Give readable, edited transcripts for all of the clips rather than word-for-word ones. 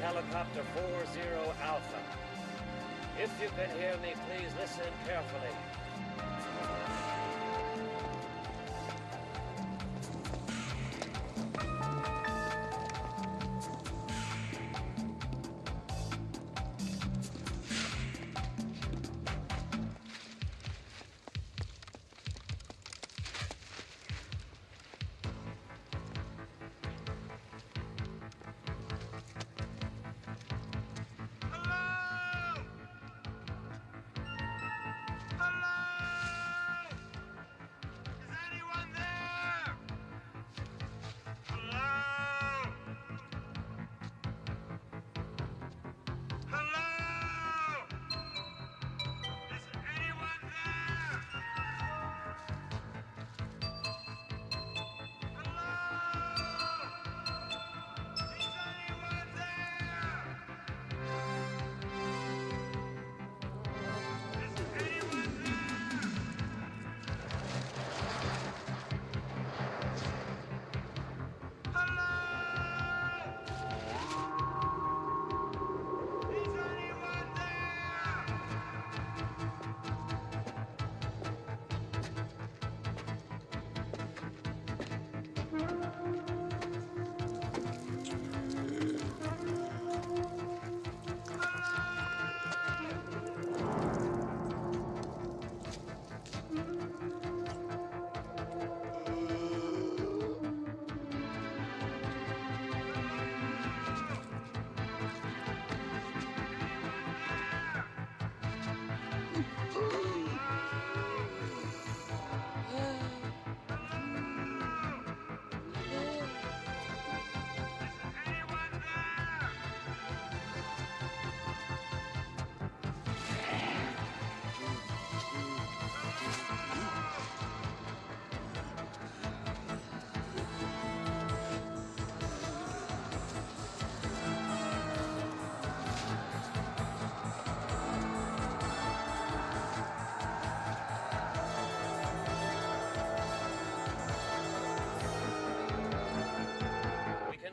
helicopter 40 Alpha. If you can hear me, please listen carefully.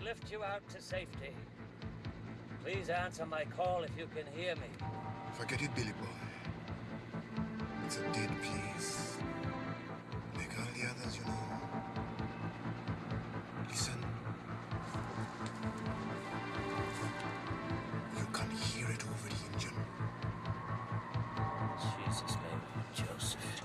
Lift you out to safety. Please answer my call if you can hear me. Forget it, Billy boy. It's a dead place. Like all the others, you know. Listen. You can hear it over the engine. Jesus, baby, Joseph.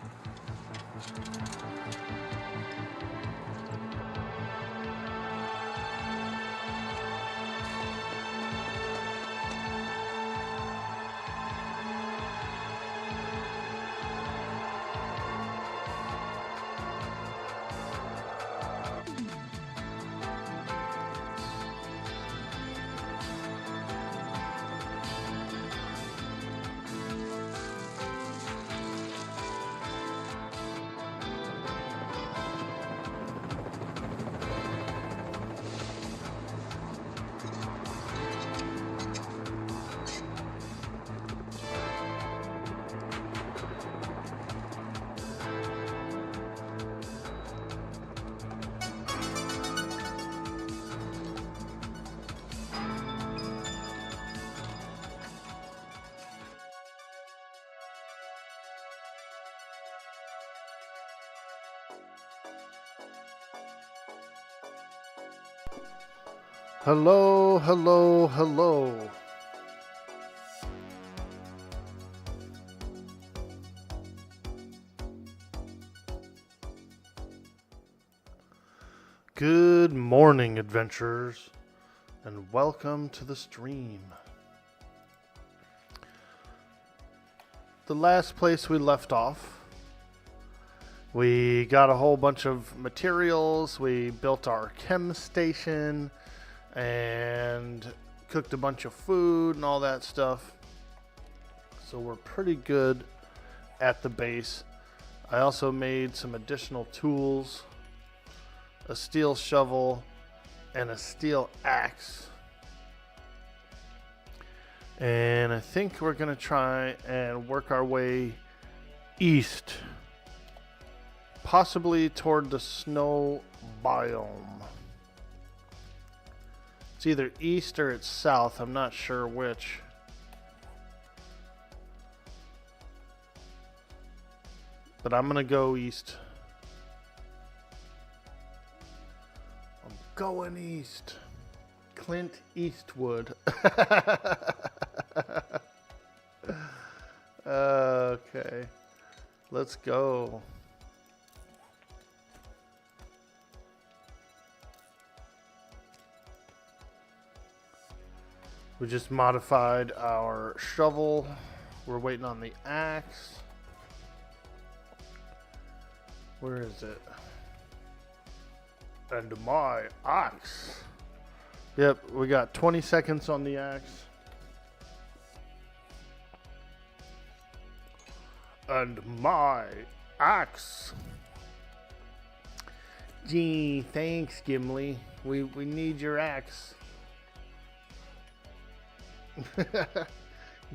Hello, hello, hello. Good morning, adventurers, and welcome to the stream. The last place we left off, we got a whole bunch of materials, we built our chem station, and cooked a bunch of food and all that stuff. So we're pretty good at the base. I also made some additional tools, a steel shovel and a steel axe. And I think we're gonna try and work our way east, possibly toward the snow biome. It's either east or it's south. I'm not sure which. But I'm gonna go east. I'm going east. Clint Eastwood. Okay. Let's go. We just modified our shovel. We're waiting on the axe. Where is it? And my axe. Yep, we got 20 seconds on the axe. And my axe. Gee, thanks, Gimli. We need your axe.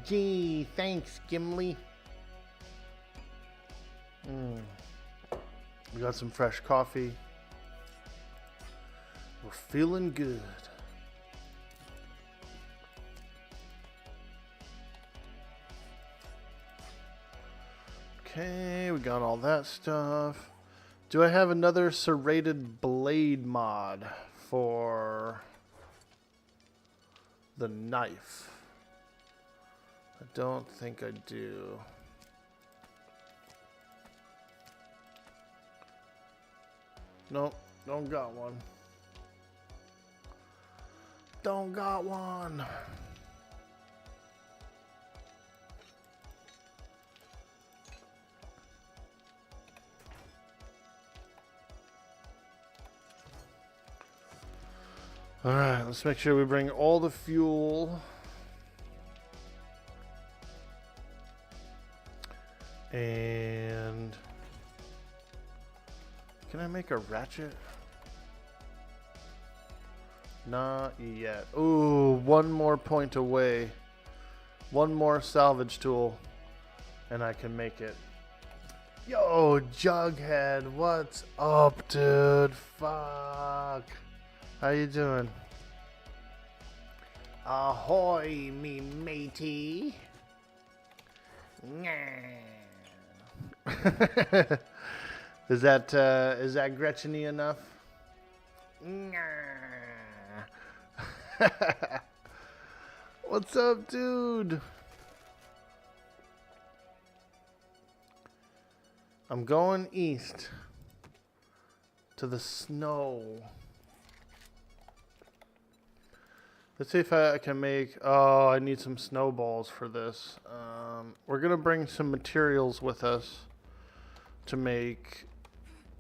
Gee, thanks, Gimli. We got some fresh coffee. We're feeling good. Okay, we got all that stuff. Do I have another serrated blade mod for the knife? I don't think I do. Nope, don't got one. Don't got one. All right, let's make sure we bring all the fuel. And can I make a ratchet? Not yet. Ooh, one more point away. One more salvage tool, and I can make it. Yo, Jughead, what's up, dude? Fuck. How you doing? Ahoy, me matey. Is that Gretchen-y enough? What's up, dude? I'm going east to the snow. Let's see if I can make... Oh, I need some snowballs for this. We're going to bring some materials with us to make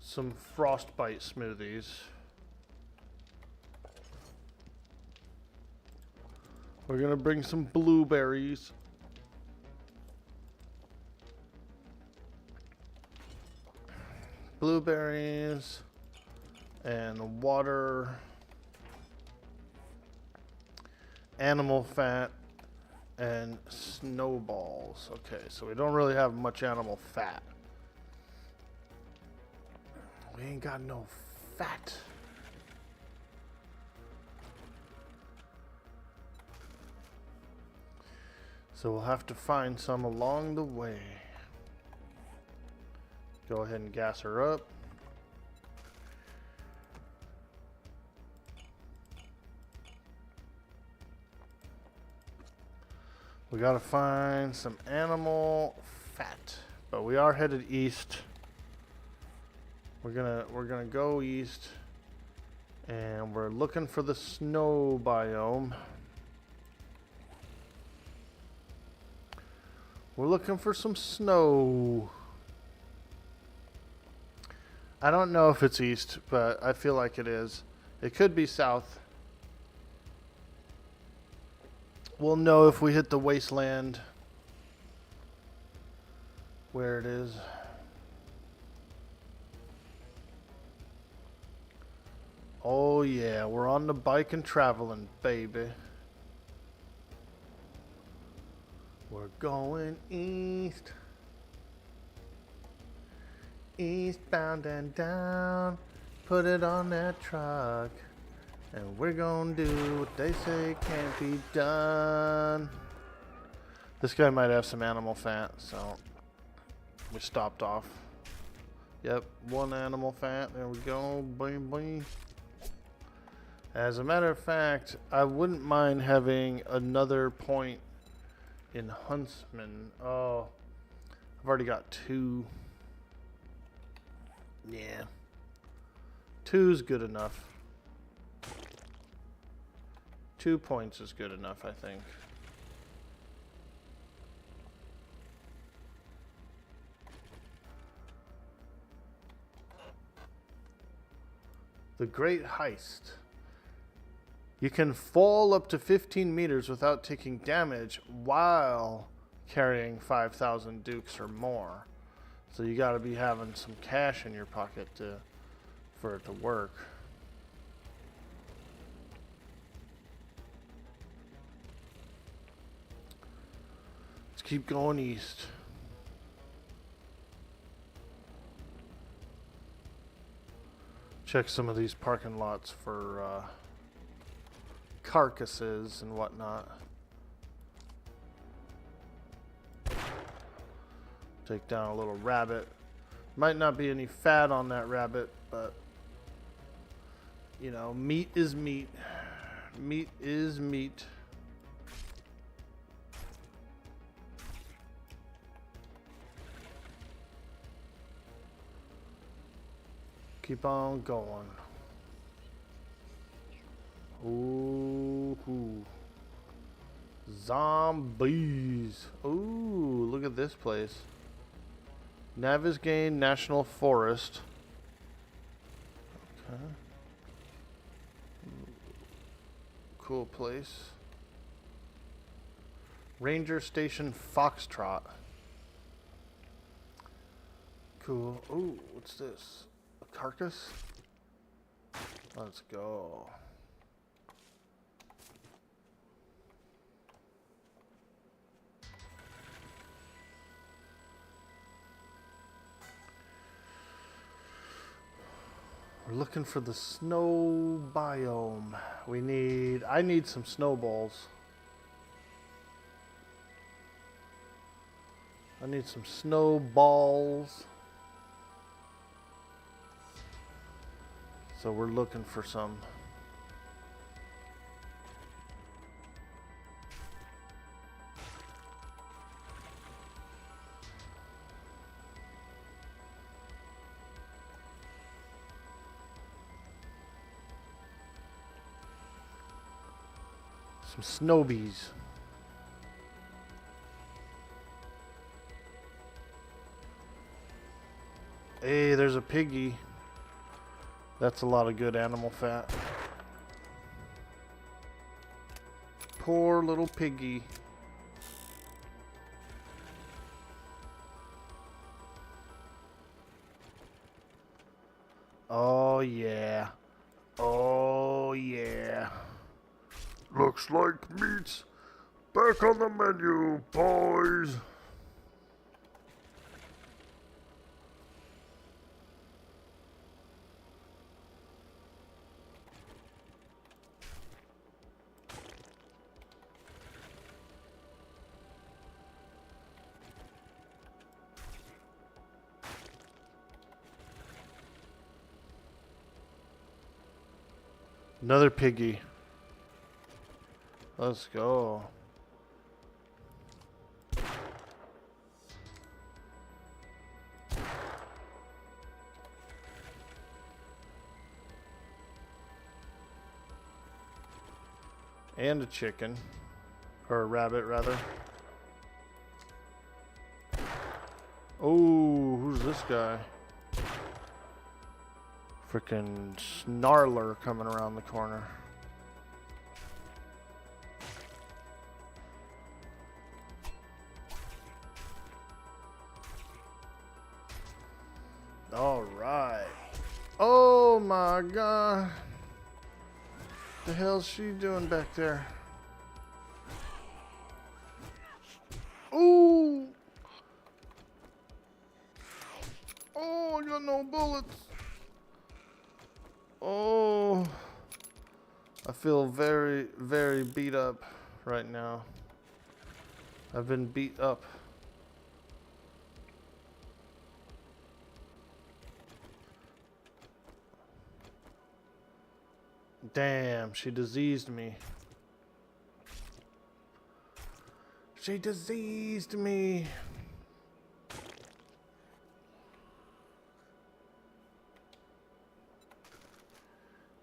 some frostbite smoothies. We're going to bring some blueberries. Blueberries and water. Animal fat and snowballs. Okay, so we don't really have much animal fat. We ain't got no fat. So we'll have to find some along the way. Go ahead and gas her up. We gotta find some animal fat, but we are headed east. We're gonna go east, and we're looking for the snow biome. We're looking for some snow. I don't know if it's east, but I feel like it is. It could be south. We'll know if we hit the wasteland where it is. Oh yeah, we're on the bike and traveling, baby. We're going east. Eastbound and down. Put it on that truck. And we're gonna do what they say can't be done. This guy might have some animal fat, so we stopped off. Yep, 1 animal fat. There we go. Boing, boing. As a matter of fact, I wouldn't mind having another point in Huntsman. Oh, I've already got 2. Yeah. 2's good enough. 2 points is good enough, I think. The Great Heist. You can fall up to 15 meters without taking damage while carrying 5,000 dukes or more. So you gotta be having some cash in your pocket for it to work. Let's keep going east. Check some of these parking lots for carcasses and whatnot. Take down a little rabbit. Might not be any fat on that rabbit, but you know, meat is meat. Meat is meat. Keep on going. Ooh. Zombies. Ooh, look at this place. Navisgain National Forest. Okay. Cool place. Ranger Station Foxtrot. Cool. Ooh, what's this? A carcass? Let's go. We're looking for the snow biome. I need some snowballs. I need some snowballs. So we're looking for some. Some snowbies. Hey, there's a piggy. That's a lot of good animal fat. Poor little piggy. Oh yeah. Oh yeah. Looks like meat's back on the menu, boys. Another piggy. Let's go. And a chicken. Or a rabbit, rather. Oh, who's this guy? Frickin' snarler coming around the corner. All right. Oh my God. The hell's she doing back there? Ooh. Oh, I got no bullets. Oh. I feel very, very beat up right now. I've been beat up. Damn, she diseased me. She diseased me.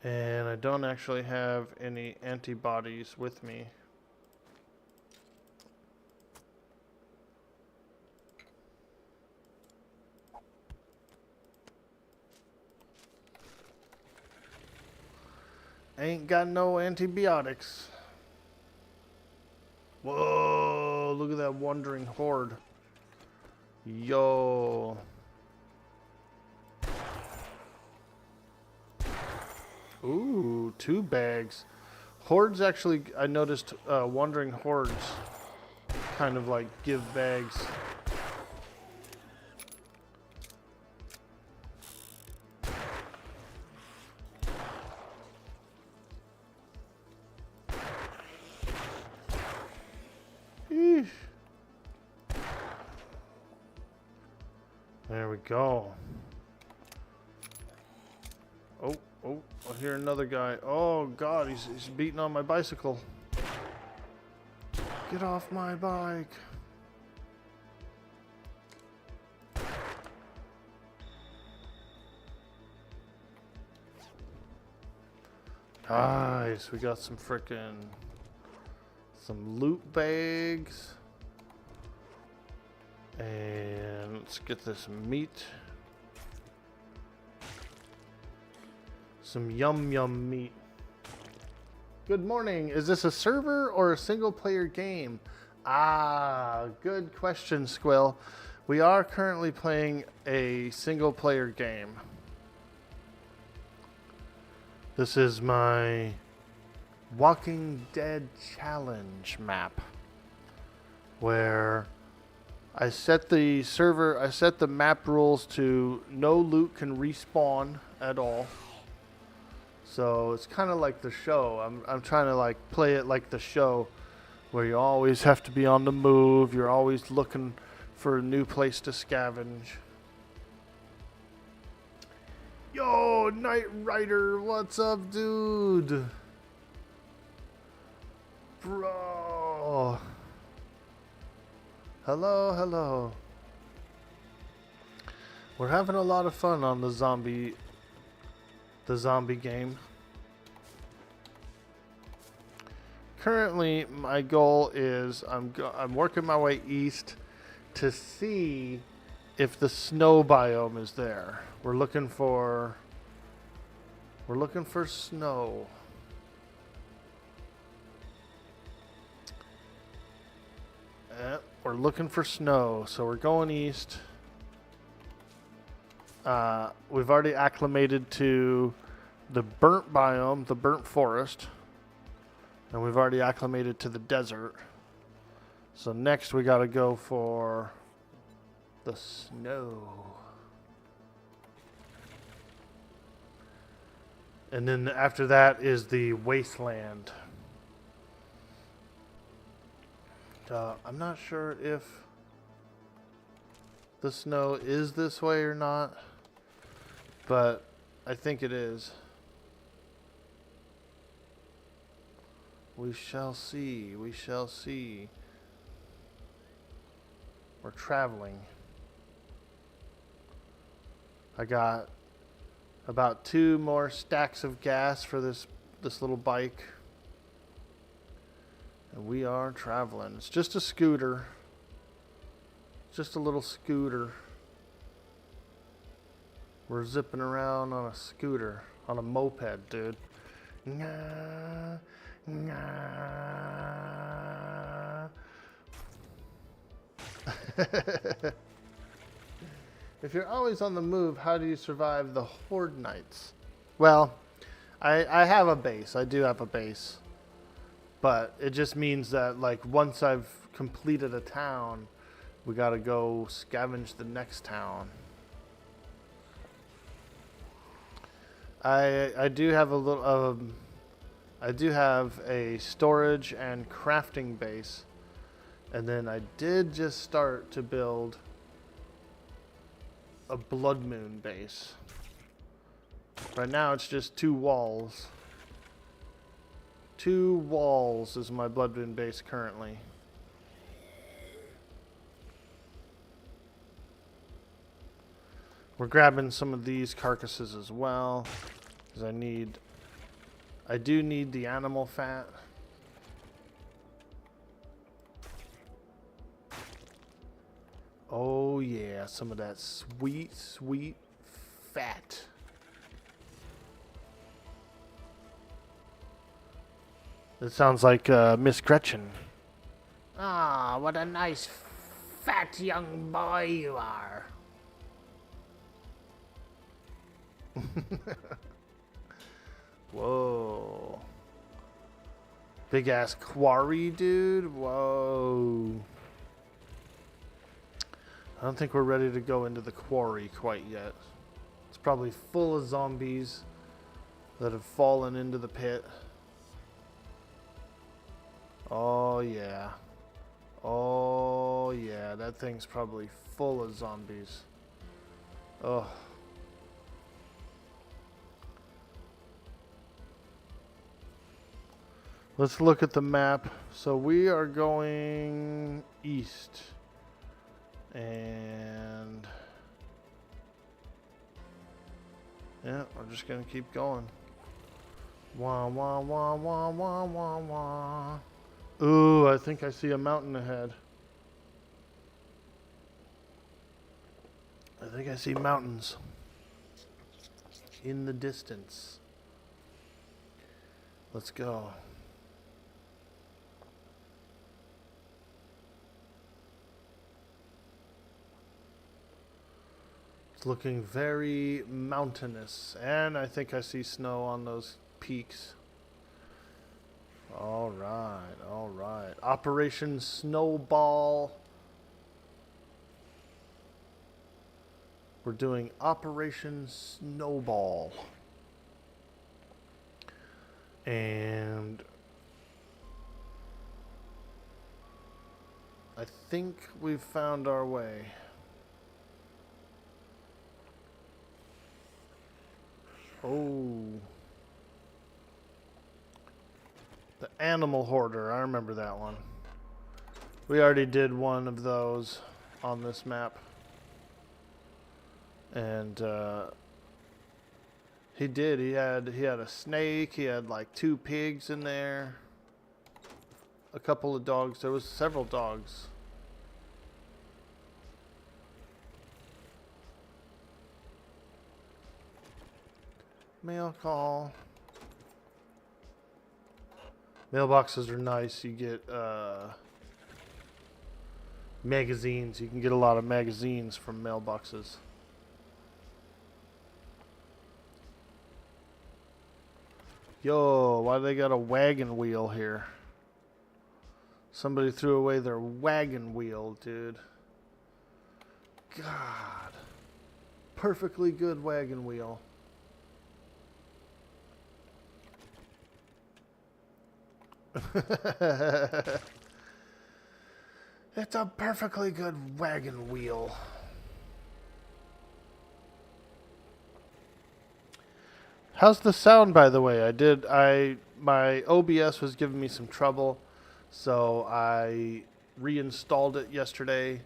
And I don't actually have any antibodies with me. Ain't got no antibiotics. Whoa, look at that wandering horde. Yo. Ooh, 2 bags. Hordes actually, I noticed wandering hordes kind of like give bags. Eesh. There we go. Oh, I hear another guy. Oh God, he's beating on my bicycle. Get off my bike. Nice, we got some loot bags. And let's get this meat. Some yum meat. Good morning. Is this a server or a single player game? Ah, good question, Squill. We are currently playing a single player game. This is my Walking Dead challenge map, where I set the map rules to no loot can respawn at all. So it's kind of like the show. I'm trying to like play it like the show, where you always have to be on the move. You're always looking for a new place to scavenge. Yo, Knight Rider, what's up, dude? Bro. Hello. We're having a lot of fun on the zombie game. Currently, my goal is I'm working my way east to see if the snow biome is there. We're looking for snow. We're looking for snow, so we're going east. We've already acclimated to the burnt biome, the burnt forest, and we've already acclimated to the desert. So next we gotta go for the snow. And then after that is the wasteland. I'm not sure if the snow is this way or not, but I think it is. We shall see. We shall see. We're traveling. I got about 2 more stacks of gas for this little bike. And we are traveling. It's just a scooter. Just a little scooter. We're zipping around on a scooter. On a moped, dude. Nah, nah. If you're always on the move, how do you survive the horde nights? Well, I have a base. I do have a base. But it just means that, like, once I've completed a town, we gotta go scavenge the next town. I do have a little I do have a storage and crafting base. And then I did just start to build a blood moon base. Right now it's just 2 walls. 2 walls is my blood moon base currently. We're grabbing some of these carcasses as well, because I do need the animal fat. Oh yeah, some of that sweet, sweet fat. It sounds like Miss Gretchen. Ah, what a nice fat young boy you are. Whoa. Big ass quarry, dude. Whoa. I don't think we're ready to go into the quarry quite yet. It's probably full of zombies that have fallen into the pit. Oh yeah. Oh yeah, that thing's probably full of zombies. Oh. Let's look at the map. So we are going east. And yeah, we're just gonna keep going. Wah wah wah wah wah wah wah. Ooh, I think I see a mountain ahead. I think I see mountains in the distance. Let's go. It's looking very mountainous, and I think I see snow on those peaks. All right, all right. Operation Snowball. We're doing Operation Snowball. And I think we've found our way. Oh. The Animal Hoarder. I remember that one. We already did one of those on this map. And he did. He had a snake. He had like 2 pigs in there. A couple of dogs. There was several dogs. Mail call. Mailboxes are nice. You get magazines. You can get a lot of magazines from mailboxes. Yo, why do they got a wagon wheel here? Somebody threw away their wagon wheel, dude. God. Perfectly good wagon wheel. It's a perfectly good wagon wheel. How's the sound, by the way? My OBS was giving me some trouble, so I reinstalled it yesterday,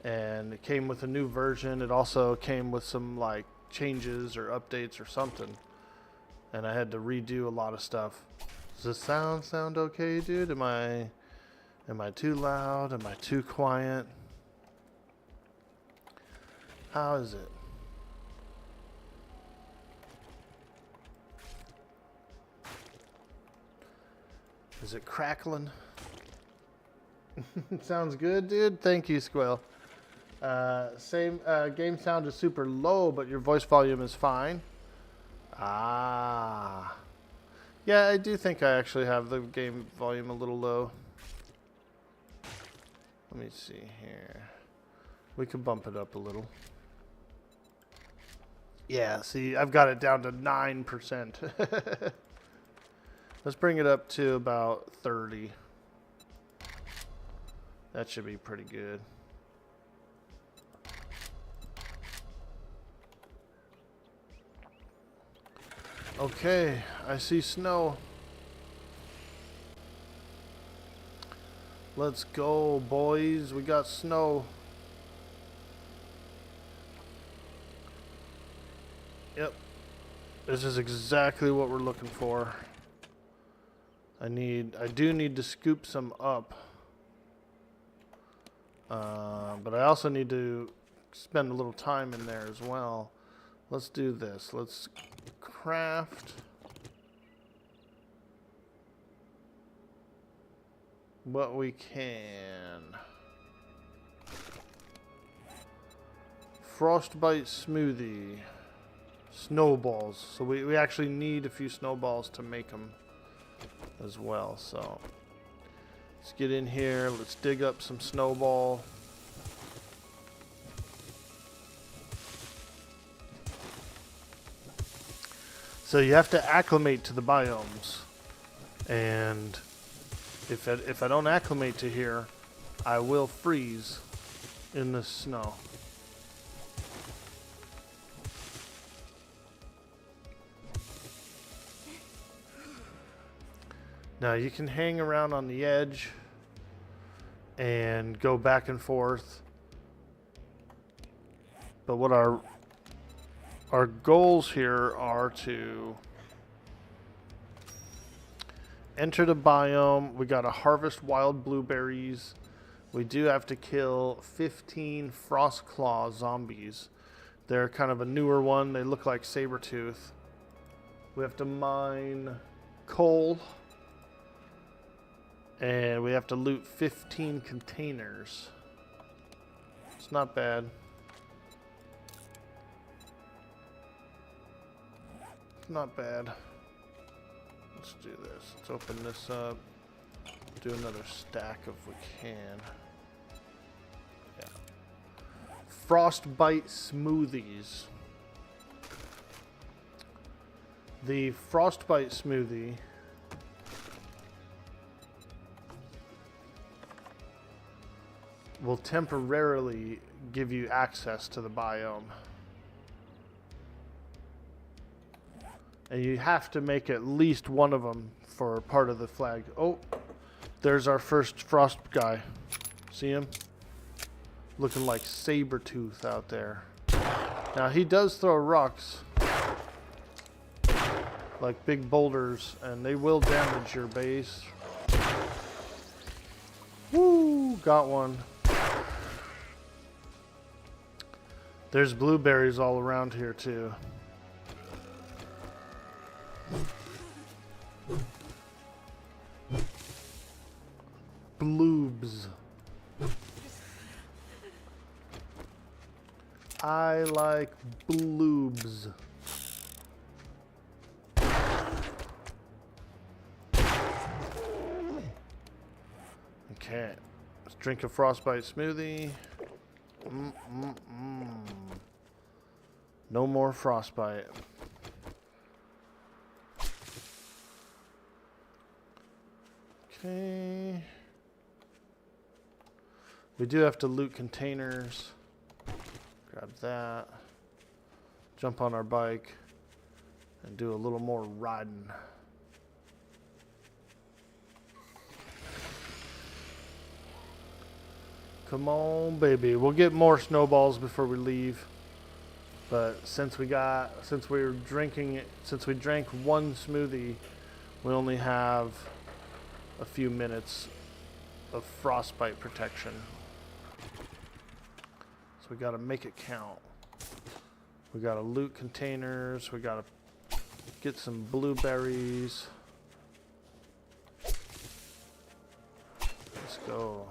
and it came with a new version. It also came with some like changes or updates or something, and I had to redo a lot of stuff. Does the sound okay, dude? Am I too loud? Am I too quiet? How is it? Is it crackling? Sounds good, dude. Thank you, Squill. Game sound is super low, but your voice volume is fine. Ah. Yeah, I do think I actually have the game volume a little low. Let me see here. We can bump it up a little. Yeah, see, I've got it down to 9%. Let's bring it up to about 30. That should be pretty good. Okay, I see snow. Let's go, boys. We got snow. Yep. This is exactly what we're looking for. I do need to scoop some up. But I also need to spend a little time in there as well. Let's do this. Let's craft what we can. Frostbite smoothie. Snowballs. So we actually need a few snowballs to make them as well. So let's get in here. Let's dig up some snowball. So you have to acclimate to the biomes. And if I don't acclimate to here, I will freeze in the snow. Now you can hang around on the edge and go back and forth. But what our goals here are to enter the biome. We got to harvest wild blueberries. We do have to kill 15 Frostclaw zombies. They're kind of a newer one. They look like Sabertooth. We have to mine coal. And we have to loot 15 containers. It's not bad. It's not bad. Let's do this. Let's open this up. Do another stack if we can. Yeah. Frostbite smoothies. The Frostbite smoothie will temporarily give you access to the biome. And you have to make at least one of them for part of the flag. Oh, there's our first frost guy. See him? Looking like Sabertooth out there. Now he does throw rocks, like big boulders, and they will damage your base. Woo, got one. There's blueberries all around here too. Bloobs. I like bloobs. Okay, let's drink a frostbite smoothie. No more frostbite. Okay. We do have to loot containers. Grab that. Jump on our bike and do a little more riding. Come on, baby. We'll get more snowballs before we leave. But since we drank one smoothie, we only have a few minutes of frostbite protection. So we got to make it count. We got to loot containers. We got to get some blueberries. Let's go.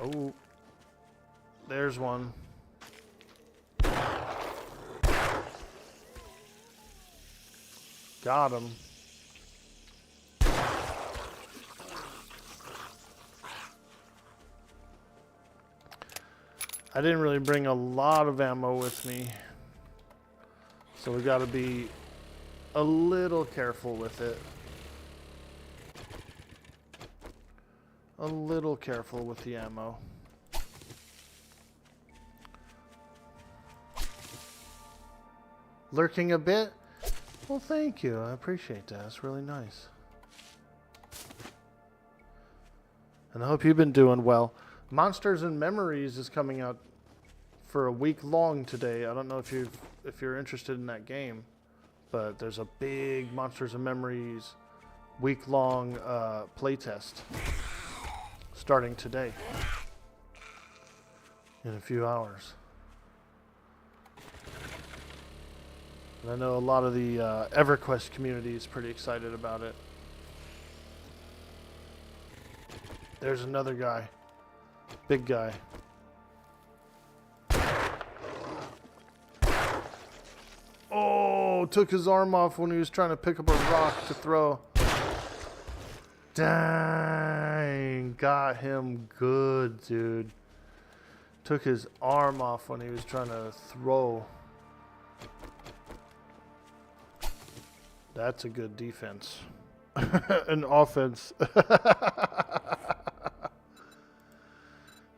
Oh, there's one. Got him. I didn't really bring a lot of ammo with me. So we got to be a little careful with it. A little careful with the ammo. Lurking a bit? Well, thank you. I appreciate that. It's really nice. And I hope you've been doing well. Monsters and Memories is coming out for a week long today. I don't know if you're interested in that game, but there's a big Monsters and Memories week long playtest starting today in a few hours. And I know a lot of the EverQuest community is pretty excited about it. There's another guy. Big guy. Oh, took his arm off when he was trying to pick up a rock to throw. Dang, got him good, dude. Took his arm off when he was trying to throw. That's a good defense. An offense.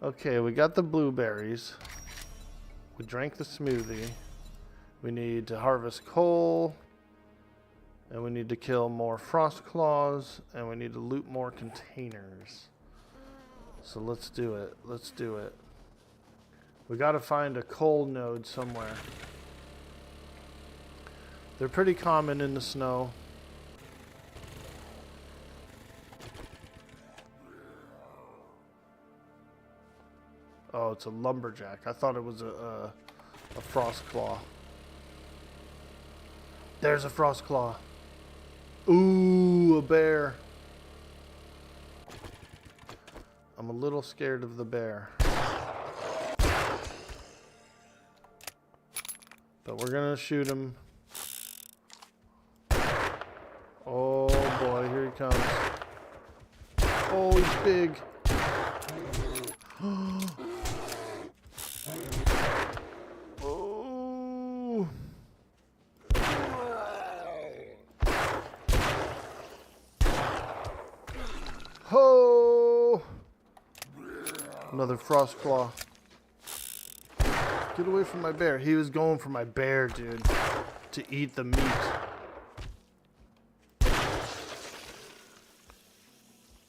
Okay, we got the blueberries. We drank the smoothie. We need to harvest coal. And we need to kill more frost claws. And we need to loot more containers. So let's do it. Let's do it. We got to find a coal node somewhere. They're pretty common in the snow. Oh, it's a lumberjack. I thought it was a frost claw. There's a frost claw. Ooh, a bear. I'm a little scared of the bear. But we're gonna shoot him. Oh boy, here he comes. Oh, he's big. Oh. Ho! Another frost claw. Get away from my bear. He was going for my bear, dude, to eat the meat.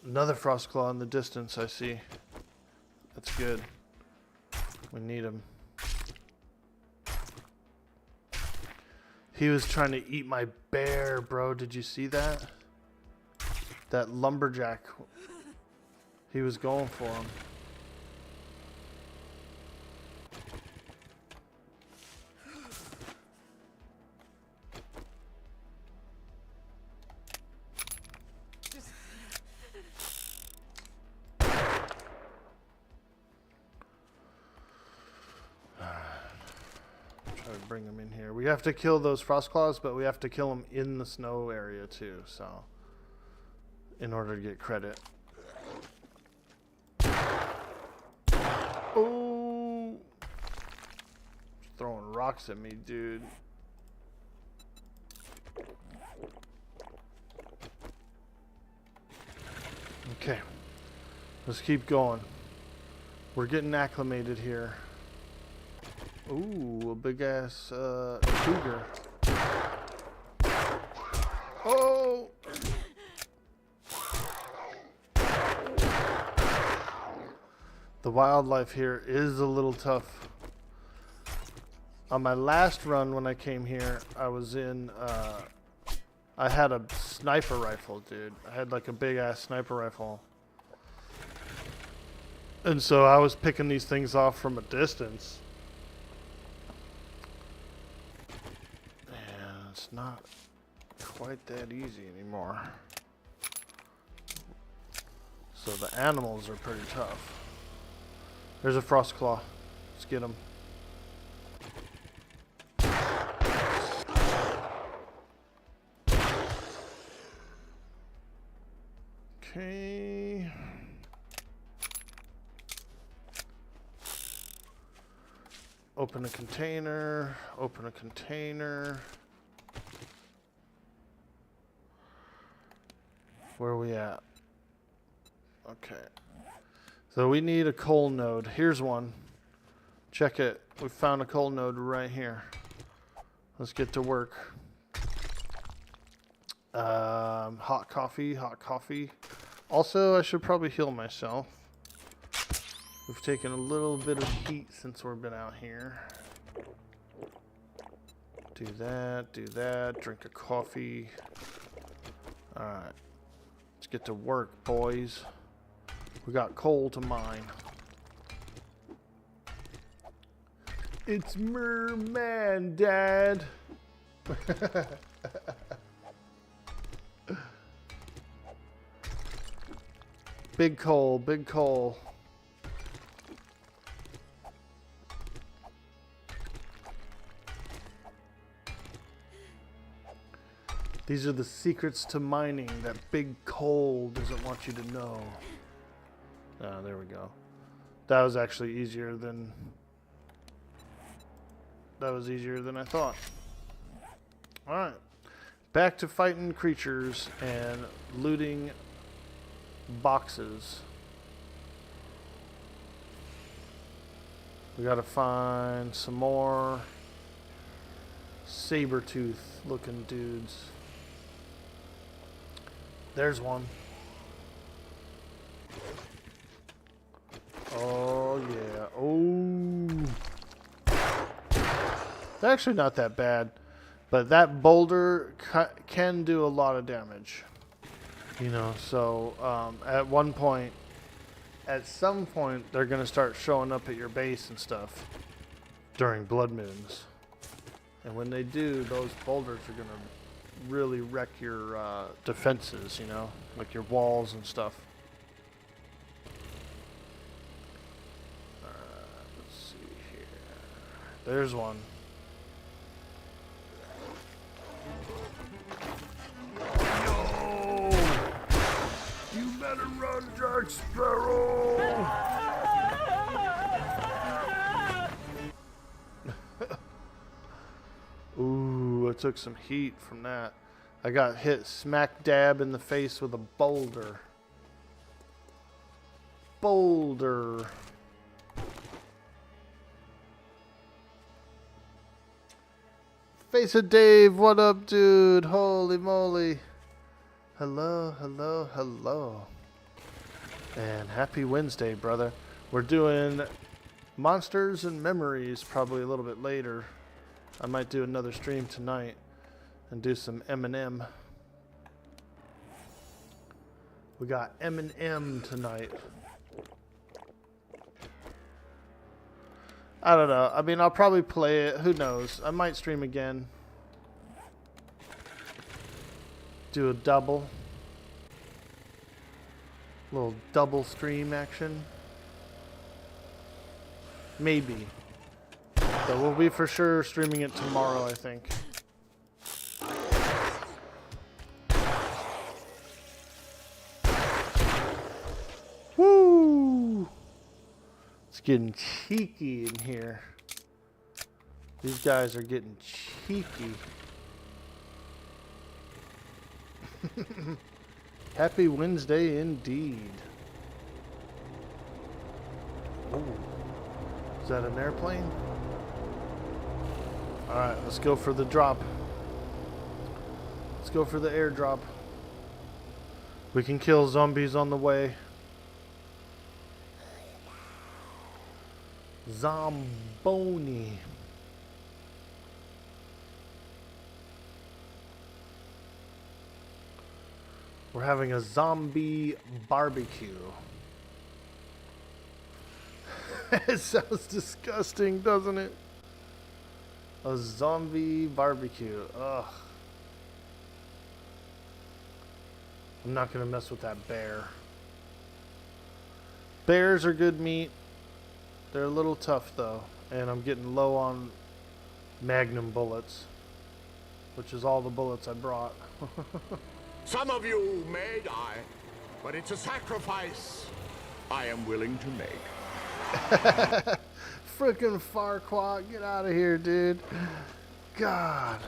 Another frost claw in the distance, I see. That's good. We need him. He was trying to eat my bear, bro. Did you see that? That lumberjack. He was going for him. Bring them in here. We have to kill those frost claws, but we have to kill them in the snow area too, so in order to get credit. Oh, throwing rocks at me, dude. Okay, let's keep going. We're getting acclimated here. Ooh, a big ass cougar. Oh! The wildlife here is a little tough. On my last run when I came here, I was in, I had a sniper rifle, dude. I had like a big ass sniper rifle. And so I was picking these things off from a distance. It's not quite that easy anymore. So the animals are pretty tough. There's a frost claw. Let's get him. Okay. Open a container. Open a container. Where are we at? Okay. So we need a coal node. Here's one. Check it. We found a coal node right here. Let's get to work. Hot coffee, hot coffee. Also, I should probably heal myself. We've taken a little bit of heat since we've been out here. Do that, drink a coffee. Alright. Let's get to work, boys. We got coal to mine. It's Merman, Dad. Big coal, big coal. These are the secrets to mining that Big Coal doesn't want you to know. Ah, there we go. That was actually easier than... That was easier than I thought. Alright. Back to fighting creatures and looting boxes. We gotta find some more saber-tooth looking dudes. There's one. Oh yeah. Oh. They're actually not that bad, but that boulder can do a lot of damage. You know, so at one point, at some point, they're gonna start showing up at your base and stuff during blood moons. And when they do, those boulders are gonna really wreck your defenses, you know, like your walls and stuff. Let's see here. There's one. No! You better run, Jack Sparrow! Ooh, I took some heat from that. I got hit smack dab in the face with a boulder. Boulder. Face of Dave, what up, dude? Holy moly. Hello, hello, hello. And happy Wednesday, brother. We're doing Monsters and Memories probably a little bit later. I might do another stream tonight and do some M&M. We got M&M tonight. I don't know. I mean, I'll probably play it. Who knows? I might stream again. Do a double. Little double stream action. Maybe. So we'll be for sure streaming it tomorrow, I think. Woo! It's getting cheeky in here. These guys are getting cheeky. Happy Wednesday indeed. Ooh. Is that an airplane? Alright, let's go for the drop. Let's go for the airdrop. We can kill zombies on the way. Zomboni. We're having a zombie barbecue. It sounds disgusting, doesn't it? A zombie barbecue. Ugh. I'm not gonna mess with that bear. Bears are good meat. They're a little tough though, and I'm getting low on magnum bullets, which is all the bullets I brought. Some of you may die, but it's a sacrifice I am willing to make. freaking Farquaad. Get out of here, dude. God.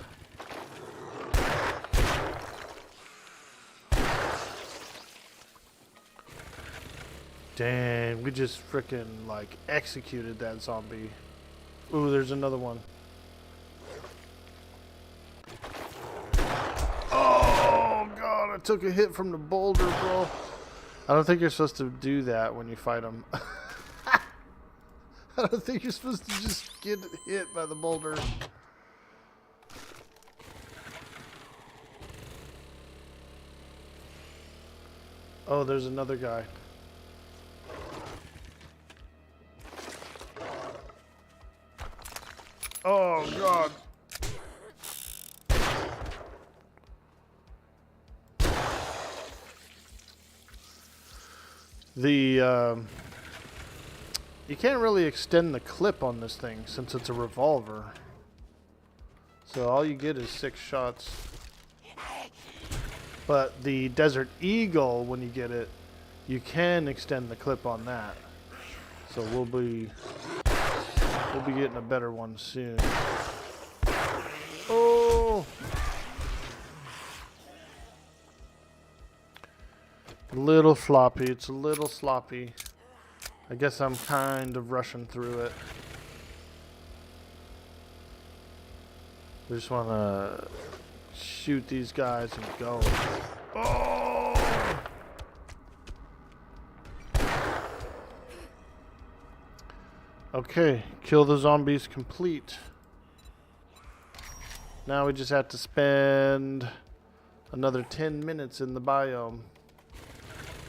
Dang, we just freaking like executed that zombie. Ooh, there's another one. Oh God, I took a hit from the boulder, bro. I don't think you're supposed to do that when you fight him. I don't think you're supposed to just get hit by the boulder. Oh, there's another guy. Oh, God. You can't really extend the clip on this thing since it's a revolver. So all you get is 6 shots. But the Desert Eagle, when you get it, you can extend the clip on that. So we'll be getting a better one soon. Oh! A little floppy. It's a little sloppy. I guess I'm kind of rushing through it. We just want to shoot these guys and go. Oh! Okay, kill the zombies complete. Now we just have to spend another 10 minutes in the biome.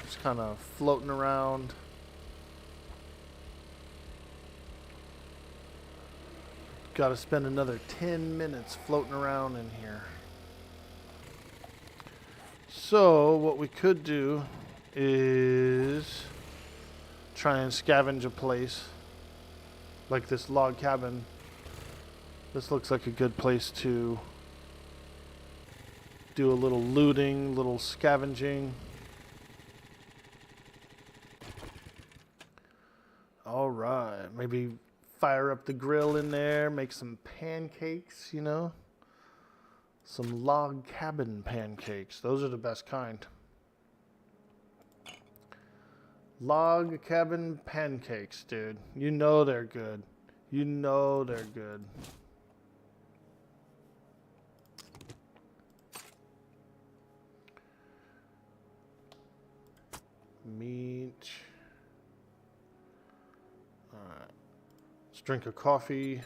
Just kind of floating around. Got to spend another 10 minutes floating around in here. So what we could do is try and scavenge a place like this log cabin. This looks like a good place to do a little looting, little scavenging. All right, maybe fire up the grill in there, make some pancakes, you know? Some log cabin pancakes. Those are the best kind. Log cabin pancakes, dude. You know they're good. You know they're good. Meat. Alright. Let's drink a coffee.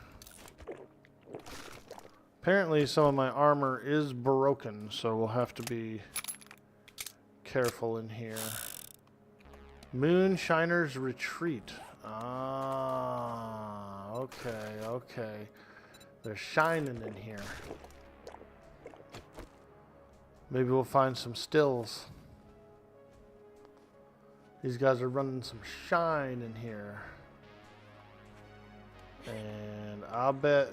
Apparently some of my armor is broken, so we'll have to be careful in here. Moonshiner's Retreat. Ah, okay, okay. They're shining in here. Maybe we'll find some stills. These guys are running some shine in here. And I'll bet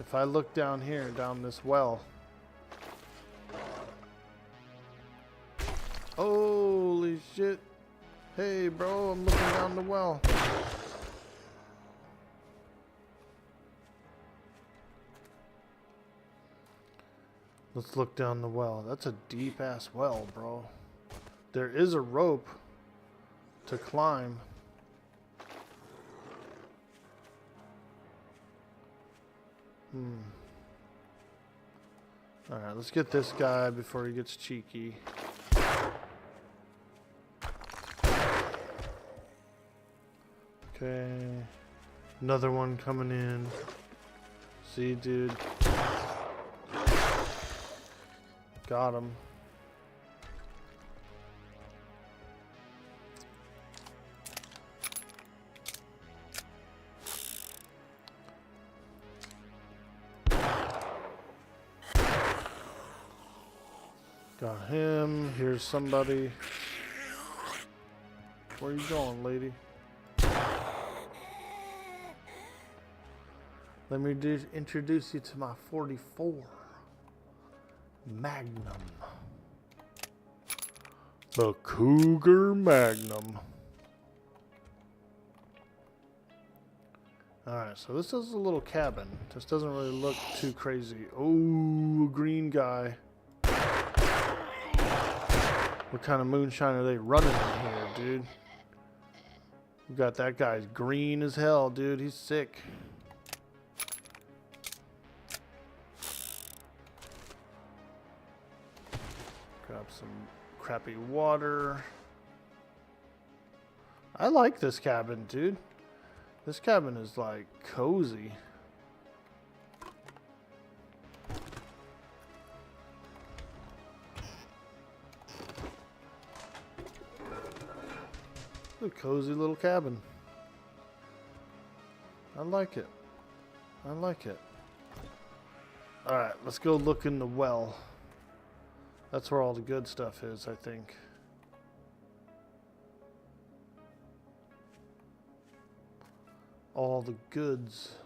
if I look down here, down this well. Holy shit. Hey, bro, I'm looking down the well. Let's look down the well. That's a deep-ass well, bro. There is a rope to climb. Alright, let's get this guy before he gets cheeky. Okay. Another one coming in. See, dude. Got him. Got him. Here's somebody. Where you going, lady? Let me introduce you to my 44 Magnum. The Cougar Magnum. Alright, so this is a little cabin. This doesn't really look too crazy. Oh, green guy. What kind of moonshine are they running in here, dude? We got that guy's green as hell, dude. He's sick. Grab some crappy water. I like this cabin, dude. This cabin is like cozy. A cozy little cabin. I like it. I like it. Alright, let's go look in the well. That's where all the good stuff is, I think. All the goods.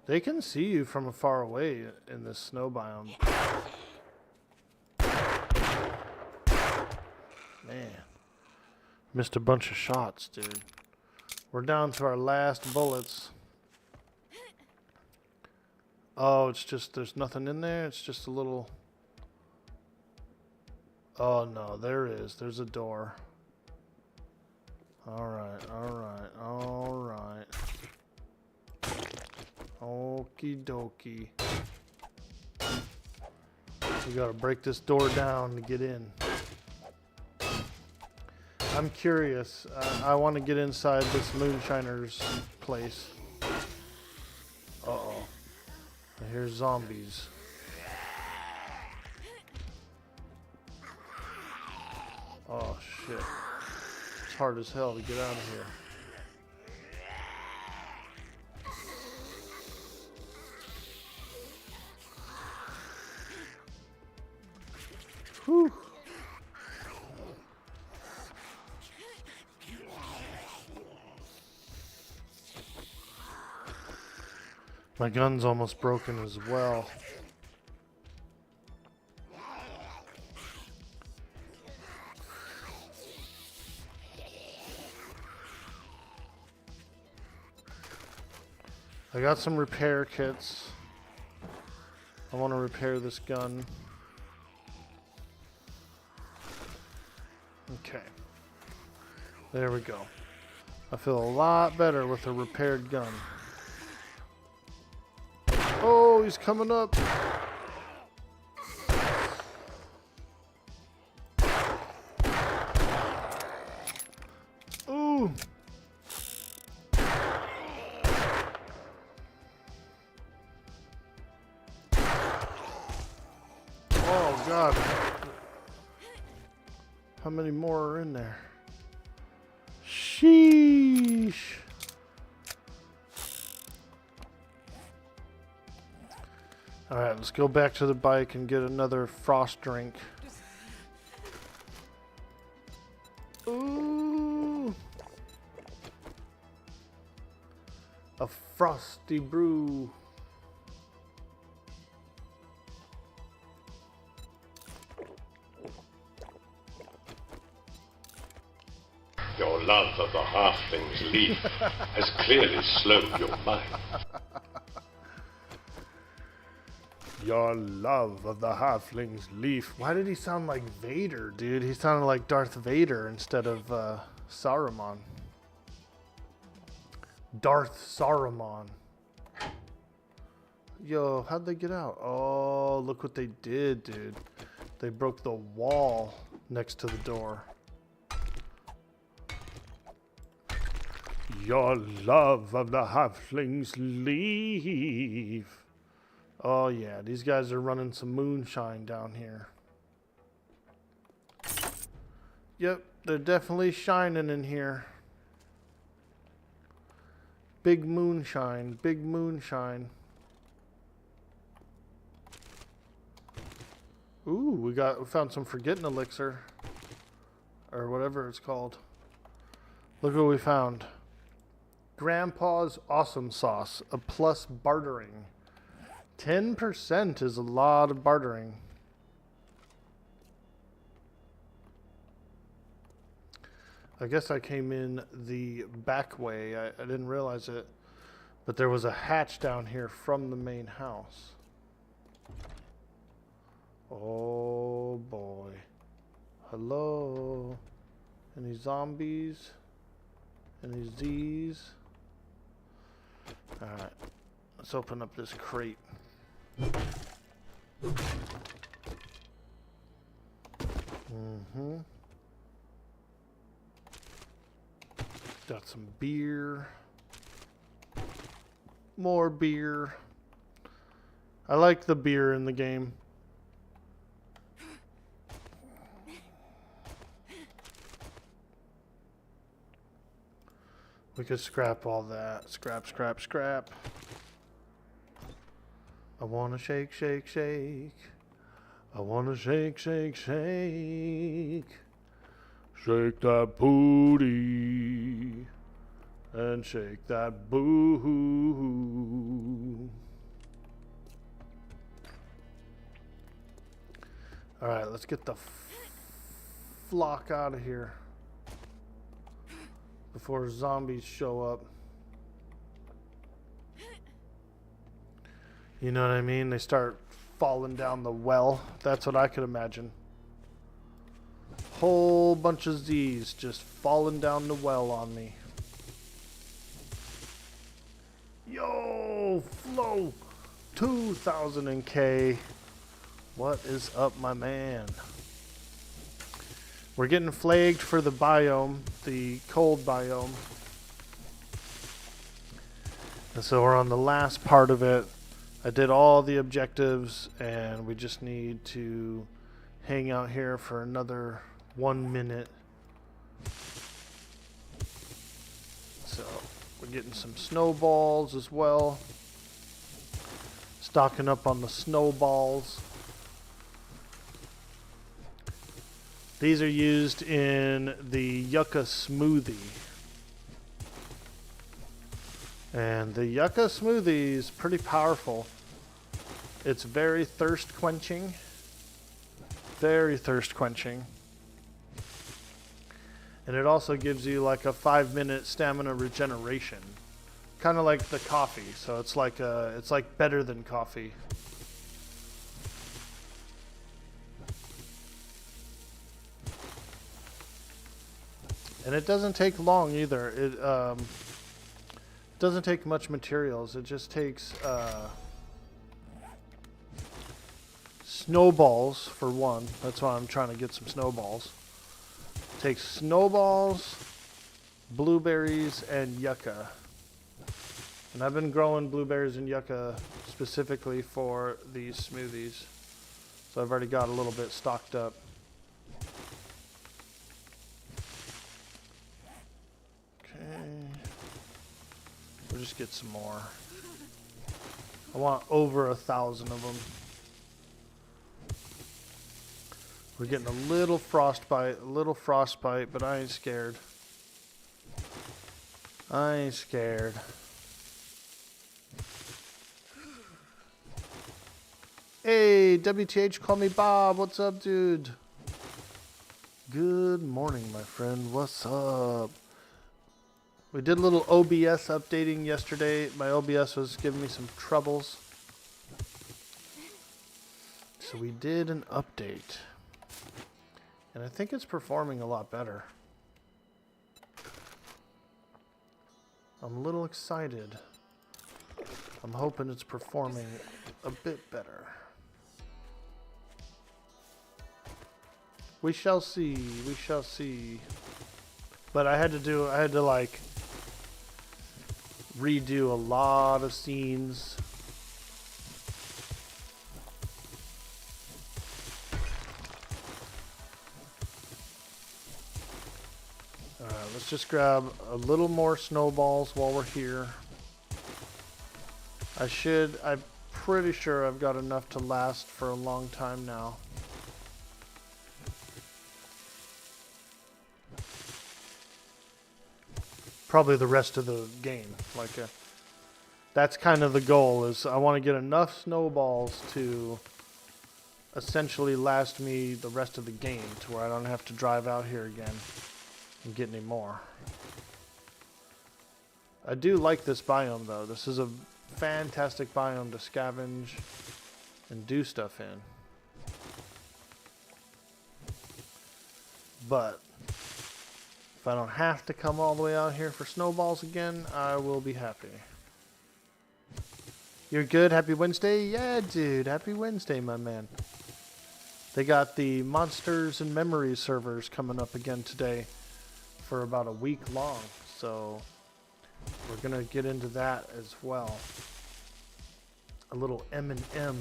They can see you from afar away in this snow biome. Man. Missed a bunch of shots, dude. We're down to our last bullets. Oh, it's just, there's nothing in there. It's just a little... Oh, no, there is. There's a door. Alright, alright, alright. Okie dokie. We gotta break this door down to get in. I'm curious. I want to get inside this moonshiner's place. Uh-oh. I hear zombies. Oh, shit. It's hard as hell to get out of here. Whew. My gun's almost broken as well. I got some repair kits. I want to repair this gun. Okay. There we go. I feel a lot better with a repaired gun. Oh, he's coming up. Ooh. Oh, God. How many more are in there? Sheesh. Alright, let's go back to the bike and get another frost drink. Ooh. A frosty brew. Your love of the halfling's leaf has clearly slowed your mind. Your love of the halfling's leaf. Why did he sound like Vader, dude? He sounded like Darth Vader instead of Saruman. Darth Saruman. Yo, how'd they get out? Oh, look what they did, dude. They broke the wall next to the door. Your love of the halfling's leaf. Oh yeah, these guys are running some moonshine down here. Yep, they're definitely shining in here. Big moonshine, big moonshine. Ooh, we found some forgetting elixir. Or whatever it's called. Look what we found. Grandpa's Awesome Sauce, a plus bartering. 10% is a lot of bartering. I guess I came in the back way. I didn't realize it. But there was a hatch down here from the main house. Oh boy. Hello? Any zombies? Any Z's? Alright. Let's open up this crate. Got some beer. More beer. I like the beer in the game. We could scrap all that. Scrap, scrap, scrap. I wanna shake, shake, shake. I wanna shake, shake, shake. Shake that booty. And shake that boo. Alright, let's get the flock out of here before zombies show up. You know what I mean? They start falling down the well. That's what I could imagine. Whole bunch of Z's just falling down the well on me. Yo, Flo, 2000 and K. What is up, my man? We're getting flagged for the biome, the cold biome. And so we're on the last part of it. I did all the objectives, and we just need to hang out here for another 1 minute. So we're getting some snowballs as well. Stocking up on the snowballs. These are used in the yucca smoothie. And the yucca smoothie is pretty powerful. It's very thirst quenching. Very thirst quenching. And it also gives you like a 5-minute stamina regeneration. Kind of like the coffee. So it's like better than coffee. And it doesn't take long either. It doesn't take much materials. It just takes snowballs for one. That's why I'm trying to get some snowballs. It takes snowballs, blueberries, and yucca. And I've been growing blueberries and yucca specifically for these smoothies. So I've already got a little bit stocked up. We'll just get some more. I want over 1,000 of them. We're getting a little frostbite, but I ain't scared. I ain't scared. Hey, WTH, call me Bob. What's up, dude? Good morning, my friend. What's up? We did a little OBS updating yesterday. My OBS was giving me some troubles. So we did an update. And I think it's performing a lot better. I'm a little excited. I'm hoping it's performing a bit better. We shall see. We shall see. But I had to like redo a lot of scenes. Alright, let's just grab a little more snowballs while we're here. I'm pretty sure I've got enough to last for a long time now. Probably the rest of the game. That's kind of the goal, is I want to get enough snowballs to essentially last me the rest of the game to where I don't have to drive out here again. and get any more. I do like this biome though. This is a fantastic biome to scavenge and do stuff in. But if I don't have to come all the way out here for snowballs again, I will be happy. You're good? Happy Wednesday? Yeah, dude. Happy Wednesday, my man. They got the Monsters and Memories servers coming up again today for about a week long. So we're going to get into that as well. A little M&M.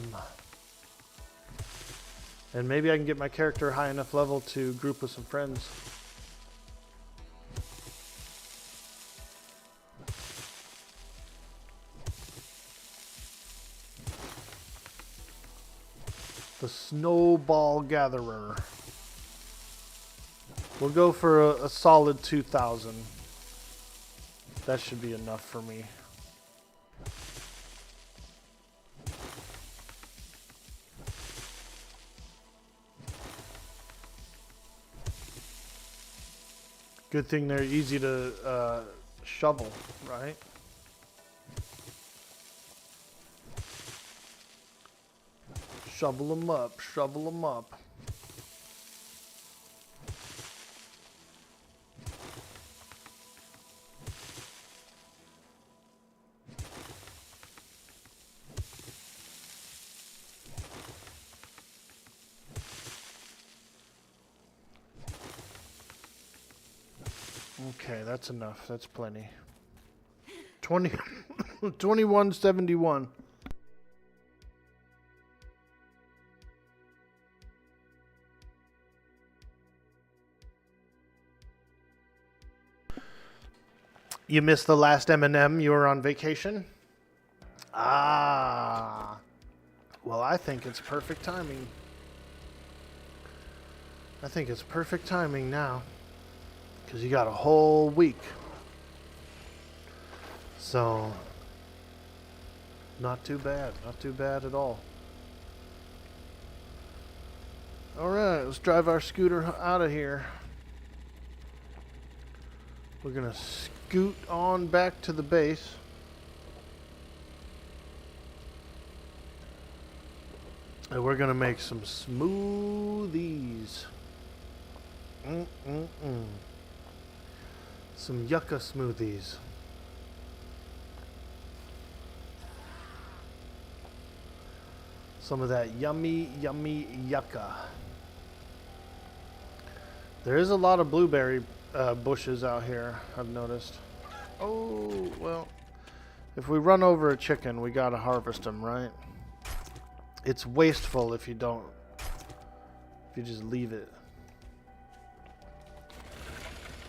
And maybe I can get my character high enough level to group with some friends. The Snowball Gatherer. We'll go for a solid 2,000. That should be enough for me. Good thing they're easy to shovel, right? Shovel them up, shovel them up. Okay, that's enough. That's plenty. 2171. You missed the last M&M. You were on vacation? Ah. Well, I think it's perfect timing. I think it's perfect timing now. Because you got a whole week. So, not too bad. Not too bad at all. Alright, let's drive our scooter out of here. We're going to scoot on back to the base. And we're going to make some smoothies. Some yucca smoothies. Some of that yummy, yummy yucca. There is a lot of blueberry bushes out here, I've noticed. Oh, well, if we run over a chicken, we gotta harvest them, right? It's wasteful if you don't. If you just leave it.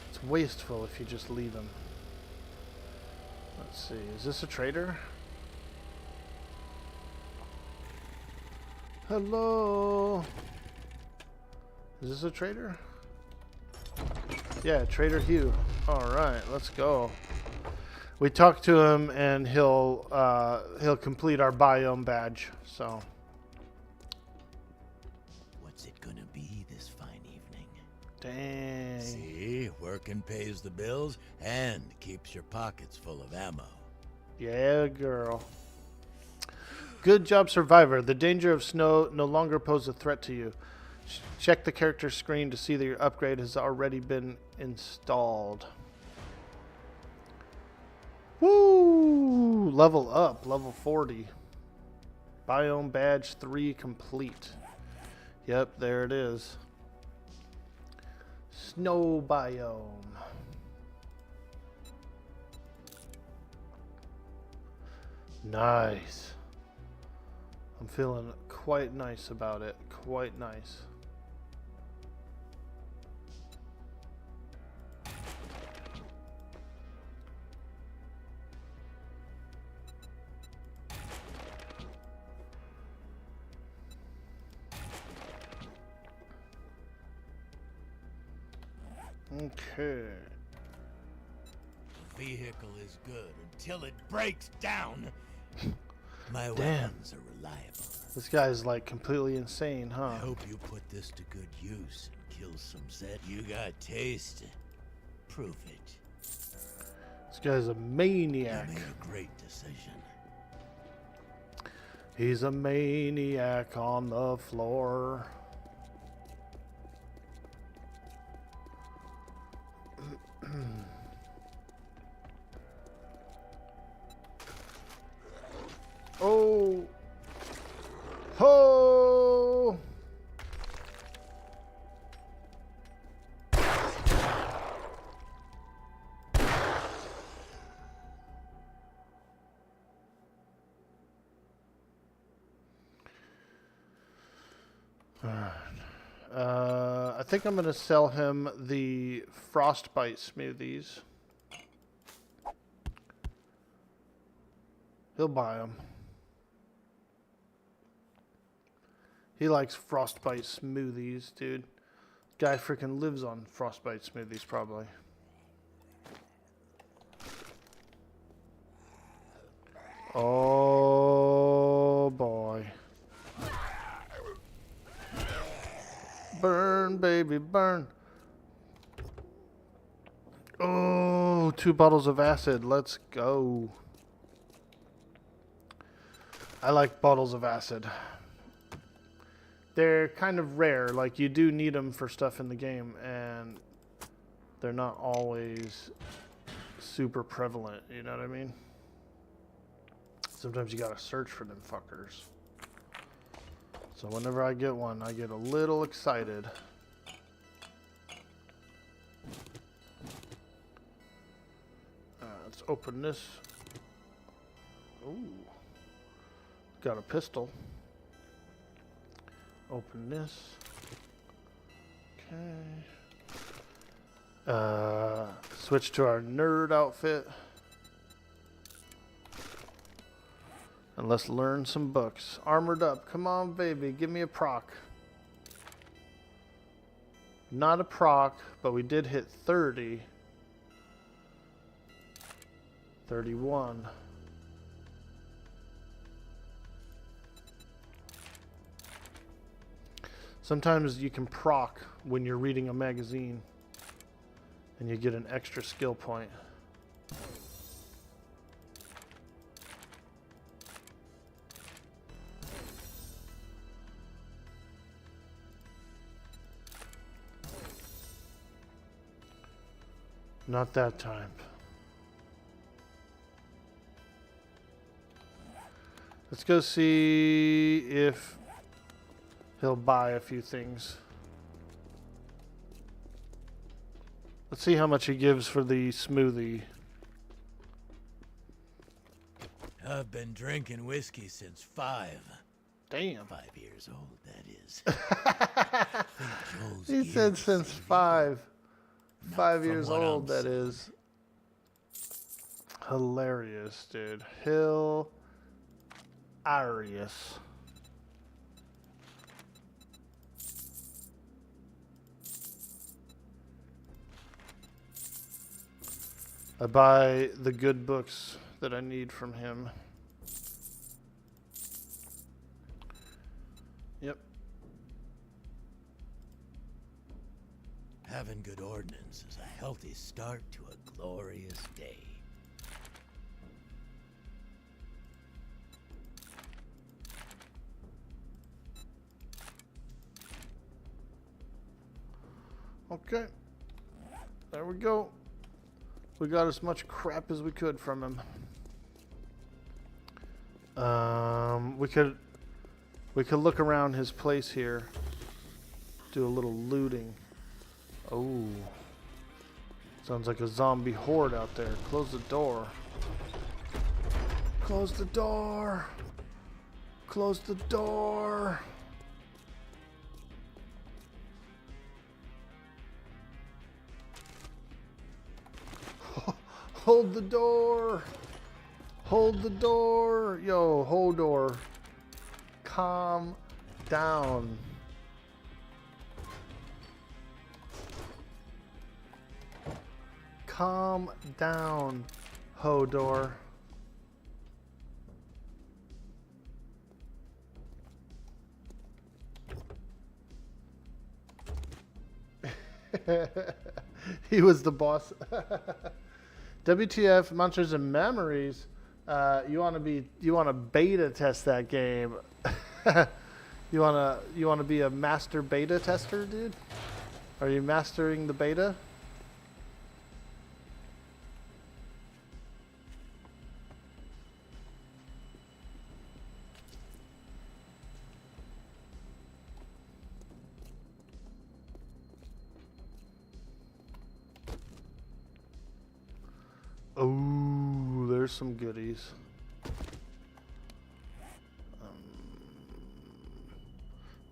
It's wasteful if you just leave them. Let's see, is this a trader? Hello? Is this a trader? Yeah, Trader Hugh. Alright, let's go. We talked to him and he'll complete our biome badge, so. What's it gonna be this fine evening? Dang. See, working pays the bills and keeps your pockets full of ammo. Yeah, girl. Good job, Survivor. The danger of snow no longer poses a threat to you. Check the character screen to see that your upgrade has already been installed. Woo! Level up, level 40. Biome badge 3 complete. Yep, there it is. Snow biome. Nice. I'm feeling quite nice about it. Quite nice. Okay. The vehicle is good until it breaks down. My Damn. weapons are reliable. This guy's like completely insane, huh? I hope you put this to good use and kill some Zed. You got taste. Prove it. This guy's a You maniac. made a great decision. He's a maniac on the floor. Oh. Ho. I think I'm going to sell him the frostbite smoothies. He'll buy them. He likes frostbite smoothies, dude. Guy freaking lives on frostbite smoothies, probably. Oh boy. Burn, baby, burn. Oh, 2 bottles of acid. Let's go. I like bottles of acid. They're kind of rare. Like, you do need them for stuff in the game, and they're not always super prevalent. You know what I mean? Sometimes you gotta search for them fuckers. So whenever I get one, I get a little excited. Let's open this. Ooh. Got a pistol. Open this. Okay. Switch to our nerd outfit. And let's learn some books. Armored up. Come on, baby. Give me a proc. Not a proc, but we did hit 30. 31. Sometimes you can proc when you're reading a magazine and you get an extra skill point. Not that time. Let's go see if he'll buy a few things. Let's see how much he gives for the smoothie. I've been drinking whiskey since 5. Damn. 5 years old, that is. I think Joel's He said ears since saved 5. Not 5 from years what I'm old, that seeing. is. Hilarious, dude. Hilarious. I buy the good books that I need from him. Yep. Having good ordnance is a healthy start to a glorious day. Okay. There we go. We got as much crap as we could from him. We could look around his place here. Do a little looting. Oh. Sounds like a zombie horde out there. Close the door. Close the door. Close the door. Hold the door. Hold the door. Yo, hold door. Calm down. Calm down, Hodor. He was the boss. WTF Monsters and Memories. You want to beta test that game. you want to be a master beta tester, dude? Are you mastering the beta? Oh, there's some goodies.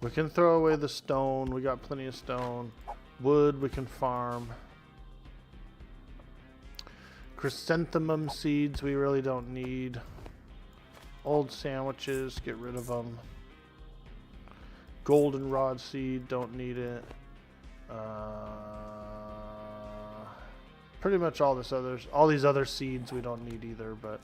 We can throw away the stone. We got plenty of stone. Wood we can farm. Chrysanthemum seeds we really don't need. Old sandwiches, get rid of them. Goldenrod seed, don't need it. Pretty much all these other seeds we don't need either, but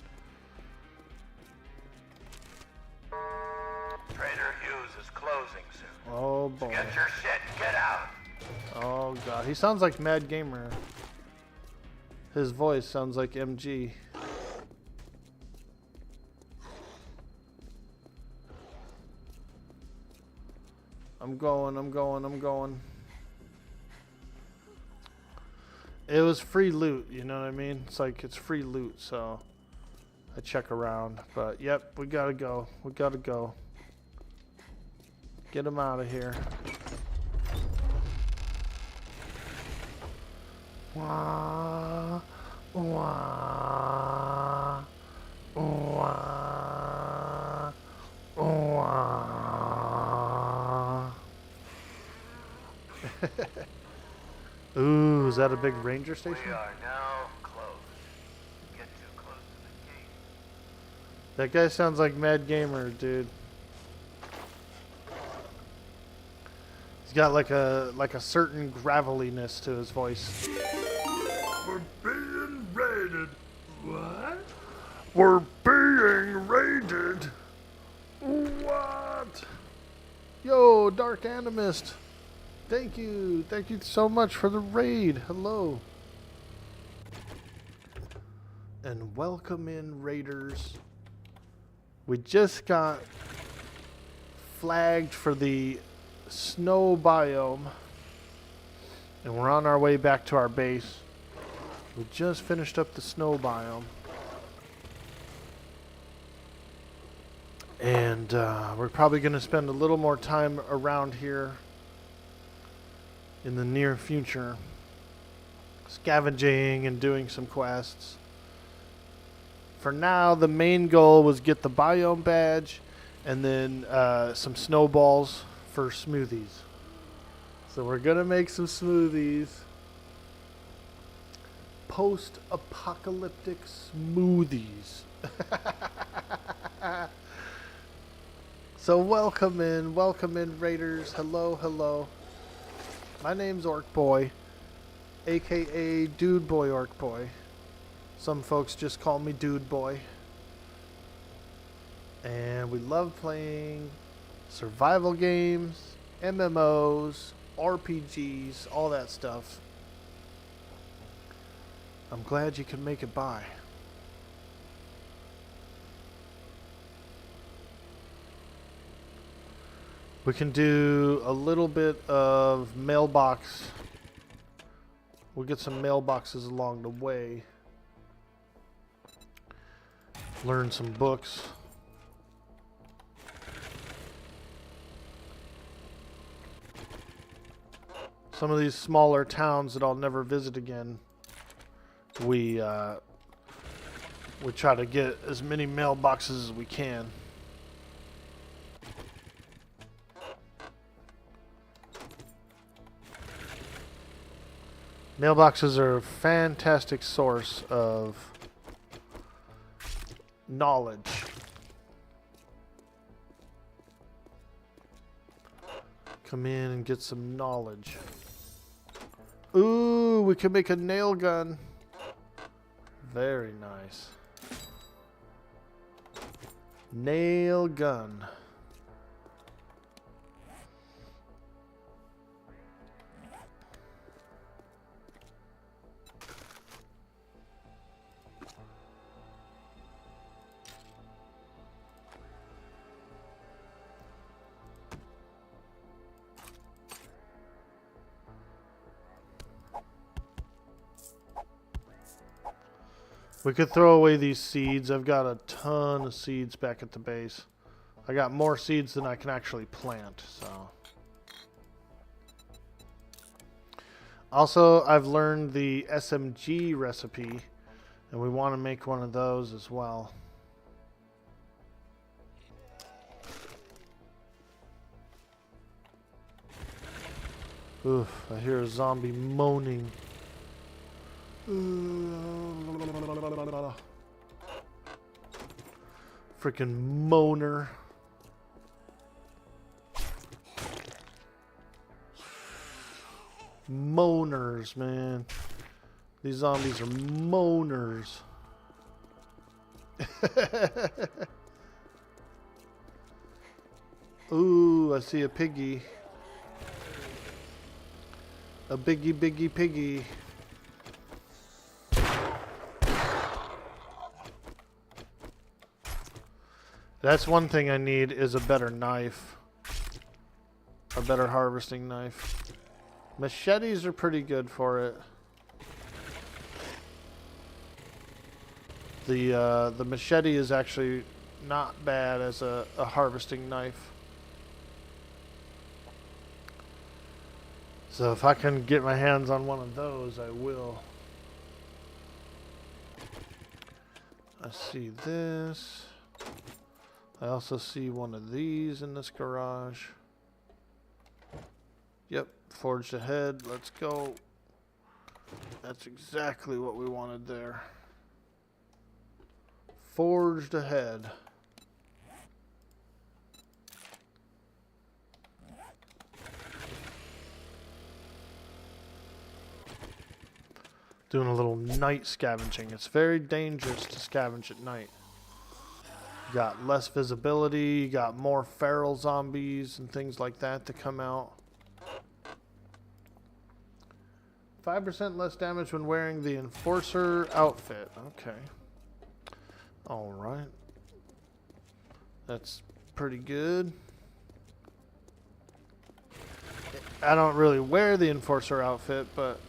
Trader Hughes is closing soon. oh boy. Get your shit and get out. Oh god, he sounds like Mad Gamer. His voice sounds like MG. I'm going. It was free loot, you know what I mean? It's like it's free loot, so I check around. But yep, we gotta go. Get him out of here. Wah, wah, wah, wah. Ooh, is that a big ranger station? We are now closed. Get too close to the gate. That guy sounds like Mad Gamer, dude. He's got like a certain graveliness to his voice. We're being raided. What? We're being raided. What? Yo, Dark Animist. Thank you so much for the raid. Hello. And welcome in, raiders. We just got flagged for the snow biome. And we're on our way back to our base. We just finished up the snow biome. And we're probably going to spend a little more time around here in the near future, scavenging and doing some quests. For now, the main goal was get the biome badge and then some snowballs for smoothies. So we're gonna make some smoothies. Post-apocalyptic smoothies. So welcome in raiders. Hello. My name's Orc Boy, aka Dude Boy Orc Boy. Some folks just call me Dude Boy. And we love playing survival games, MMOs, RPGs, all that stuff. I'm glad you can make it by. We can do a little bit of mailbox. We'll get some mailboxes along the way. Learn some books. Some of these smaller towns that I'll never visit again, we try to get as many mailboxes as we can. Mailboxes are a fantastic source of knowledge. Come in and get some knowledge. Ooh, we can make a nail gun. Very nice. Nail gun. We could throw away these seeds. I've got a ton of seeds back at the base. I got more seeds than I can actually plant, so. Also, I've learned the SMG recipe, and we want to make one of those as well. Oof, I hear a zombie moaning. Freaking moaner. Moaners, man. These zombies are moaners. Ooh, I see a piggy. A biggie, biggie, piggy. That's one thing I need is a better knife. A better harvesting knife. Machetes are pretty good for it. The machete is actually not bad as a harvesting knife. So if I can get my hands on one of those, I will. I see this. I also see one of these in this garage. Yep, forged ahead. Let's go. That's exactly what we wanted there. Forged ahead. Doing a little night scavenging. It's very dangerous to scavenge at night. You got less visibility, you got more feral zombies and things like that to come out. 5% less damage when wearing the Enforcer outfit. Okay. Alright. That's pretty good. I don't really wear the Enforcer outfit, but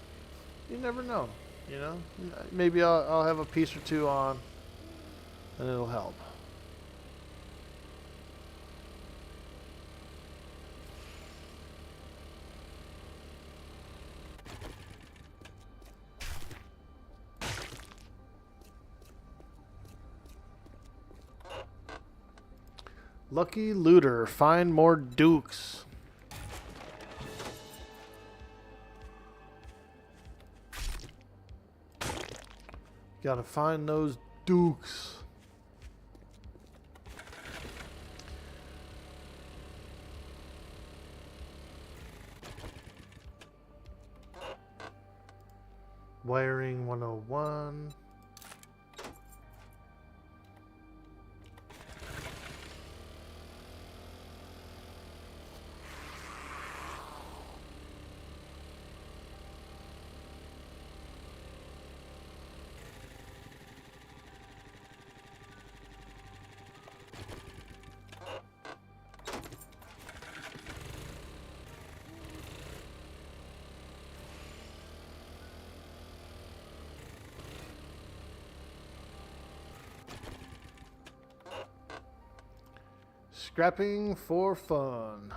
you never know. You know? Maybe I'll have a piece or two on and it'll help. Lucky looter, find more dukes. Gotta find those dukes. Wiring 101. Scrapping for fun.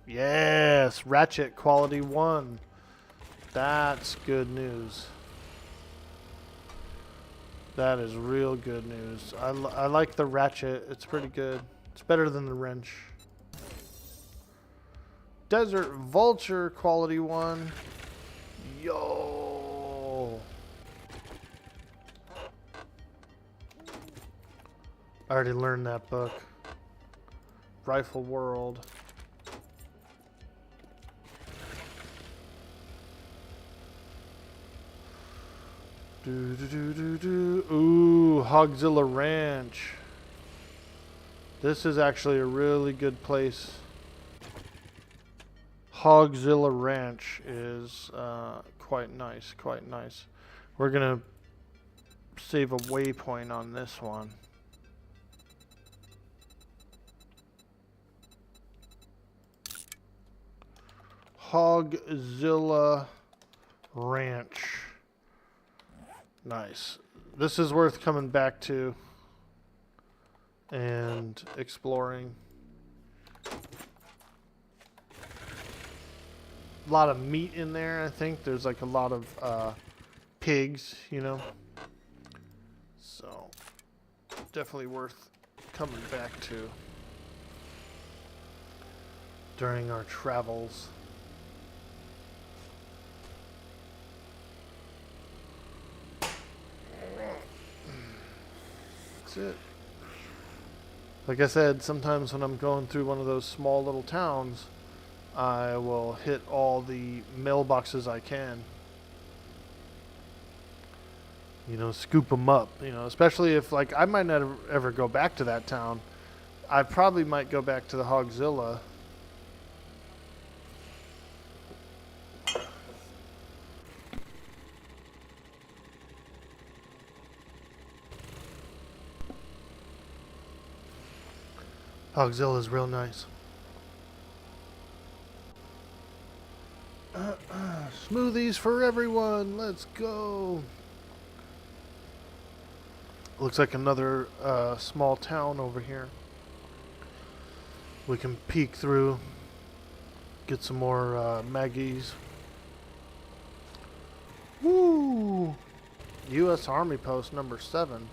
Yes, ratchet quality 1. That's good news. That is real good news. I like the ratchet. It's pretty good. It's better than the wrench. Desert Vulture quality 1. Yo. I already learned that book. Rifle World. Ooh, Hogzilla Ranch. This is actually a really good place. Hogzilla Ranch is quite nice, quite nice. We're gonna save a waypoint on this one. Hogzilla Ranch. Nice. This is worth coming back to and exploring. A lot of meat in there, I think. There's like a lot of pigs, you know. So, definitely worth coming back to during our travels. That's it. Like I said, sometimes when I'm going through one of those small little towns, I will hit all the mailboxes I can. You know, scoop them up. You know, especially if, like, I might not ever go back to that town. I probably might go back to the Hogzilla. Hogzilla's real nice. Smoothies for everyone. Let's go. Looks like another small town over here. We can peek through. Get some more Maggies. Woo! U.S. Army Post number 7.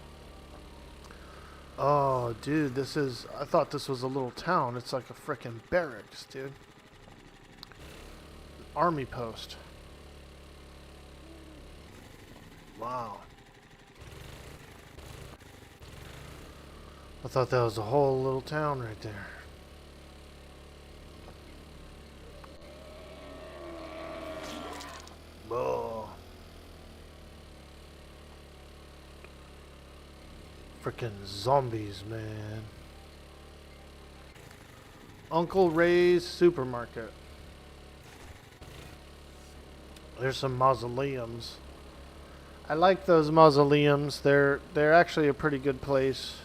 Oh, dude, this is... I thought this was a little town. It's like a frickin' barracks, dude. Army post. Wow. I thought that was a whole little town right there. Whoa. Frickin' zombies, man. Uncle Ray's Supermarket. There's some mausoleums. I like those mausoleums. They're actually a pretty good place.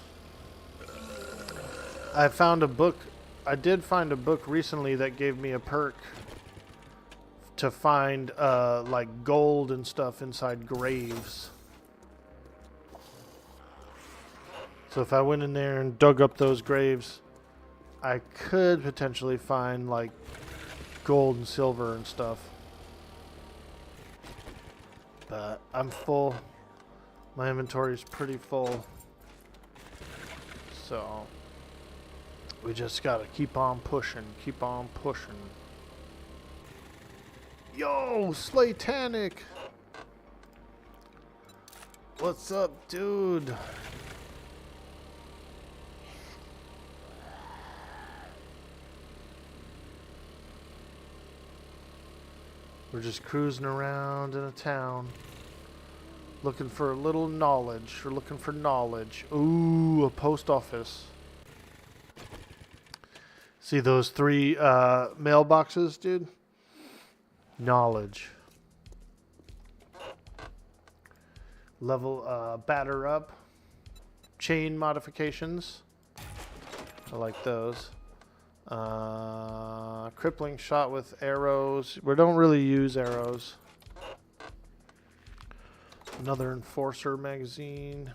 I found a book. I did find a book recently that gave me a perk to find like gold and stuff inside graves. So if I went in there and dug up those graves, I could potentially find like gold and silver and stuff. But I'm full. My inventory is pretty full. So we just gotta keep on pushing, keep on pushing. Yo, Slaytanic! What's up, dude? We're just cruising around in a town, looking for a little knowledge. We're looking for knowledge. Ooh, a post office. See those 3 mailboxes, dude? Knowledge. Level, batter up. Chain modifications. I like those. Crippling shot with arrows. We don't really use arrows. Another enforcer magazine.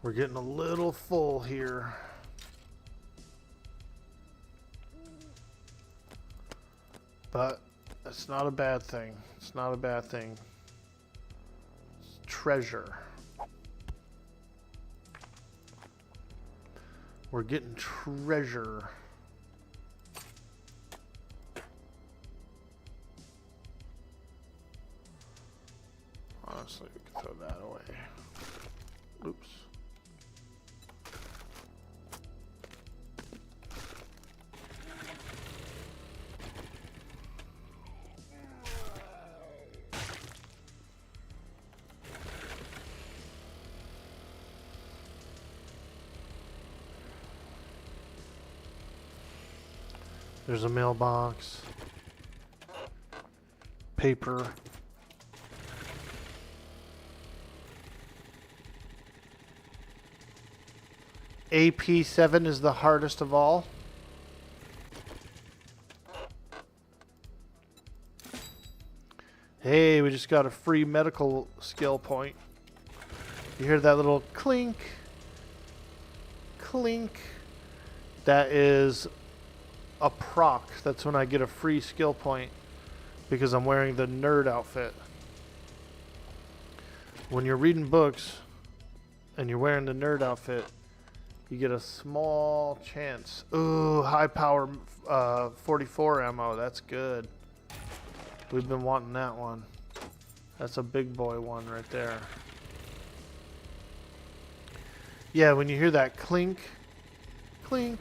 We're getting a little full here. But it's not a bad thing. It's not a bad thing. Treasure. We're getting treasure. Honestly, we can throw that away. Oops. There's a mailbox. Paper. Ep5 is the hardest of all. Hey, we just got a free medical skill point. You hear that little clink? Clink. That is a proc. That's when I get a free skill point because I'm wearing the nerd outfit. When you're reading books and you're wearing the nerd outfit, you get a small chance. Ooh, high power 44 ammo. That's good. We've been wanting that one. That's a big boy one right there. Yeah, when you hear that clink, clink,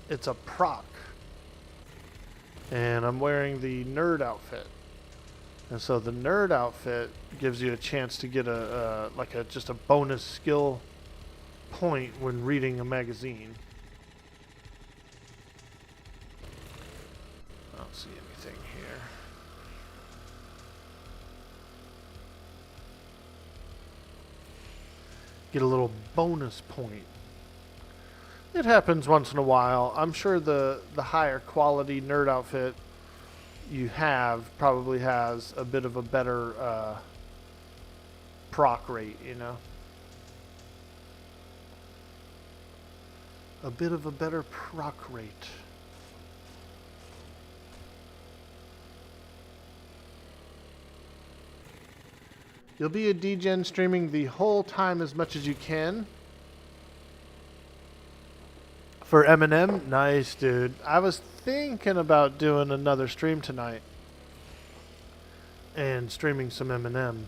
it's a proc. And I'm wearing the nerd outfit. And so the nerd outfit gives you a chance to get just a bonus skill point when reading a magazine. I don't see anything here. Get a little bonus point. It happens once in a while. I'm sure the higher quality nerd outfit you have probably has a bit of a better proc rate, you know? A bit of a better proc rate. You'll be a DGen streaming the whole time as much as you can. For Eminem? Nice, dude. I was thinking about doing another stream tonight. And streaming some Eminem.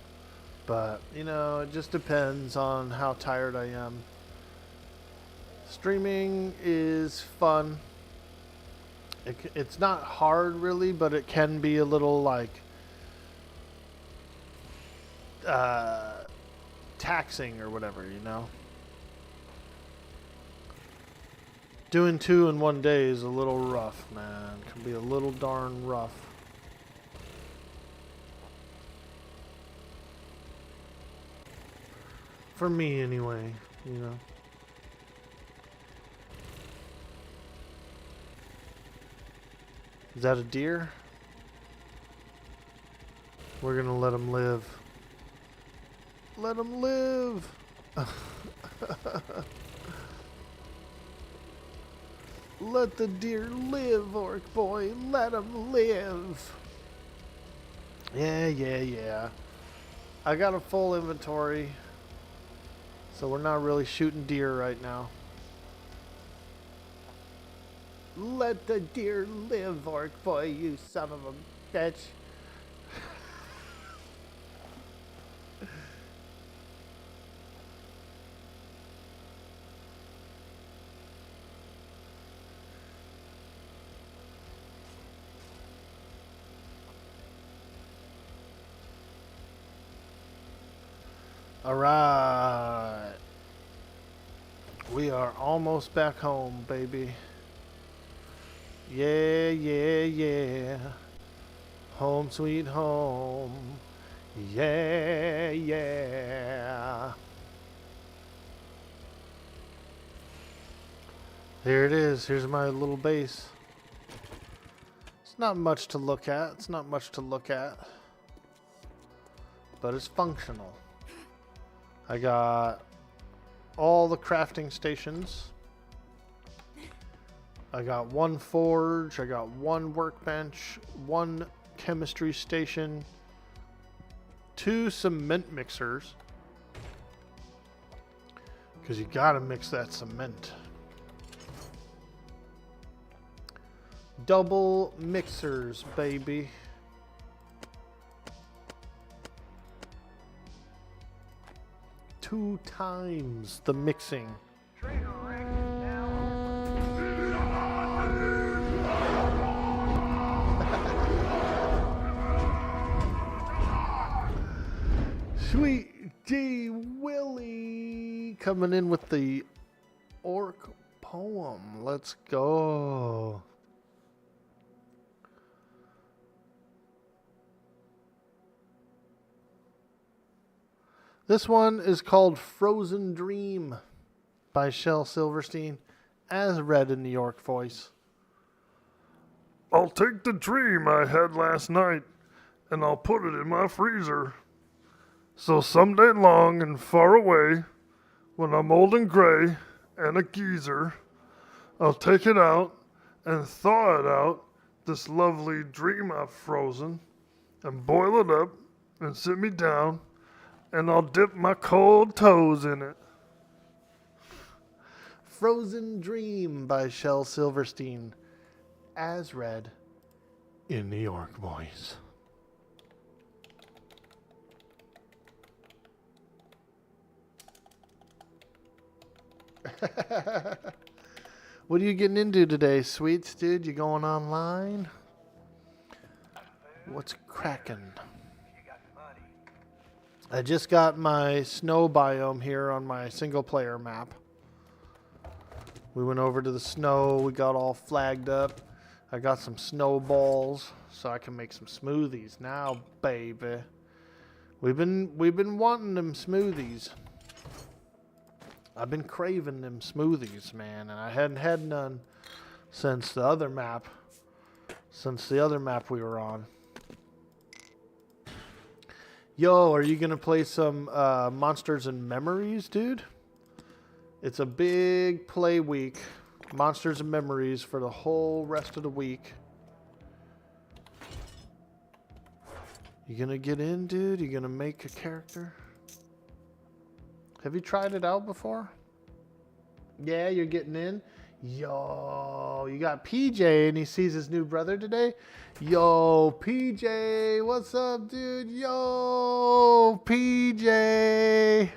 But, you know, it just depends on how tired I am. Streaming is fun. It's not hard, really, but it can be a little, like, taxing or whatever, you know? Doing 2 in one day is a little rough, man. Can be a little darn rough. For me, anyway, you know. Is that a deer? We're gonna let him live. Let him live! Let the deer live, orc boy. Let him live. Yeah. I got a full inventory. So we're not really shooting deer right now. Let the deer live, orc boy, you son of a bitch. Alright. We are almost back home, baby. Yeah. Home sweet home. Yeah. Here it is. Here's my little base. It's not much to look at. But it's functional. I got all the crafting stations. I got one forge. I got one workbench. One chemistry station. 2 cement mixers. Because you gotta mix that cement. Double mixers, baby. Two times the mixing. Sweet D Willie coming in with the orc poem. Let's go. This one is called Frozen Dream by Shel Silverstein, as read in New York voice. I'll take the dream I had last night and I'll put it in my freezer. So someday long and far away, when I'm old and gray and a geezer, I'll take it out and thaw it out, this lovely dream I've frozen, and boil it up and sit me down, and I'll dip my cold toes in it. Frozen Dream by Shel Silverstein, as read in New York Boys. What are you getting into today, sweets, dude? You going online? What's cracking? I just got my snow biome here on my single player map. We went over to the snow. We got all flagged up. I got some snowballs so I can make some smoothies now, baby. We've been wanting them smoothies. I've been craving them smoothies, man, and I hadn't had none since the other map we were on. Yo, are you gonna play some Monsters and Memories, dude? It's a big play week. Monsters and Memories for the whole rest of the week. You gonna get in, dude? You gonna make a character? Have you tried it out before? Yeah, you're getting in? Yo, you got PJ and he sees his new brother today? Yo, PJ, what's up, dude? Yo, PJ.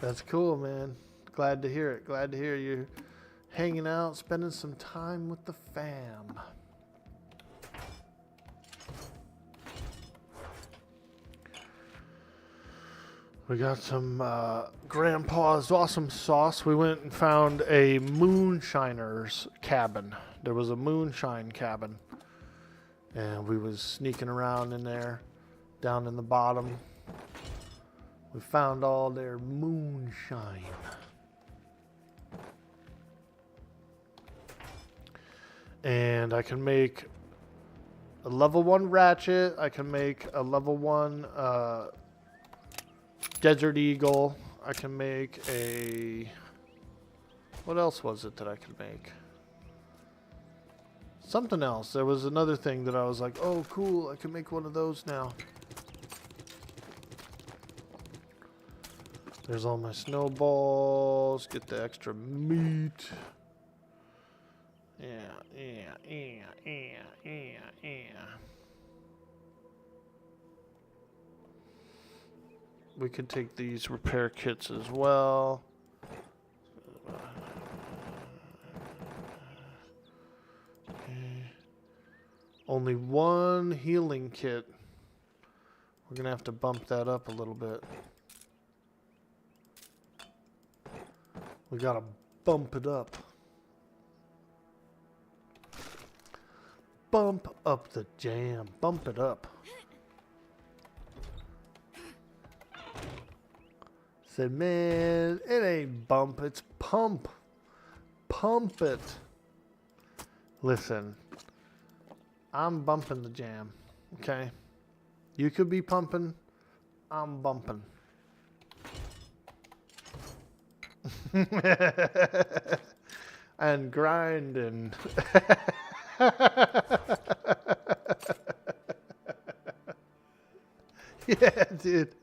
That's cool, man. Glad to hear it. Glad to hear you hanging out, spending some time with the fam. We got some Grandpa's awesome sauce. We went and found a moonshiner's cabin. There was a moonshine cabin. And we was sneaking around in there, down in the bottom. We found all their moonshine. And I can make a level 1 ratchet. I can make a level 1 Desert Eagle. I can make a... What else was it that I could make? Something else. There was another thing that I was like, oh, cool. I can make one of those now. There's all my snowballs. Get the extra meat. Yeah. We could take these repair kits as well. Okay. Only one healing kit. We're going to have to bump that up a little bit. We got to bump it up. Bump up the jam. Bump it up. Said, man, it ain't bump, it's pump. Pump it. Listen, I'm bumping the jam, okay? You could be pumping, I'm bumping. And grinding. Yeah, dude.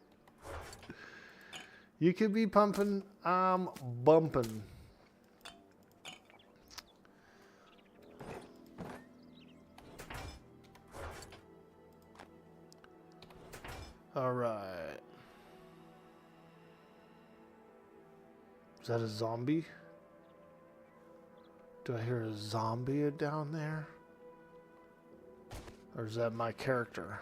You could be pumping, I'm bumping. All right. Is that a zombie? Do I hear a zombie down there? Or is that my character?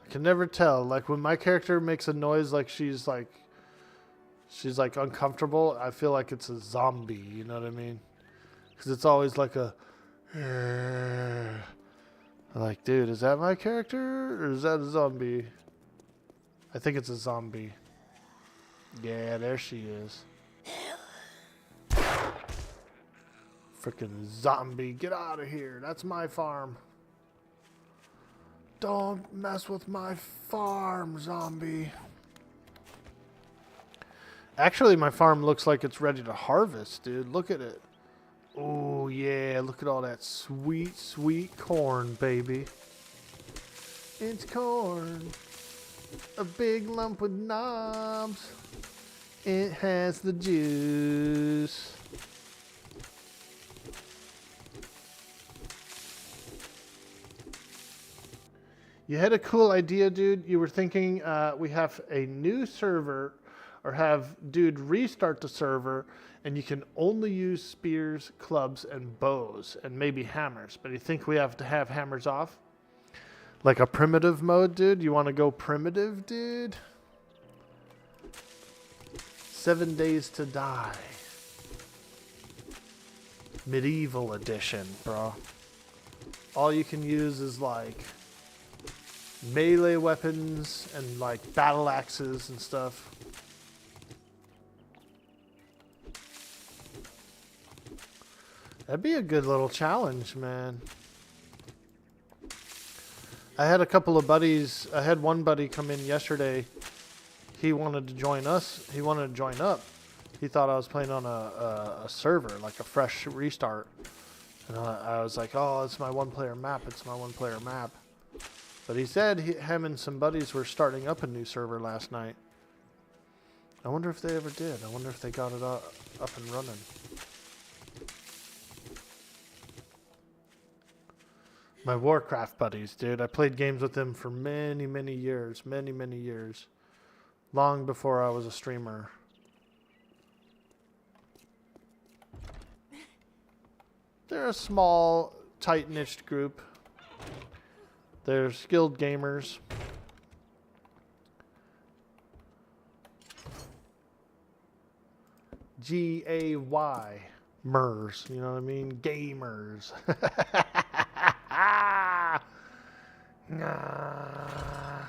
I can never tell. Like when my character makes a noise like she's like uncomfortable, I feel like it's a zombie, you know what I mean? Because it's always like a I'm like, dude, is that my character or is that a zombie? I think it's a zombie. Yeah, there she is. Freaking zombie, get out of here. That's my farm. Don't mess with my farm, zombie. Actually, my farm looks like it's ready to harvest, dude. Look at it. Oh, yeah. Look at all that sweet, sweet corn, baby. It's corn. A big lump with knobs. It has the juice. You had a cool idea, dude. You were thinking we have a new server or have dude restart the server and you can only use spears, clubs, and bows and maybe hammers. But you think we have to have hammers off? Like a primitive mode, dude? You want to go primitive, dude? 7 Days to Die. Medieval edition, bro. All you can use is like melee weapons and like battle axes and stuff. That'd be a good little challenge, man. I had a couple of buddies. I had one buddy come in yesterday. He wanted to join us. He wanted to join up. He thought I was playing on a server, like a fresh restart. And I was like, oh, it's my one-player map. It's my one-player map. But he said him and some buddies were starting up a new server last night. I wonder if they ever did. I wonder if they got it up and running. My Warcraft buddies, dude. I played games with them for many, many years. Many, many years. Long before I was a streamer. They're a small, tight-knit group. They're skilled gamers. G-A-Y. Mers. You know what I mean? Gamers. Nah.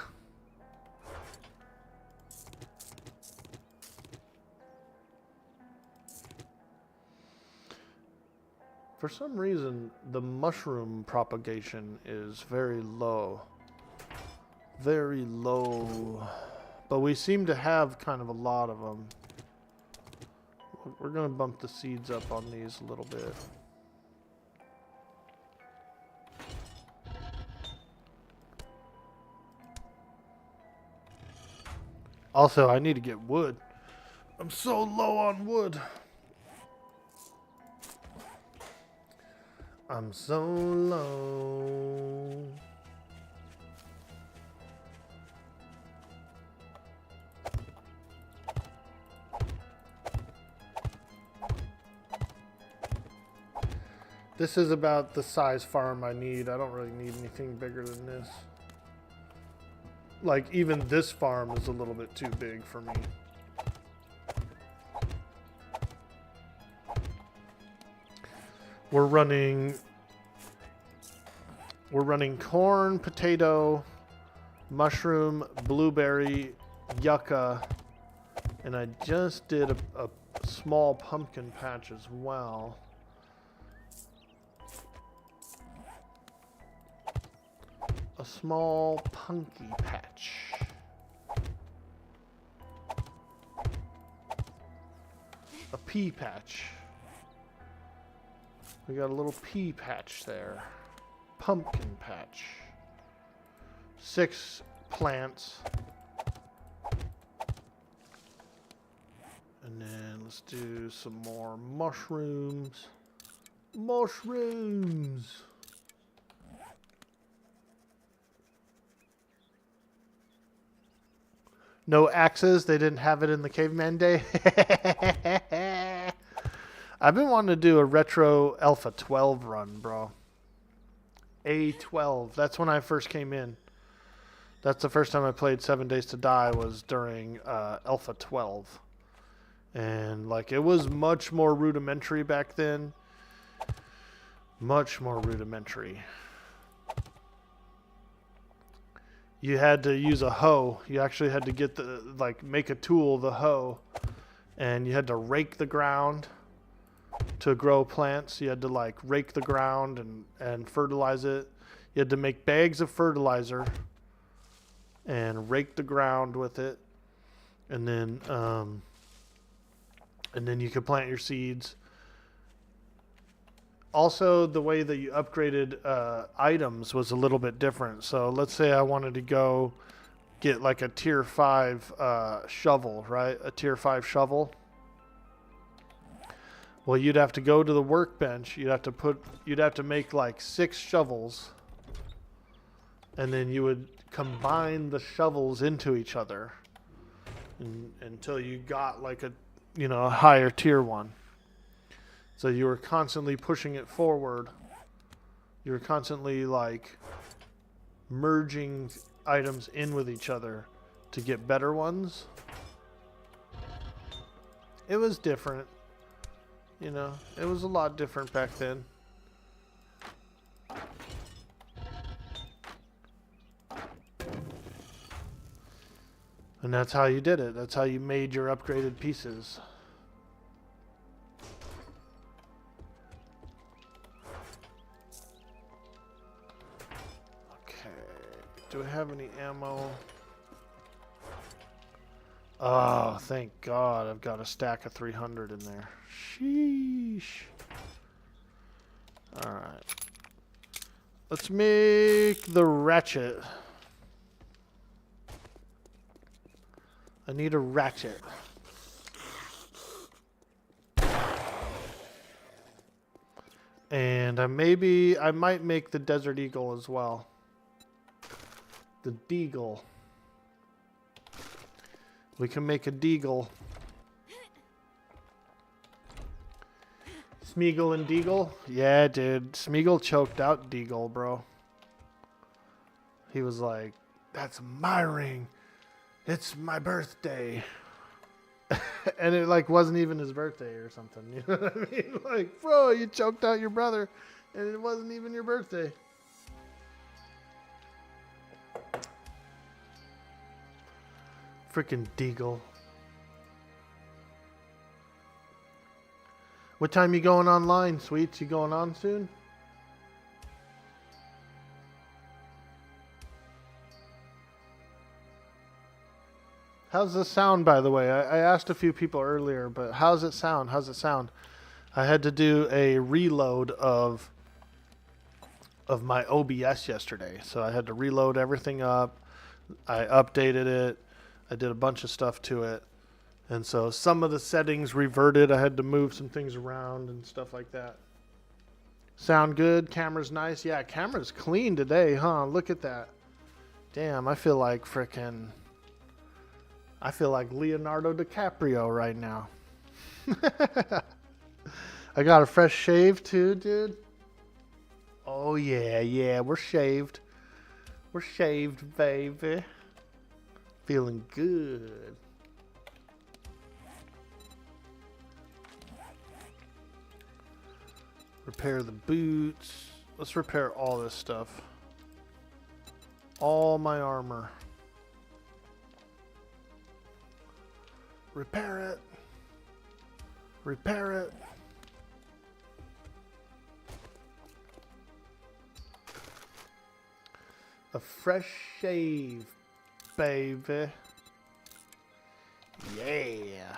For some reason, the mushroom propagation is very low. Very low. But we seem to have kind of a lot of them. We're going to bump the seeds up on these a little bit. Also, I need to get wood. I'm so low on wood. I'm so low. This is about the size farm I need. I don't really need anything bigger than this. Like, even this farm is a little bit too big for me. We're running corn, potato, mushroom, blueberry, yucca, and I just did a small pumpkin patch as well. A small punky patch. A pea patch. We got a little pea patch there. Pumpkin patch. 6 plants. And then let's do some more mushrooms. Mushrooms! No axes. They didn't have it in the caveman day. I've been wanting to do a retro Alpha 12 run, bro. A12. That's when I first came in. That's the first time I played 7 Days to Die was during Alpha 12. And like it was much more rudimentary back then. Much more rudimentary. You had to use a hoe. You actually had to get make a tool, the hoe. And you had to rake the ground. to grow plants. You had to like rake the ground and fertilize it. You had to make bags of fertilizer and rake the ground with it, and then you could plant your seeds. Also, the way that you upgraded items was a little bit different. So let's say I wanted to go get like a tier 5 shovel, right? A tier 5 shovel. Well, you'd have to go to the workbench. You'd have to make like 6 shovels, and then you would combine the shovels into each other until you got like a higher tier one. So you were constantly pushing it forward. You were constantly like merging items in with each other to get better ones. It was different. It was a lot different back then. And that's how you did it. That's how you made your upgraded pieces. Do I have any ammo? Oh, thank God. I've got a stack of 300 in there. Sheesh. Alright. Let's make the ratchet. I need a ratchet. And I might make the Desert Eagle as well. The Deagle. We can make a Deagle. Smeagol and Deagle? Yeah, dude. Smeagol choked out Deagle, bro. He was like, "That's my ring. It's my birthday." And it like wasn't even his birthday or something. You know what I mean? Like, bro, you choked out your brother and it wasn't even your birthday. Freaking Deagle. What time you going online, Sweets? You going on soon? How's the sound, by the way? I asked a few people earlier, but how's it sound? How's it sound? I had to do a reload of my OBS yesterday. So I had to reload everything up. I updated it. I did a bunch of stuff to it. And so some of the settings reverted. I had to move some things around and stuff like that. Sound good? Camera's nice? Yeah, camera's clean today, huh? Look at that. Damn, I feel like Leonardo DiCaprio right now. I got a fresh shave too, dude. Oh yeah, we're shaved. We're shaved, baby. Feeling good. Repair the boots. Let's repair all this stuff. All my armor. Repair it. Repair it. A fresh shave, baby. Yeah.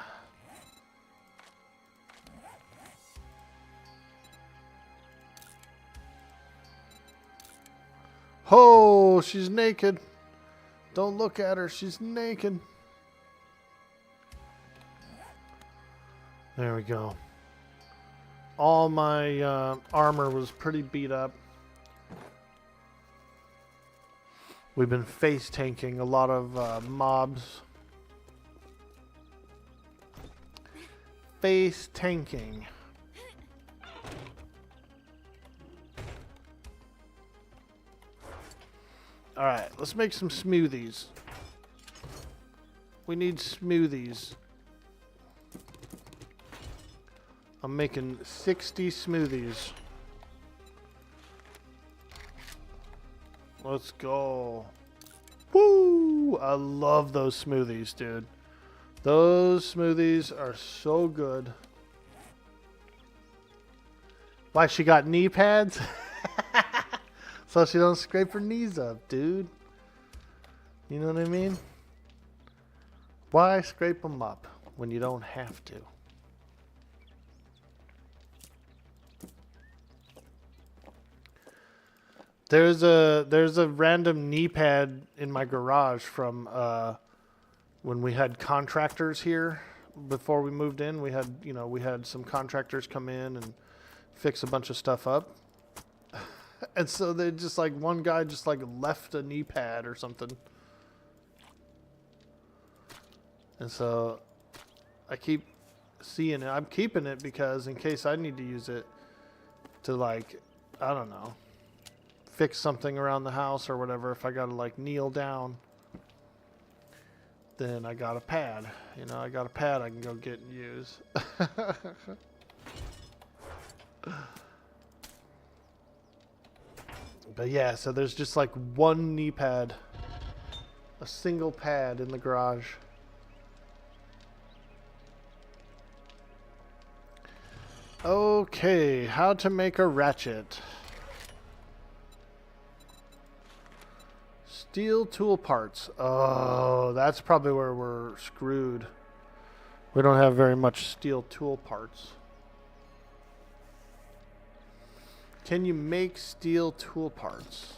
Oh, she's naked. Don't look at her. She's naked. There we go. All my armor was pretty beat up. We've been face tanking a lot of mobs. Face tanking. Alright, let's make some smoothies. We need smoothies. I'm making 60 smoothies. Let's go. Woo! I love those smoothies, dude. Those smoothies are so good. Why, she got knee pads? So she don't scrape her knees up, dude. You know what I mean? Why scrape them up when you don't have to? There's a random knee pad in my garage from when we had contractors here before we moved in. We had some contractors come in and fix a bunch of stuff up. And so they just like one guy just like left a knee pad or something. And so I keep seeing it. I'm keeping it because in case I need to use it to like, I don't know, fix something around the house or whatever. If I gotta like kneel down, then I got a pad. You know, I got a pad I can go get and use. But yeah, so there's just like one knee pad, a single pad in the garage. Okay, how to make a ratchet. Steel tool parts. Oh, that's probably where we're screwed. We don't have very much steel tool parts. Can you make steel tool parts?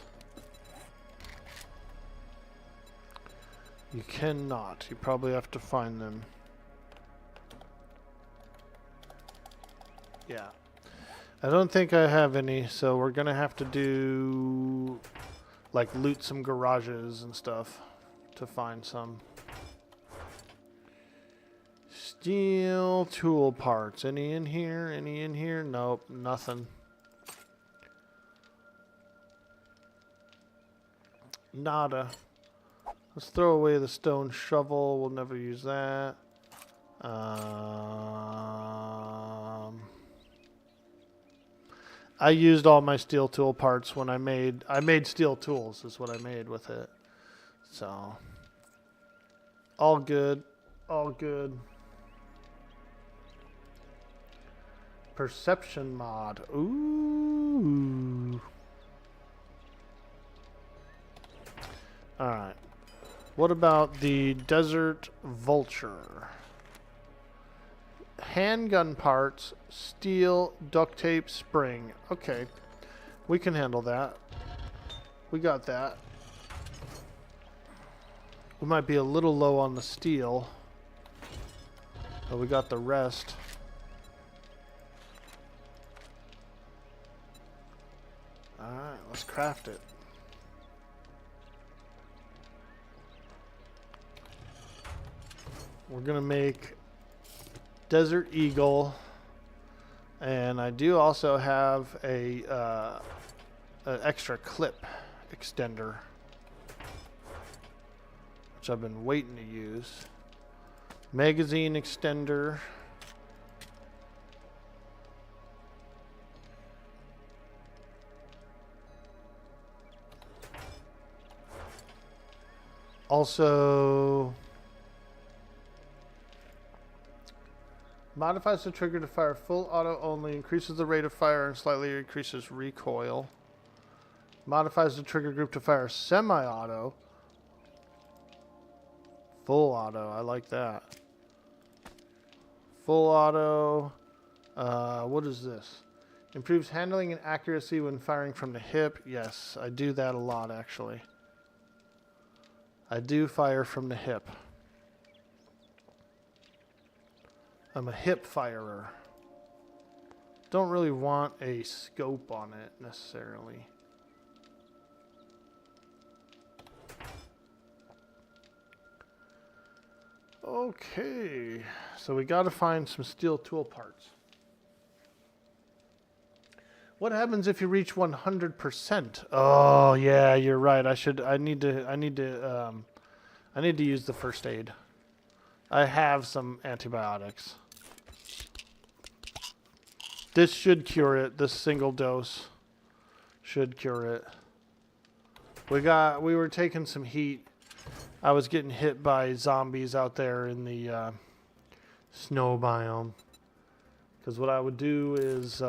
You cannot. You probably have to find them. Yeah. I don't think I have any, so we're gonna have to do like loot some garages and stuff to find some. Steel tool parts. Any in here? Any in here? Nope, nothing. Nada. Let's throw away the stone shovel. We'll never use that. I used all my steel tool parts when I made steel tools is what I made with it. So all good. All good. Perception mod. Ooh. Alright. What about the Desert Vulture? Handgun parts, steel, duct tape, spring. Okay. We can handle that. We got that. We might be a little low on the steel, but we got the rest. Alright, let's craft it. We're gonna make Desert Eagle, and I do also have an extra clip extender, which I've been waiting to use. Magazine extender. Also modifies the trigger to fire full auto only, increases the rate of fire and slightly increases recoil. Modifies the trigger group to fire semi-auto. Full auto, I like that. Full auto. What is this? Improves handling and accuracy when firing from the hip. Yes, I do that a lot actually. I do fire from the hip. I'm a hip firer. Don't really want a scope on it necessarily. Okay, so we got to find some steel tool parts. What happens if you reach 100%? Oh yeah, you're right. I need to use the first aid. I have some antibiotics. This should cure it. This single dose should cure it. We were taking some heat. I was getting hit by zombies out there in the snow biome. Because what I would do is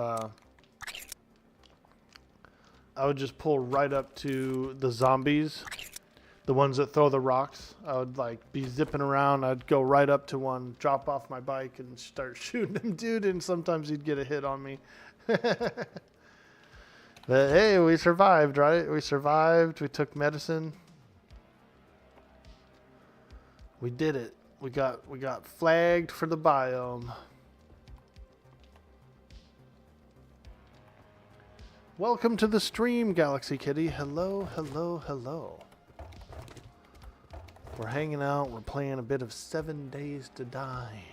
I would just pull right up to the zombies, the ones that throw the rocks. I would like be zipping around. I'd go right up to one, drop off my bike, and start shooting him, dude. And sometimes he'd get a hit on me. But hey, we survived, right? We survived. We took medicine. We did it. We got flagged for the biome. Welcome to the stream, Galaxy Kitty. Hello, hello, hello. We're hanging out. We're playing a bit of 7 Days to Die.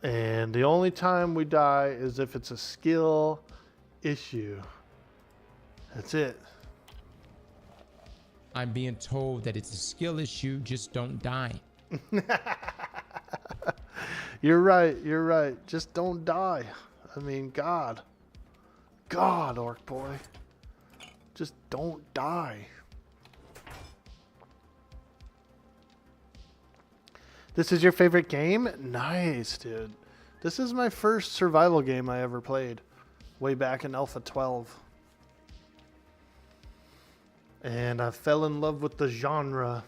And the only time we die is if it's a skill issue. That's it. I'm being told that it's a skill issue, just don't die. You're right, you're right. Just don't die. I mean, God, Orc Boy. Just don't die. This is your favorite game? Nice, dude. This is my first survival game I ever played. Way back in Alpha 12. And I fell in love with the genre.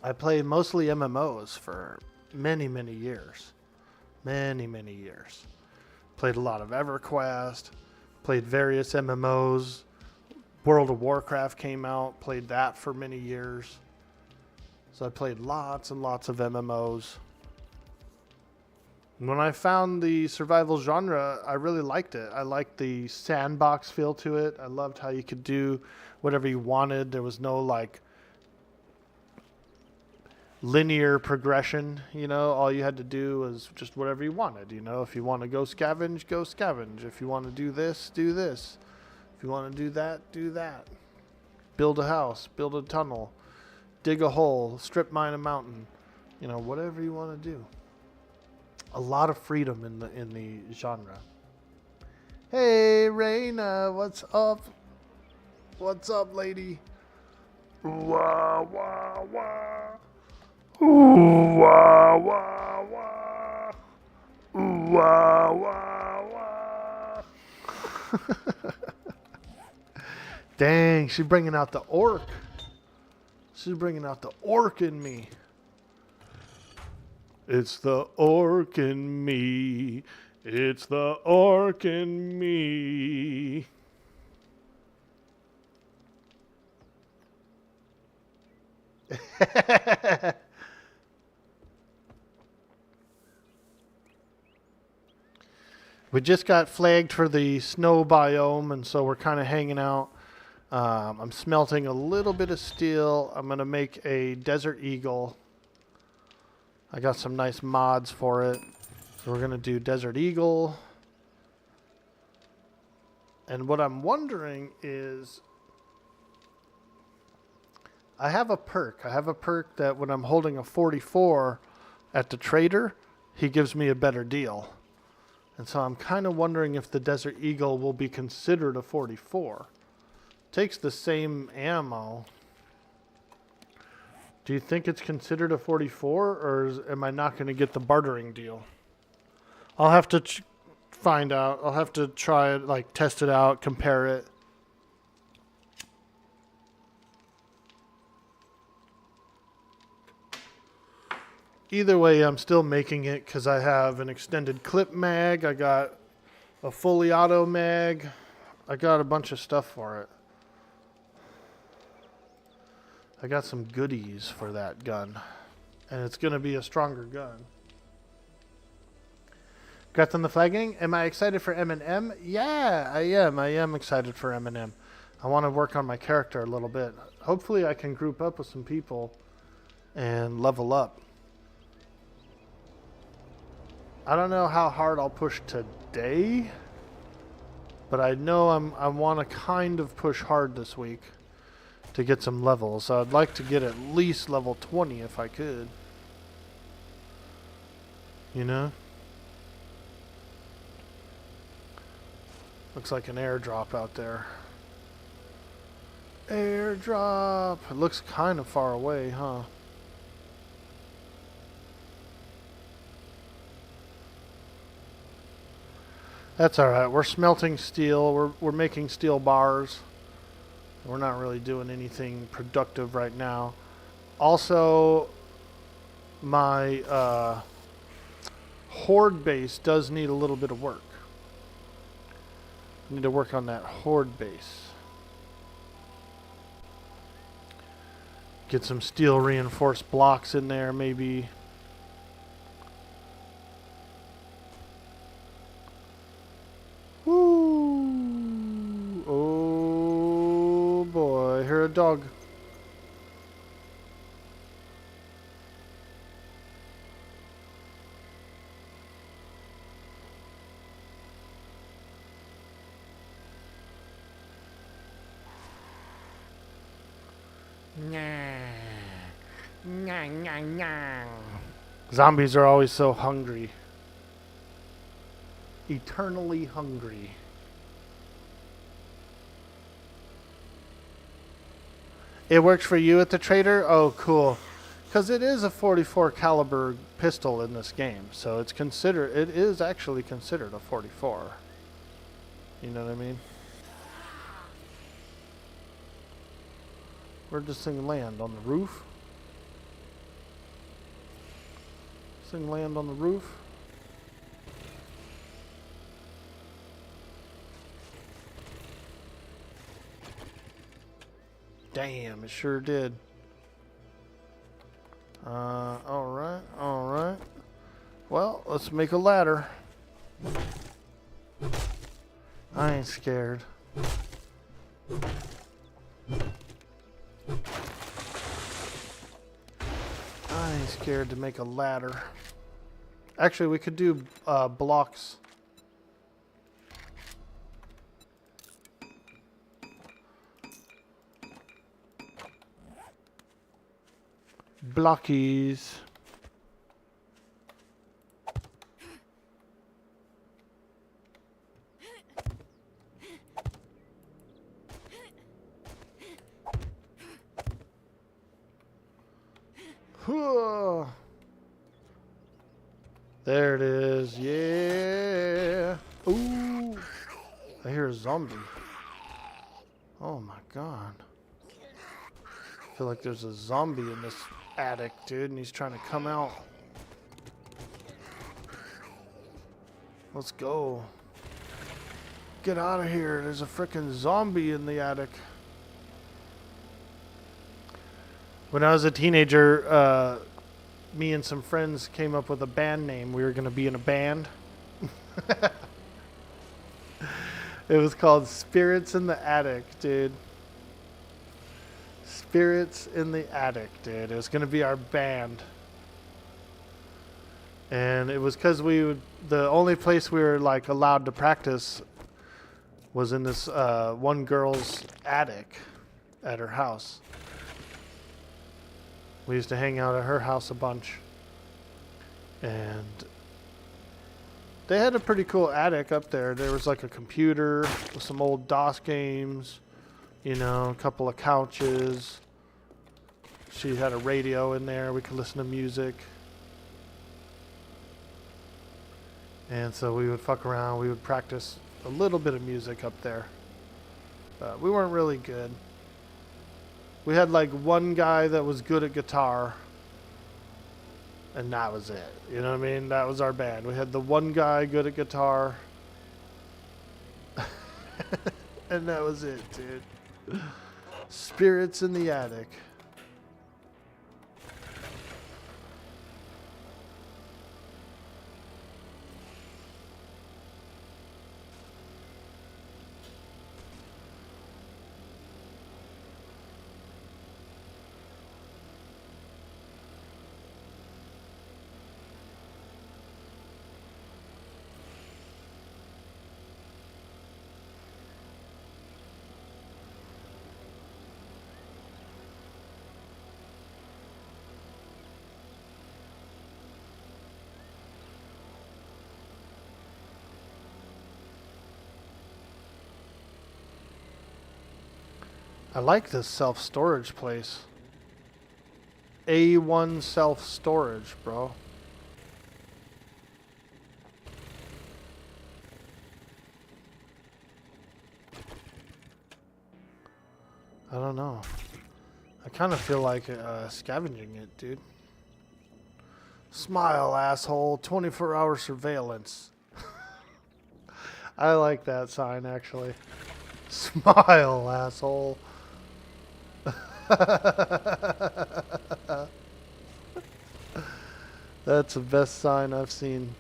I played mostly MMOs for many, many years. Many, many years. Played a lot of EverQuest. Played various MMOs. World of Warcraft came out. Played that for many years. So I played lots and lots of MMOs. When I found the survival genre, I really liked it. I liked the sandbox feel to it. I loved how you could do whatever you wanted. There was no like linear progression, you know. All you had to do was just whatever you wanted, you know. If you want to go scavenge, go scavenge. If you want to do this, do this. If you want to do that, do that. Build a house, build a tunnel, dig a hole, strip mine a mountain. You know, whatever you want to do. A lot of freedom in the genre. Hey, Raina, what's up? What's up, lady? Wah, wah, wah. Ooh, wah, wah, wah. Ooh, wah, wah, wah. Dang, she's bringing out the orc. She's bringing out the orc in me. It's the orc in me. It's the orc in me. We just got flagged for the snow biome, and so we're kind of hanging out. I'm smelting a little bit of steel. I'm going to make a Desert Eagle. I got some nice mods for it. So we're going to do Desert Eagle. And what I'm wondering is, I have a perk. I have a perk that when I'm holding a 44 at the trader, he gives me a better deal. And so I'm kind of wondering if the Desert Eagle will be considered a 44. Takes the same ammo. Do you think it's considered a 44, or am I not going to get the bartering deal? I'll have to find out. I'll have to try it, like test it out, compare it. Either way, I'm still making it because I have an extended clip mag. I got a fully auto mag. I got a bunch of stuff for it. I got some goodies for that gun. And it's going to be a stronger gun. Congrats on the flagging. Am I excited for M&M? Yeah, I am. I am excited for M&M. I want to work on my character a little bit. Hopefully I can group up with some people and level up. I don't know how hard I'll push today, but I know I want to kind of push hard this week to get some levels. So I'd like to get at least level 20 if I could. You know? Looks like an airdrop out there. Airdrop! It looks kind of far away, huh? That's all right. We're smelting steel. We're making steel bars. We're not really doing anything productive right now. Also, my horde base does need a little bit of work. I need to work on that horde base. Get some steel reinforced blocks in there, maybe. Woo! Oh boy, I hear a dog. Zombies are always so hungry. Eternally hungry. It works for you at the trader? Oh, cool. Because it is a 44 caliber pistol in this game, so it is actually considered a 44. You know what I mean? Where'd this thing land? On the roof? This thing land on the roof? Damn, it sure did. Alright, alright. Well, let's make a ladder. I ain't scared. I ain't scared to make a ladder. Actually, we could do blocks. Blockies. There it is. Yeah. Ooh. I hear a zombie. Oh my god. I feel like there's a zombie in this attic, dude, and he's trying to come out. Let's go. Get out of here. There's a freaking zombie in the attic. When I was a teenager, me and some friends came up with a band name. We were going to be in a band. It was called Spirits in the Attic, dude. Spirits in the Attic, dude. It was going to be our band. And it was because the only place we were like allowed to practice was in this one girl's attic at her house. We used to hang out at her house a bunch. And they had a pretty cool attic up there. There was like a computer with some old DOS games, you know, a couple of couches. She had a radio in there. We could listen to music. And so we would fuck around. We would practice a little bit of music up there. But we weren't really good. We had like one guy that was good at guitar. And that was it. You know what I mean? That was our band. We had the one guy good at guitar. And that was it, dude. Spirits in the Attic. I like this self-storage place. A1 self-storage, bro. I don't know. I kind of feel like scavenging it, dude. Smile, asshole. 24-hour surveillance. I like that sign, actually. Smile, asshole. That's the best sign I've seen.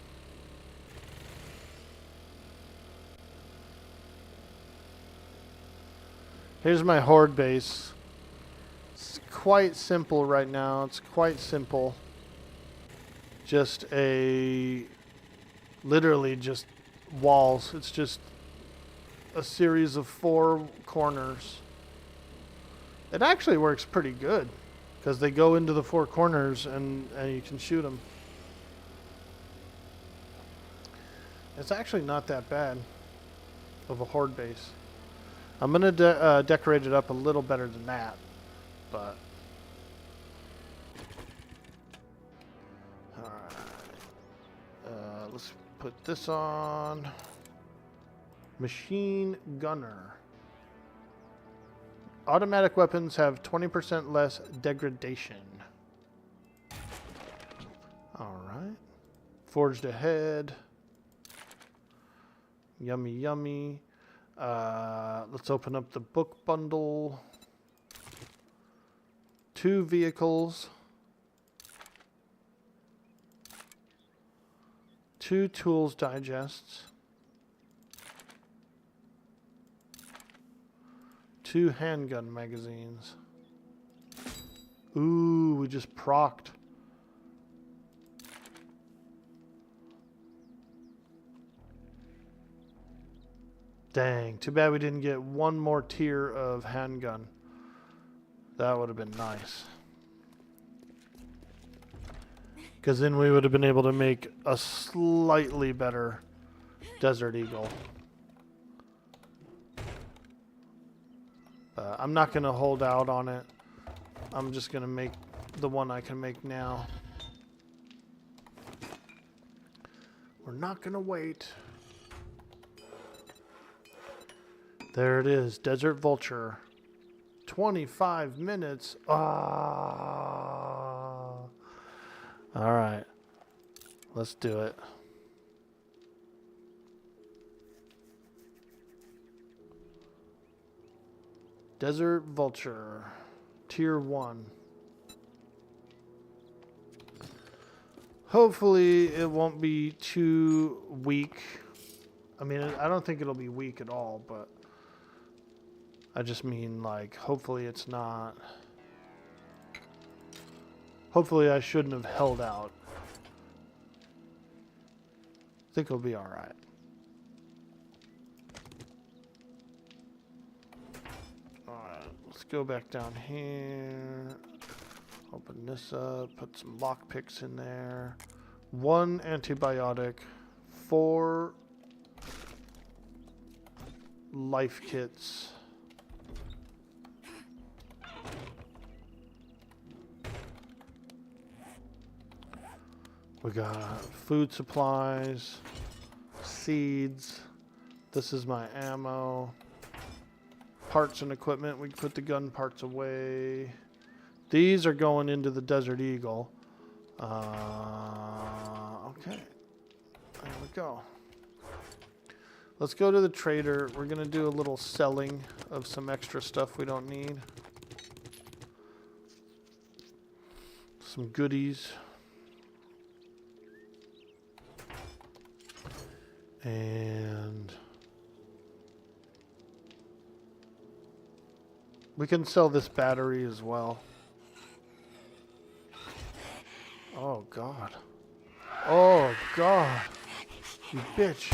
Here's my horde base. It's quite simple right now. It's quite simple. Just literally just walls. It's just a series of 4 corners. It actually works pretty good because they go into the 4 corners and you can shoot them. It's actually not that bad of a horde base. I'm going to decorate it up a little better than that, but... Alright. Let's put this on. Machine gunner. Automatic weapons have 20% less degradation. Alright. Forged ahead. Yummy, yummy. Let's open up the book bundle. 2 vehicles. 2 tools digests. 2 handgun magazines. Ooh, we just procced. Dang, too bad we didn't get one more tier of handgun. That would have been nice. Because then we would have been able to make a slightly better Desert Eagle. I'm not going to hold out on it. I'm just going to make the one I can make now. We're not going to wait. There it is, Desert Vulture. 25 minutes. Ah. All right. Let's do it. Desert Vulture. Tier 1. Hopefully it won't be too weak. I mean, I don't think it'll be weak at all, but I just mean, like, hopefully it's not. Hopefully I shouldn't have held out. I think it'll be alright. Alright, let's go back down here. Open this up, put some lockpicks in there. 1 antibiotic, 4 life kits. We got food supplies, seeds. This is my ammo. Parts and equipment. We can put the gun parts away. These are going into the Desert Eagle. Okay. There we go. Let's go to the trader. We're going to do a little selling of some extra stuff we don't need. Some goodies. And we can sell this battery as well. Oh, God. Oh, God. You bitch.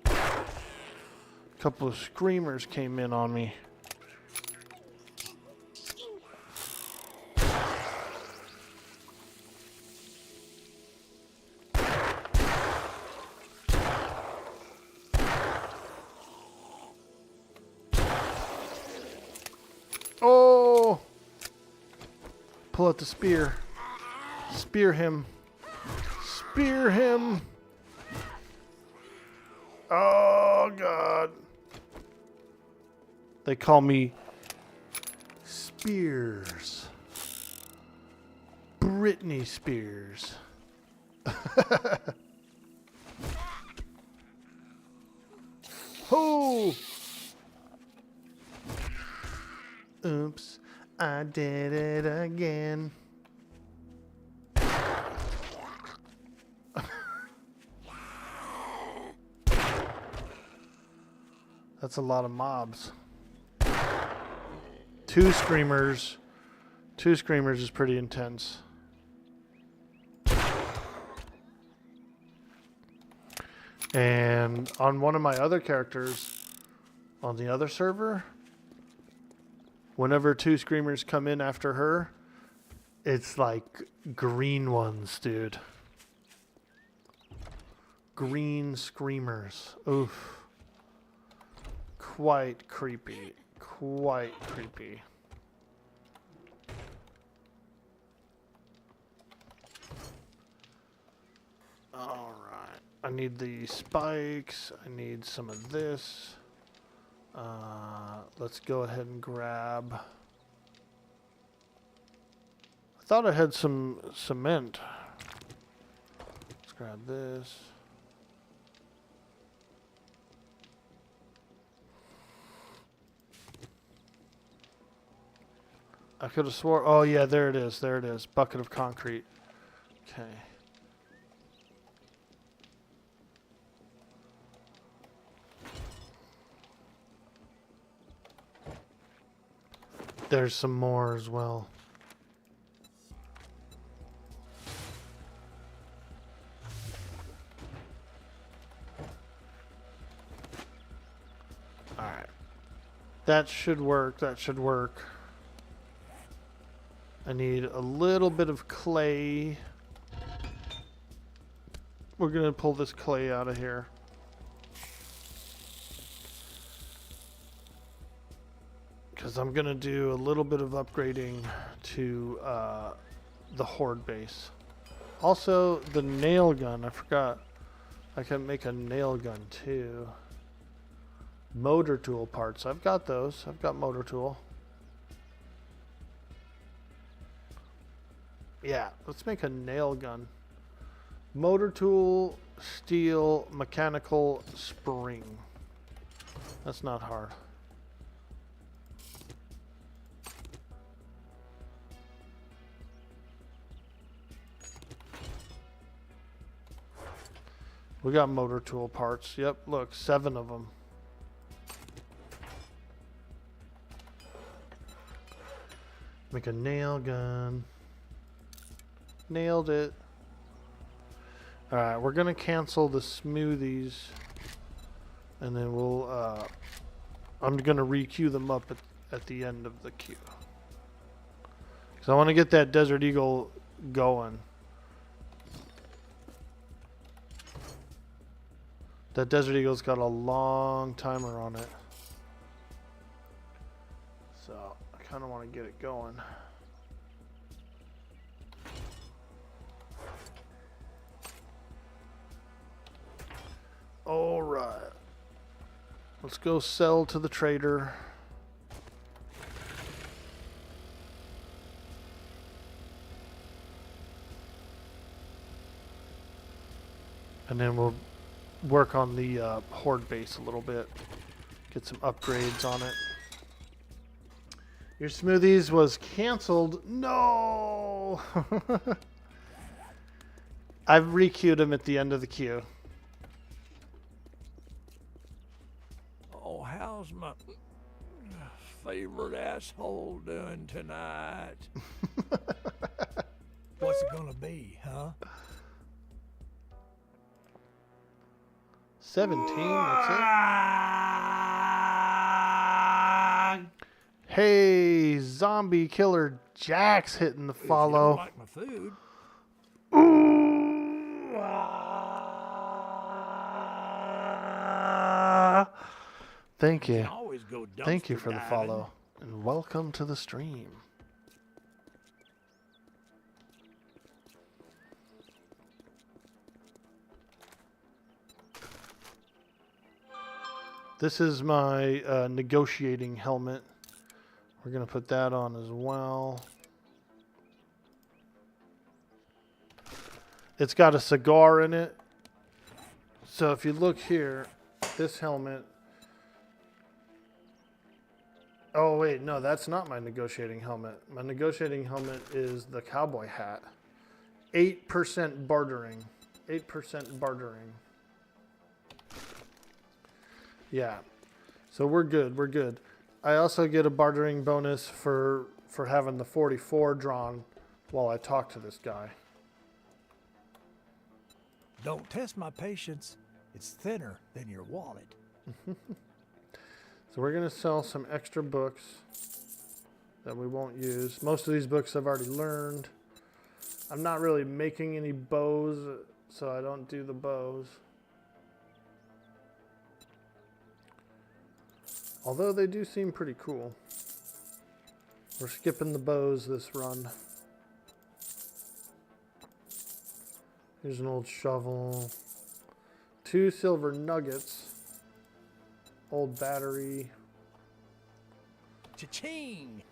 A couple of screamers came in on me. Oh! Pull out the spear. Spear him. Spear him. Oh, God. They call me Spears. Britney Spears. Oh! Oops, I did it again. That's a lot of mobs. Two screamers. Two screamers is pretty intense. And on one of my other characters, on the other server, whenever two screamers come in after her, it's like green ones, dude. Green screamers. Oof. Quite creepy. Quite creepy. Alright. I need the spikes. I need some of this. Let's go ahead and grab... I thought I had some cement. Let's grab this. I could have swore... Oh, yeah, there it is. There it is. Bucket of concrete. Okay. There's some more as well. Alright. That should work. That should work. I need a little bit of clay. We're going to pull this clay out of here. Because I'm going to do a little bit of upgrading to the horde base. Also, the nail gun. I forgot. I can make a nail gun too. Motor tool parts. I've got those. I've got motor tool. Yeah, let's make a nail gun. Motor tool, steel, mechanical, spring. That's not hard. We got motor tool parts. Yep, look, 7 of them. Make a nail gun. Nailed it. Alright, we're going to cancel the smoothies. And then we'll... I'm going to re-queue them up at the end of the queue. Because I want to get that Desert Eagle going. That Desert Eagle's got a long timer on it. So, I kind of want to get it going. Alright. Let's go sell to the trader. And then we'll work on the horde base a little bit. Get some upgrades on it. Your smoothies was canceled. No! I've re-queued them at the end of the queue. Oh, how's my favorite asshole doing tonight? What's it gonna be, huh? 17, that's it. Hey, zombie killer Jack's hitting the follow. If you don't like my food. Thank you. Always go Thank you for the dumpster follow. And welcome to the stream. This is my negotiating helmet. We're going to put that on as well. It's got a cigar in it. So if you look here, this helmet... Oh, wait, no, that's not my negotiating helmet. My negotiating helmet is the cowboy hat. 8% bartering. 8% bartering. Yeah. So we're good. We're good. I also get a bartering bonus for having the 44 drawn while I talk to this guy. Don't test my patience. It's thinner than your wallet. So we're going to sell some extra books that we won't use. Most of these books I've already learned. I'm not really making any bows, so I don't do the bows. Although they do seem pretty cool. We're skipping the bows this run. Here's an old shovel. 2 silver nuggets. Old battery. Cha-ching!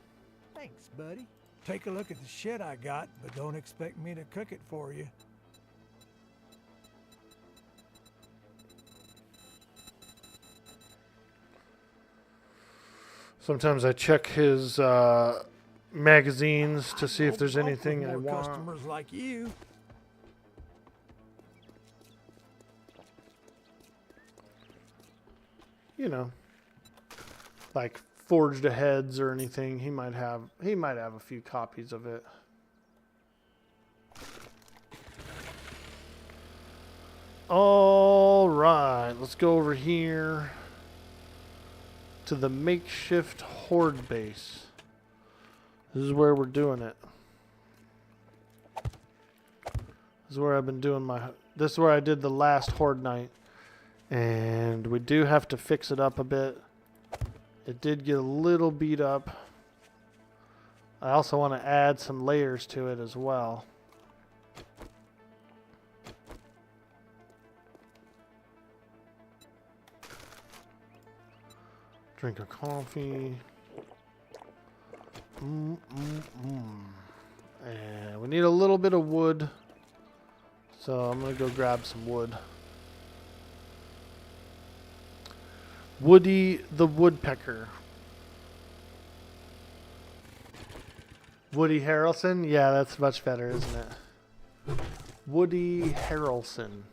Thanks, buddy. Take a look at the shit I got, but don't expect me to cook it for you. Sometimes I check his magazines to see if there's anything I want. Customers like you. You know, like Forged Aheads or anything. He might have a few copies of it. All right, let's go over here to the makeshift horde base. This is where we're doing it. This is where I've been doing this is where I did the last horde night. And we do have to fix it up a bit. It did get a little beat up. I also want to add some layers to it as well. Drink a coffee. And we need a little bit of wood. So I'm going to go grab some wood. Woody the Woodpecker. Woody Harrelson? Yeah, that's much better, isn't it? Woody Harrelson.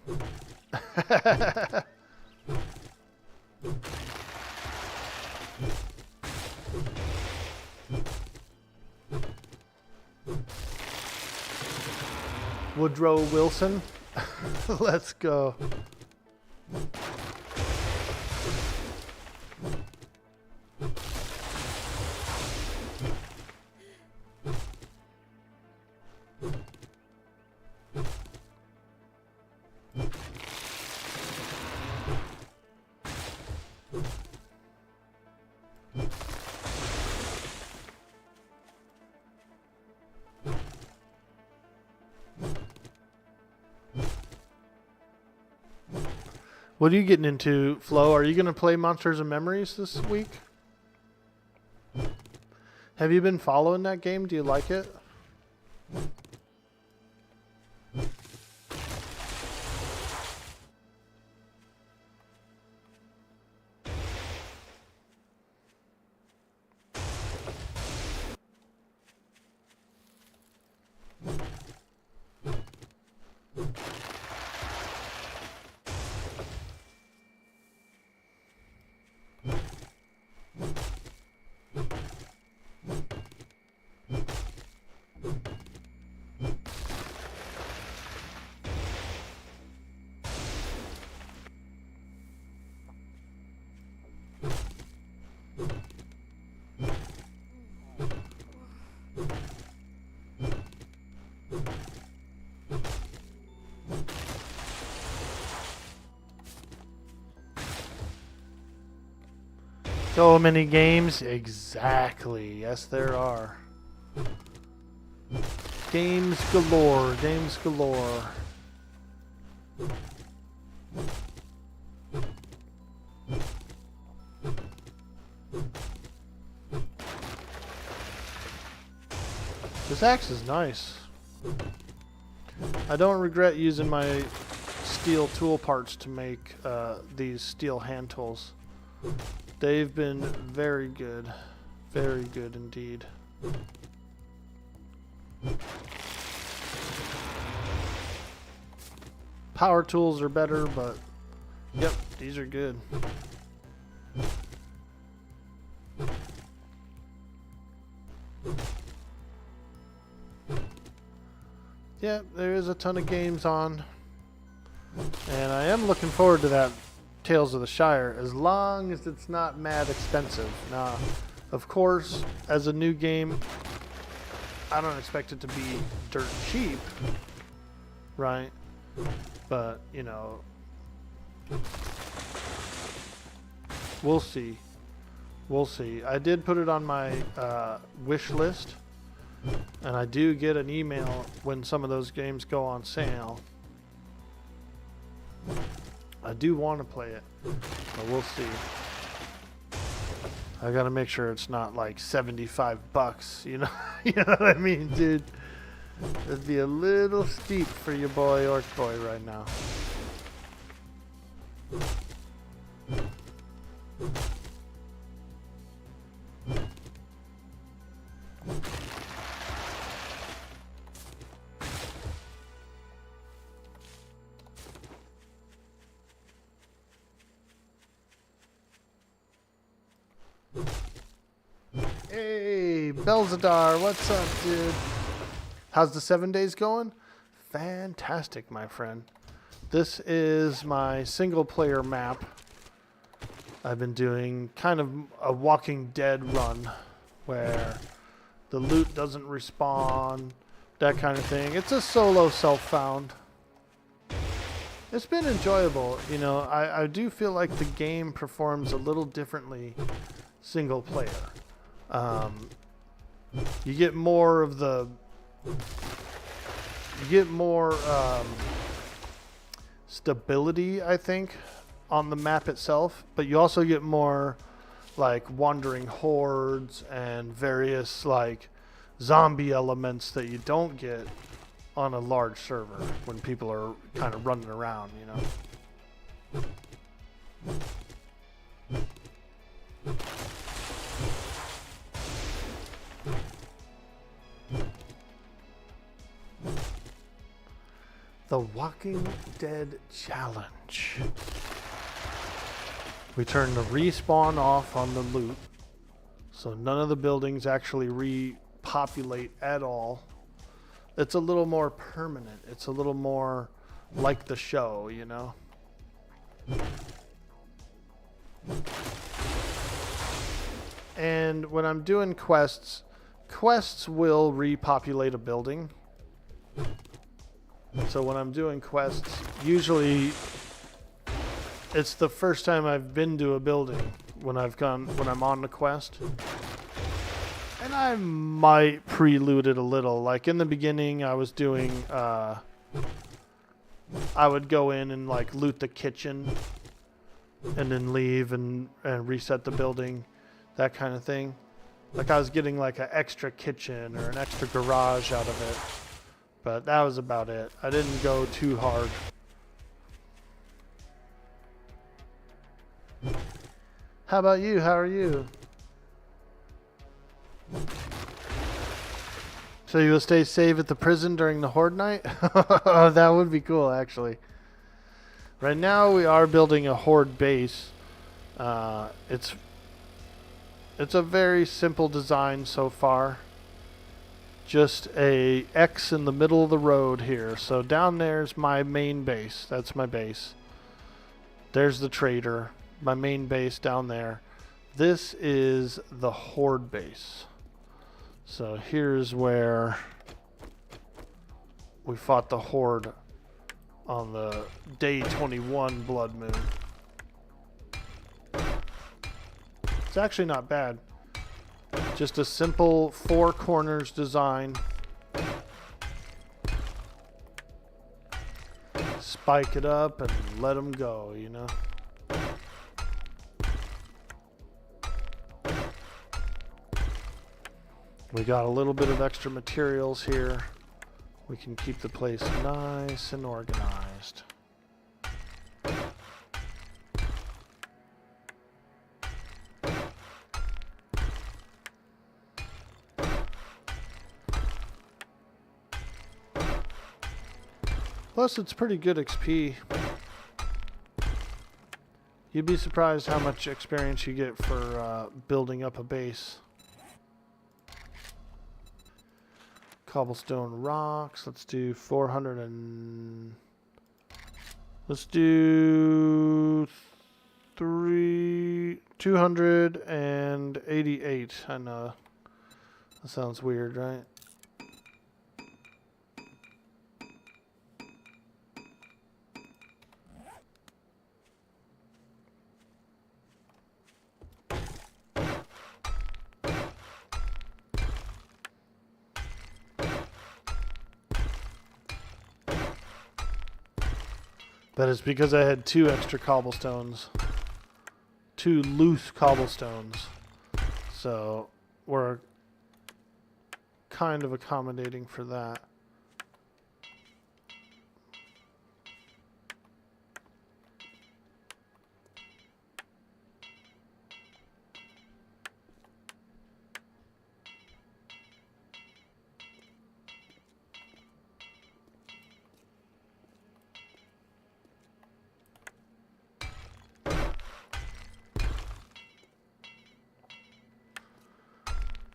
Woodrow Wilson. Let's go. What are you getting into, Flo? Are you going to play Monsters and Memories this week? Have you been following that game? Do you like it? So many games? Exactly. Yes, there are. Games galore. Games galore. This axe is nice. I don't regret using my steel tool parts to make these steel hand tools. They've been very good indeed. Power tools are better, but yep, these are good. Yeah, there is a ton of games on, and I am looking forward to that Tales of the Shire, as long as it's not mad expensive. Now, of course, as a new game, I don't expect it to be dirt cheap, right? But, you know, we'll see. We'll see. I did put it on my wish list. And I do get an email when some of those games go on sale. I do want to play it, but we'll see. I gotta make sure it's not like $75, you know? You know what I mean, dude? It'd be a little steep for your boy Orc Boy right now. Hey, Belzadar, what's up, dude? How's the 7 days going? Fantastic, my friend. This is my single player map. I've been doing kind of a Walking Dead run where the loot doesn't respawn, that kind of thing. It's a solo self-found. It's been enjoyable. You know, I do feel like the game performs a little differently single player. You get more of the... You get more stability, I think, on the map itself, but you also get more like wandering hordes and various like zombie elements that you don't get on a large server when people are kind of running around, you know. The Walking Dead Challenge. We turn the respawn off on the loot, so none of the buildings actually repopulate at all. It's a little more permanent. It's a little more like the show, you know? And when I'm doing quests will repopulate a building. So when I'm doing quests, usually it's the first time I've been to a building when I'm on the quest. And I might prelude it a little. Like in the beginning, I was doing, I would go in and like loot the kitchen and then leave and reset the building, that kind of thing. Like I was getting like an extra kitchen or an extra garage out of it. But that was about it. I didn't go too hard. How about you? How are you? So you will stay safe at the prison during the horde night? That would be cool, actually. Right now we are building a horde base. It's a very simple design so far. Just a X in the middle of the road here. So down there's my main base. That's my base. There's the trader. My main base down there. This is the horde base. So here's where we fought the horde on the day 21 blood moon. It's actually not bad. Just a simple 4 corners design. Spike it up and let them go, you know. We got a little bit of extra materials here. We can keep the place nice and organized. Plus, it's pretty good XP. You'd be surprised how much experience you get for building up a base. Cobblestone rocks. Let's do 400 and... Let's do 288. I know. That sounds weird, right? But it's because I had 2 extra cobblestones. 2 loose cobblestones. So we're kind of accommodating for that.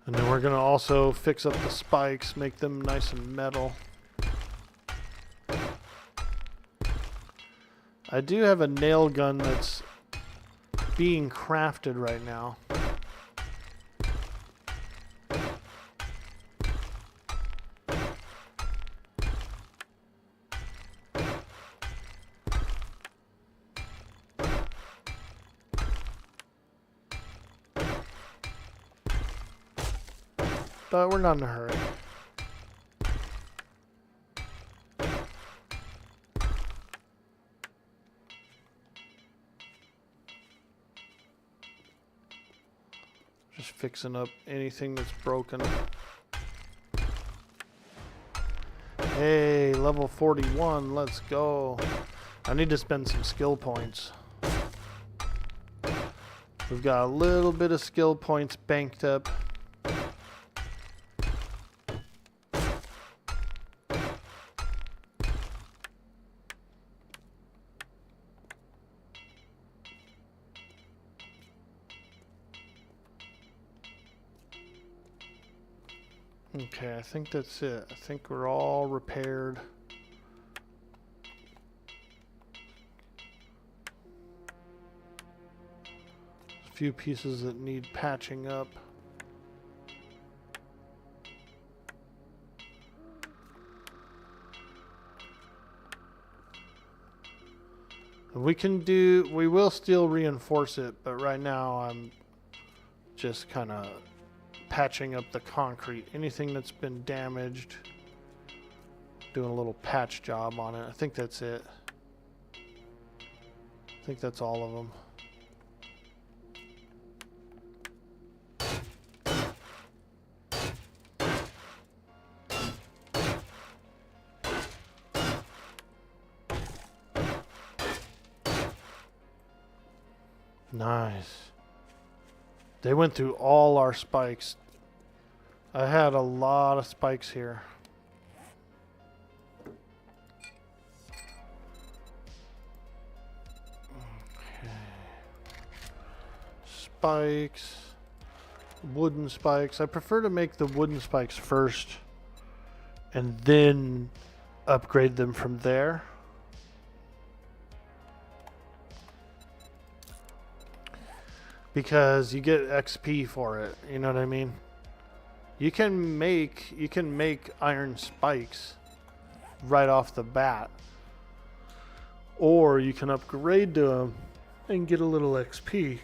And then we're going to also fix up the spikes, make them nice and metal. I do have a nail gun that's being crafted right now. But we're not in a hurry. Just fixing up anything that's broken. Hey, level 41, let's go. I need to spend some skill points. We've got a little bit of skill points banked up. Okay, I think that's it. I think we're all repaired. A few pieces that need patching up. We will still reinforce it, but right now I'm just kind of patching up the concrete. Anything that's been damaged, doing a little patch job on it. I think that's it. I think that's all of them. Nice. They went through all our spikes. I had a lot of spikes here. Okay. Spikes. Wooden spikes. I prefer to make the wooden spikes first and then upgrade them from there. Because you get XP for it, you know what I mean? You can make iron spikes right off the bat, or you can upgrade to them and get a little XP.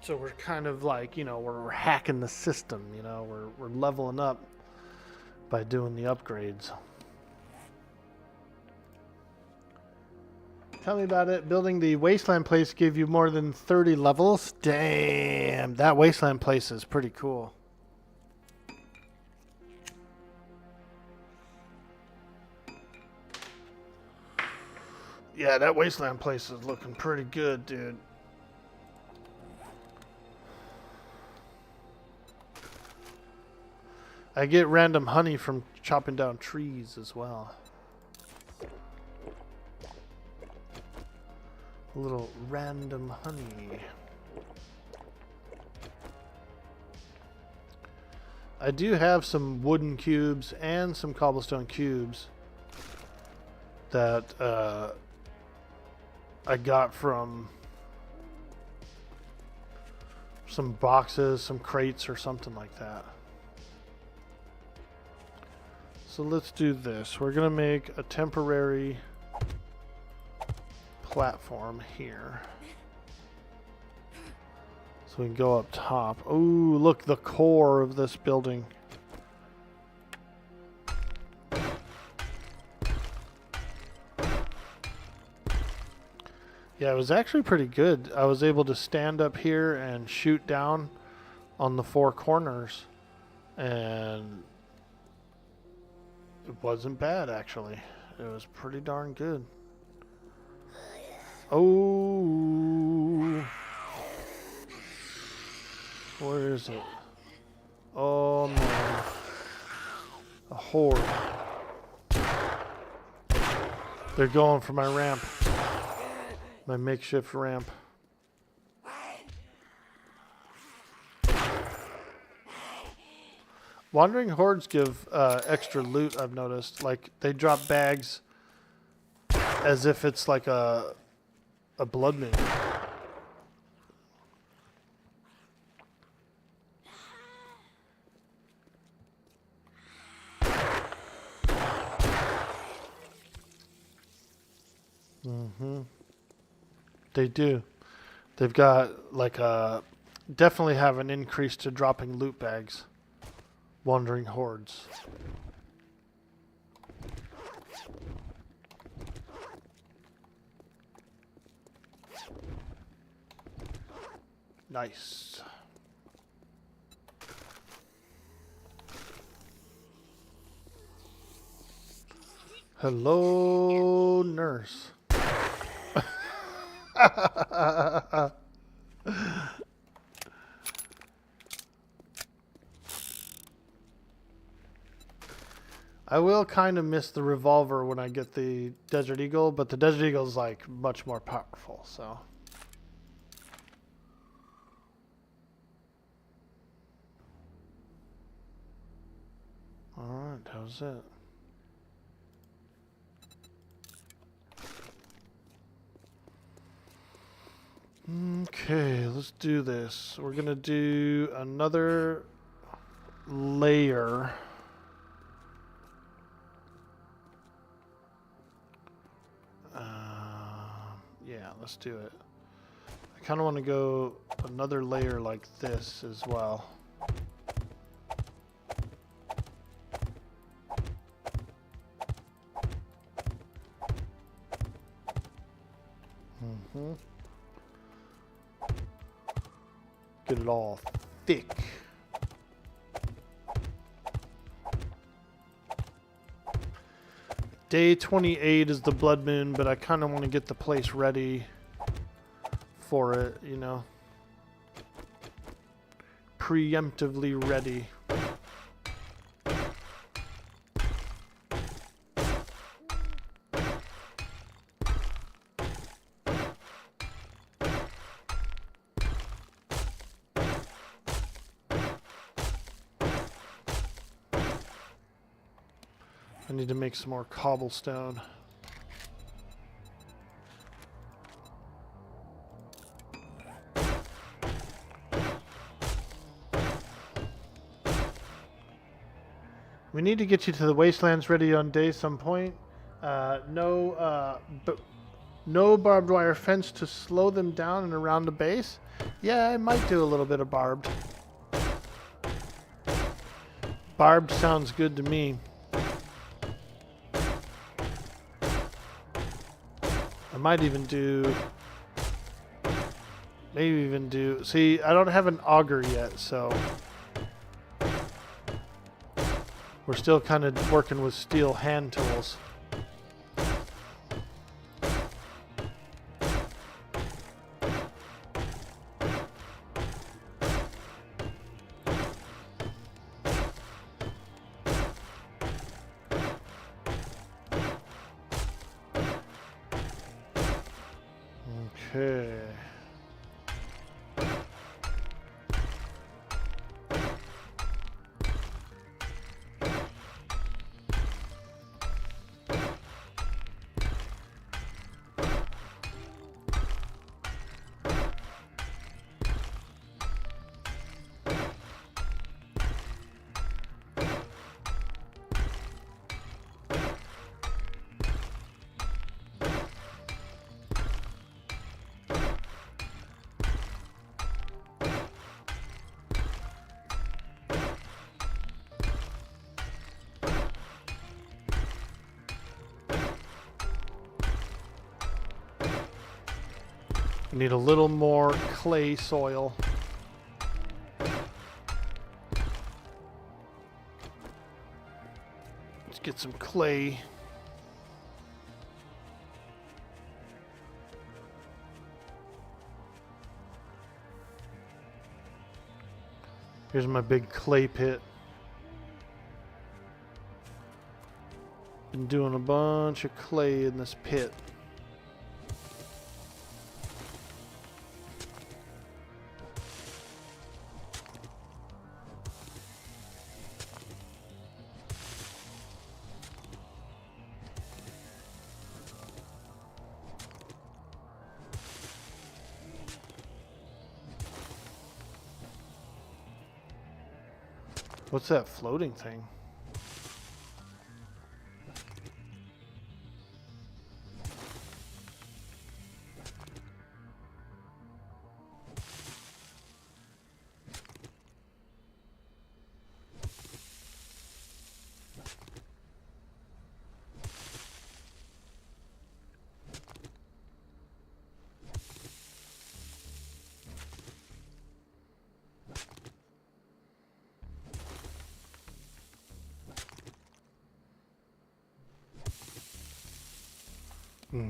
So we're kind of like, you know, we're hacking the system, you know, we're leveling up by doing the upgrades. Tell me about it. Building the wasteland place gave you more than 30 levels. Damn, that wasteland place is pretty cool. Yeah, that wasteland place is looking pretty good, dude. I get random honey from chopping down trees as well. A little random honey. I do have some wooden cubes and some cobblestone cubes that I got from some boxes, some crates or something like that. So let's do this. We're gonna make a temporary platform here. So we can go up top. Oh, look, the core of this building. Yeah, it was actually pretty good. I was able to stand up here and shoot down on the four corners, and it wasn't bad, actually. It was pretty darn good. Oh, where is it? Oh man, a horde. They're going for my ramp, my makeshift ramp. Wandering hordes give extra loot, I've noticed. Like, they drop bags as if it's like a blood moon. They do. They've got like definitely have an increase to dropping loot bags. Wandering hordes. Nice. Hello, nurse. I will kind of miss the revolver when I get the Desert Eagle, but the Desert Eagle is like much more powerful, so. Alright, how's it? Okay, let's do this. We're gonna do another layer. Yeah, let's do it. I kind of want to go another layer like this as well. Get it all thick. Day 28 is the blood moon, but I kind of want to get the place ready for it, you know. Preemptively ready. I need to make some more cobblestone. We need to get you to the wastelands ready on day some point. No barbed wire fence to slow them down and around the base. Yeah, I might do a little bit of barbed. Barbed sounds good to me. I might even do... Maybe even do... See, I don't have an auger yet, so... We're still kind of working with steel hand tools. Okay. We need a little more clay soil. Let's get some clay. Here's my big clay pit. Been doing a bunch of clay in this pit. What's that floating thing?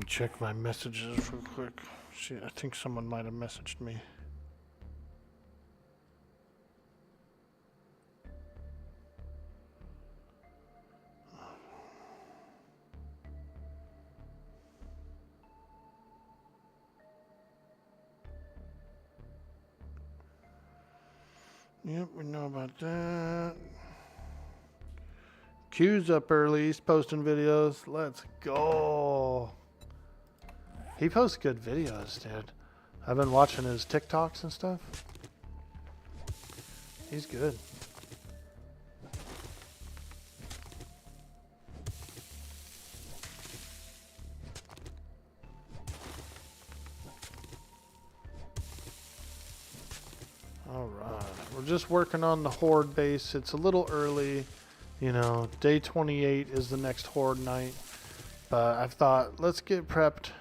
Check my messages real quick. See, I think someone might have messaged me. Yep, we know about that. Q's up early. He's posting videos. Let's go. He posts good videos, dude. I've been watching his TikToks and stuff. He's good. Alright, we're just working on the horde base. It's a little early. You know, day 28 is the next horde night. But I've thought, let's get prepped.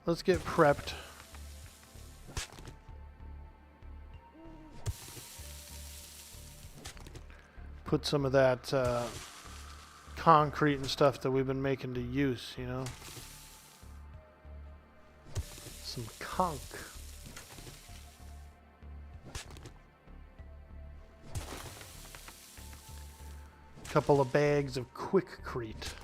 Let's get prepped. Put some of that concrete and stuff that we've been making to use, you know? Some conch. Couple of bags of quickcrete.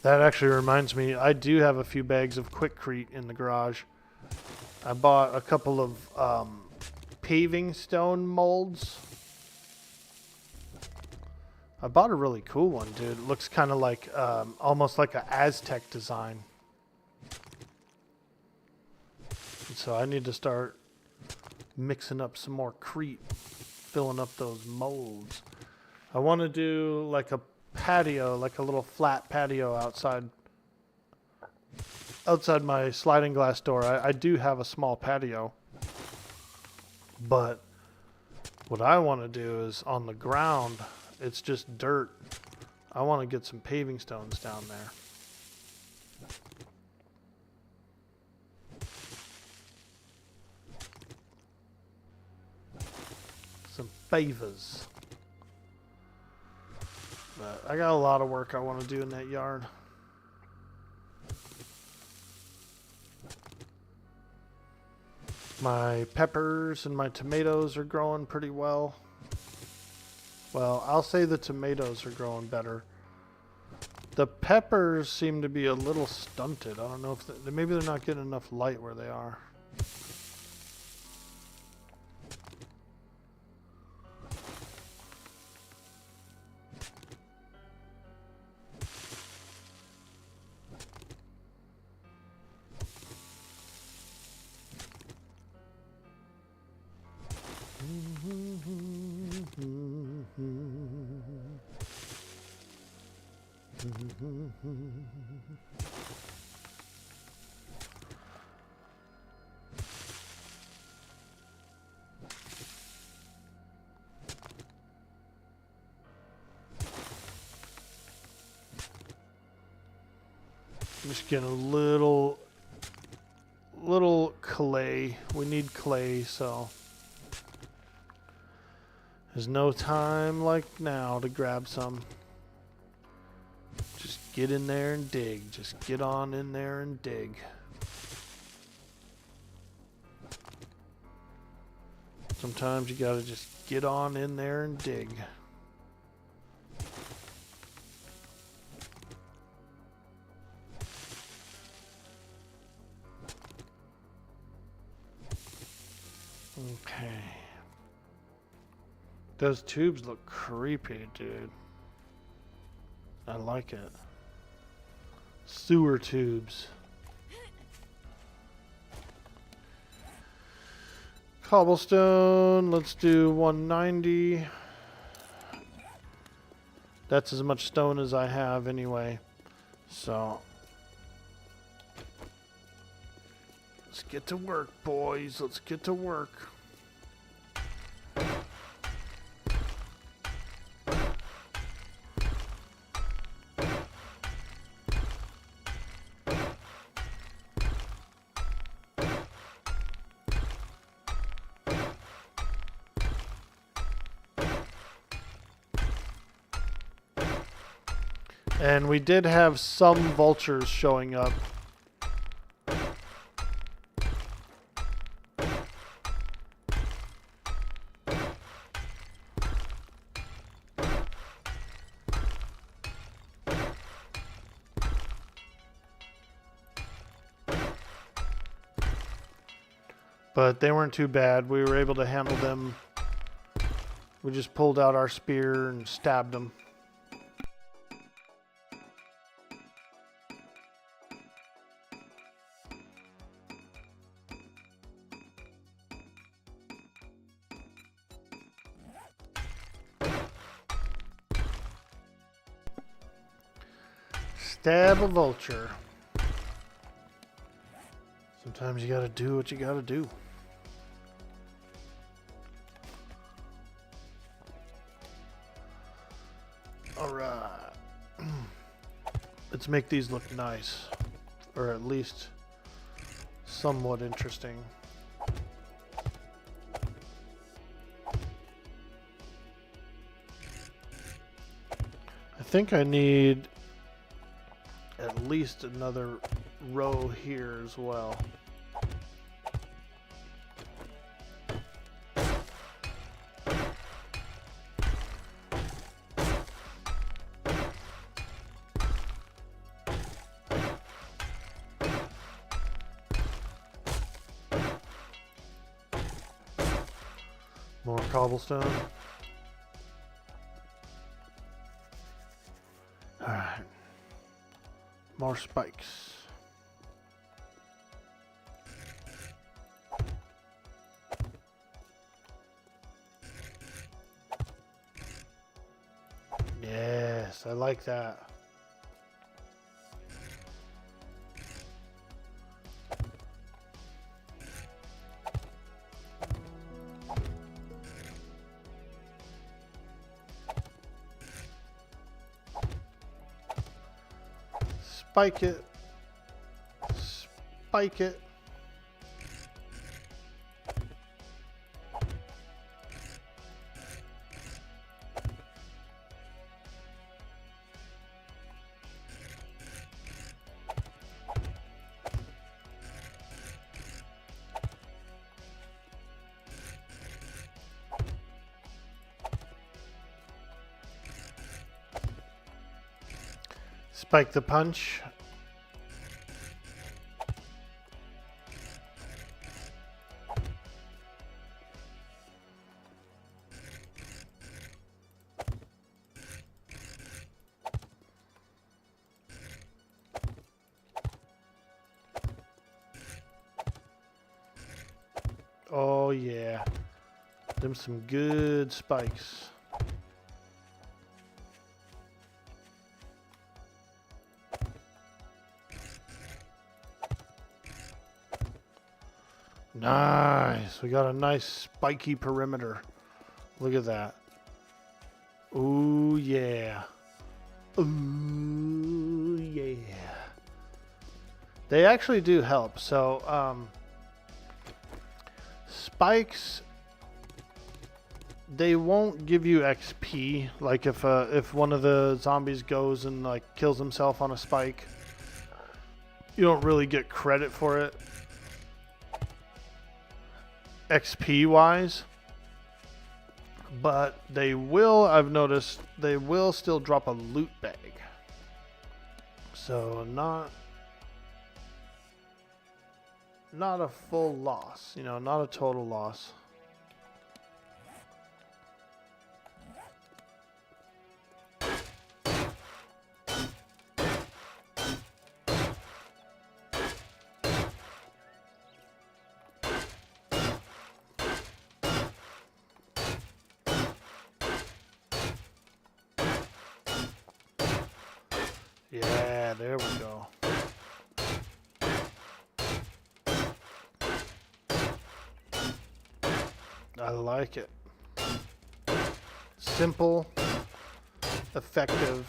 That actually reminds me, I do have a few bags of quickcrete in the garage. I bought a couple of paving stone molds. I bought a really cool one, dude. It looks kind of like, almost like an Aztec design. And so I need to start mixing up some more crete, filling up those molds. I want to do like a patio, like a little flat patio outside my sliding glass door. I do have a small patio, but what I want to do is on the ground, it's just dirt. I want to get some paving stones down there. Some favors. But I got a lot of work I want to do in that yard. My peppers and my tomatoes are growing pretty well. Well, I'll say the tomatoes are growing better. The peppers seem to be a little stunted. I don't know if maybe they're not getting enough light where they are. Just getting a little clay. We need clay, so there's no time like now to grab some. Just get in there and dig. Just get on in there and dig. Sometimes you gotta just get on in there and dig. Okay. Those tubes look creepy, dude. I like it. Sewer tubes. Cobblestone, let's do 190. That's as much stone as I have anyway. So let's get to work, boys. Let's get to work. And we did have some vultures showing up. But they weren't too bad. We were able to handle them. We just pulled out our spear and stabbed them. Stab a vulture. Sometimes you gotta do what you gotta do. Alright. Let's make these look nice. Or at least somewhat interesting. I think I need at least another row here as well. More cobblestone. Alright. More spikes. Yes, I like that. Spike it. Spike it. Spike the punch. Oh yeah. Them some good spikes. Nice. We got a nice spiky perimeter. Look at that. Ooh, yeah. Ooh, yeah. They actually do help. So, spikes, they won't give you XP. Like if one of the zombies goes and like kills himself on a spike, you don't really get credit for it. XP wise, but they will, I've noticed, they will still drop a loot bag. So not a full loss, you know, not a total loss. Yeah, there we go. I like it. Simple, effective.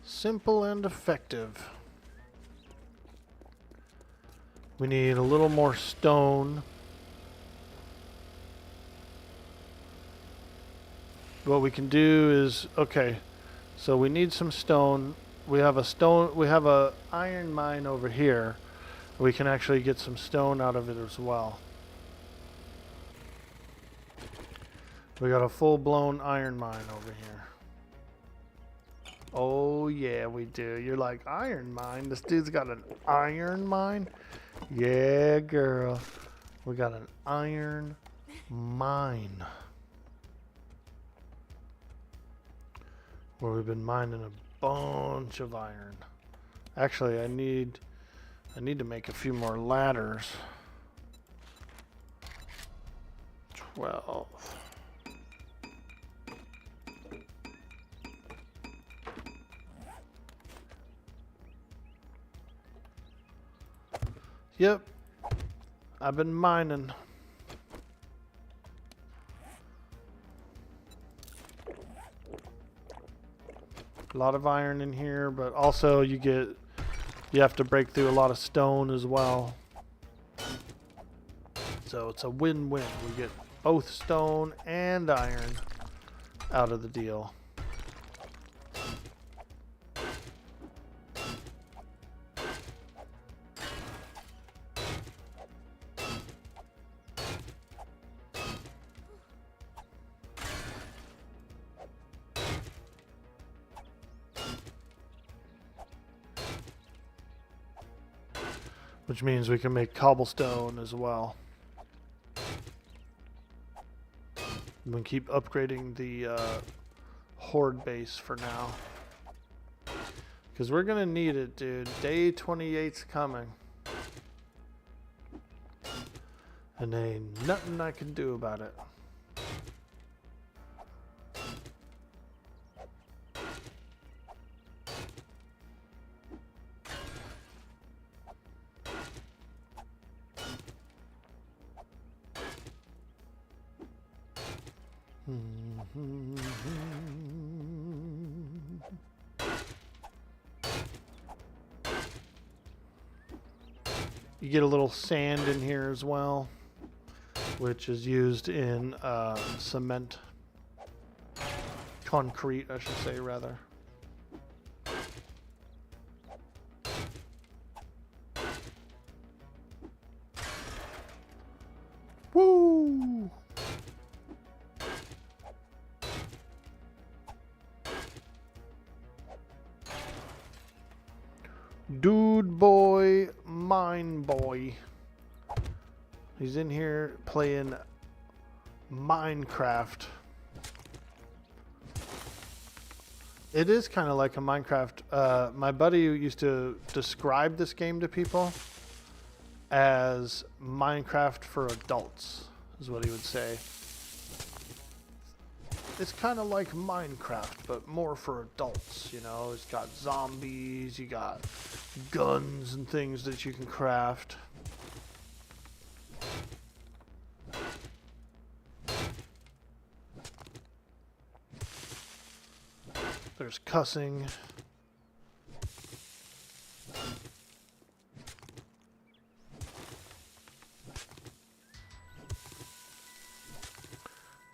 Simple and effective. We need a little more stone. What we can do is, okay, so we need some stone. We have a iron mine over here. We can actually get some stone out of it as well. We got a full-blown iron mine over here. Oh yeah, we do. You're like, iron mine? This dude's got an iron mine? Yeah, girl. We got an iron mine. Where we've been mining a bunch of iron. Actually, I need to make a few more ladders. 12. Yep. I've been mining. A lot of iron in here, but also you have to break through a lot of stone as well. So it's a win-win. We get both stone and iron out of the deal. Which means we can make cobblestone as well. We can keep upgrading the horde base for now. Because we're going to need it, dude. Day 28's coming. And ain't nothing I can do about it. You get a little sand in here as well, which is used in cement. Concrete, I should say, rather. Woo! Dude boy, mine boy. He's in here playing Minecraft. It is kind of like a Minecraft. My buddy used to describe this game to people as Minecraft for adults, is what he would say. It's kind of like Minecraft, but more for adults, you know. It's got zombies, you got guns and things that you can craft. There's cussing.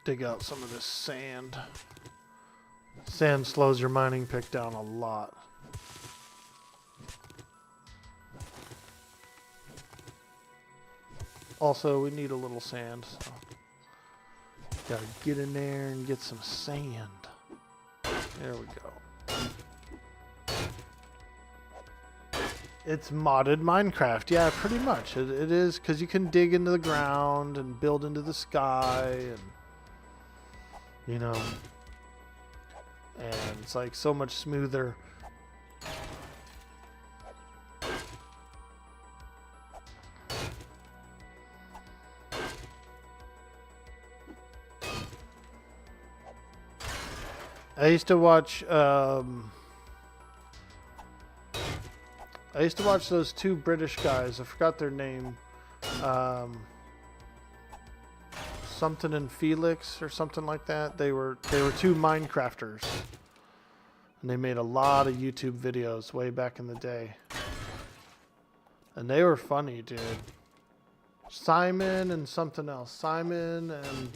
Dig out some of this sand. Sand slows your mining pick down a lot. Also, we need a little sand, so gotta get in there and get some sand. There we go. It's modded Minecraft. Yeah, pretty much. It is, because you can dig into the ground and build into the sky, and you know, and it's like so much smoother. I used to watch those two British guys. I forgot their name. Something and Felix or something like that. They were two Minecrafters. And they made a lot of YouTube videos way back in the day. And they were funny, dude. Simon and something else. Simon and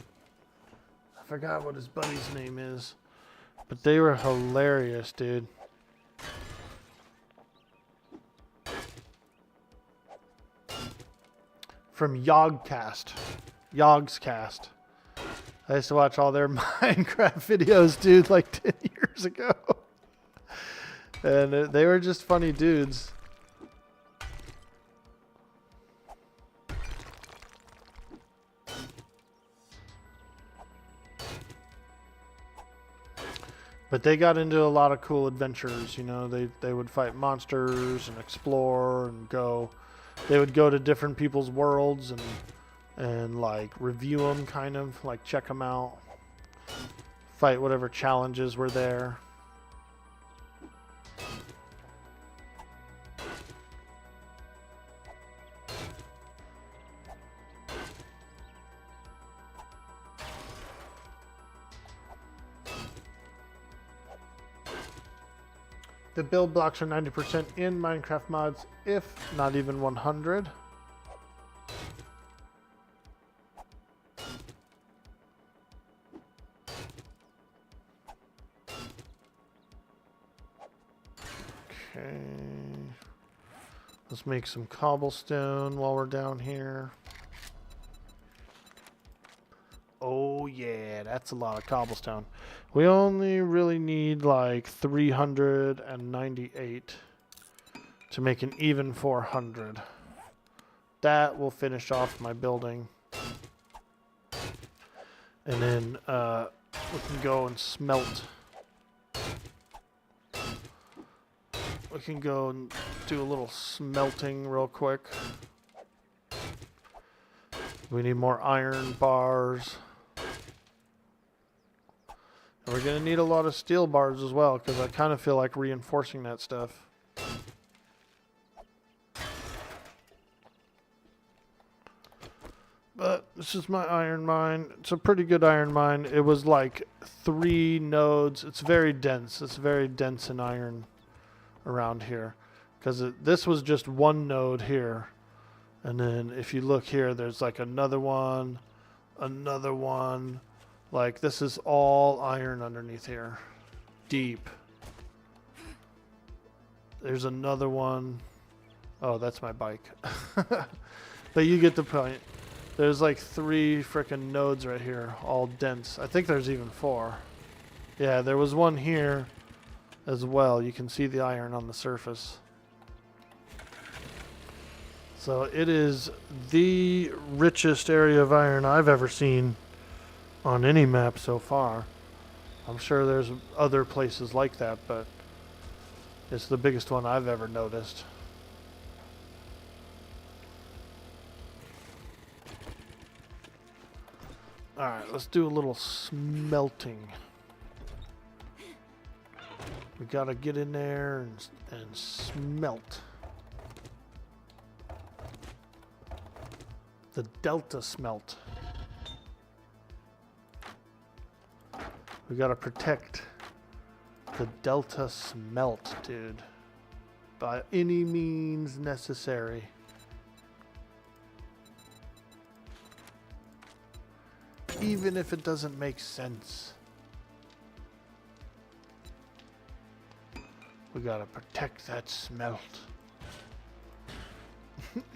I forgot what his buddy's name is. But they were hilarious, dude. From Yogscast. I used to watch all their Minecraft videos, dude, like 10 years ago. And they were just funny dudes. But they got into a lot of cool adventures, you know. They would fight monsters and explore and go. They would go to different people's worlds and like review them, kind of like check them out, fight whatever challenges were there. The build blocks are 90% in Minecraft mods, if not even 100. Okay. Let's make some cobblestone while we're down here. Oh yeah, that's a lot of cobblestone. We only really need like 398 to make an even 400. That will finish off my building. And then we can go and smelt. We can go and do a little smelting real quick. We need more iron bars. And we're going to need a lot of steel bars as well, because I kind of feel like reinforcing that stuff. But this is my iron mine. It's a pretty good iron mine. It was like 3 nodes. It's very dense. It's very dense in iron around here. Because this was just 1 node here. And then if you look here, there's like another one. Like this is all iron underneath here. Deep. There's another one. Oh, that's my bike. But you get the point. There's like 3 frickin' nodes right here, all dense. I think there's even 4. Yeah, there was one here as well. You can see the iron on the surface. So it is the richest area of iron I've ever seen on any map so far. I'm sure there's other places like that, but it's the biggest one I've ever noticed. Alright, let's do a little smelting. We gotta get in there and smelt. The Delta smelt. We gotta protect the Delta smelt, dude. By any means necessary. Even if it doesn't make sense. We gotta protect that smelt.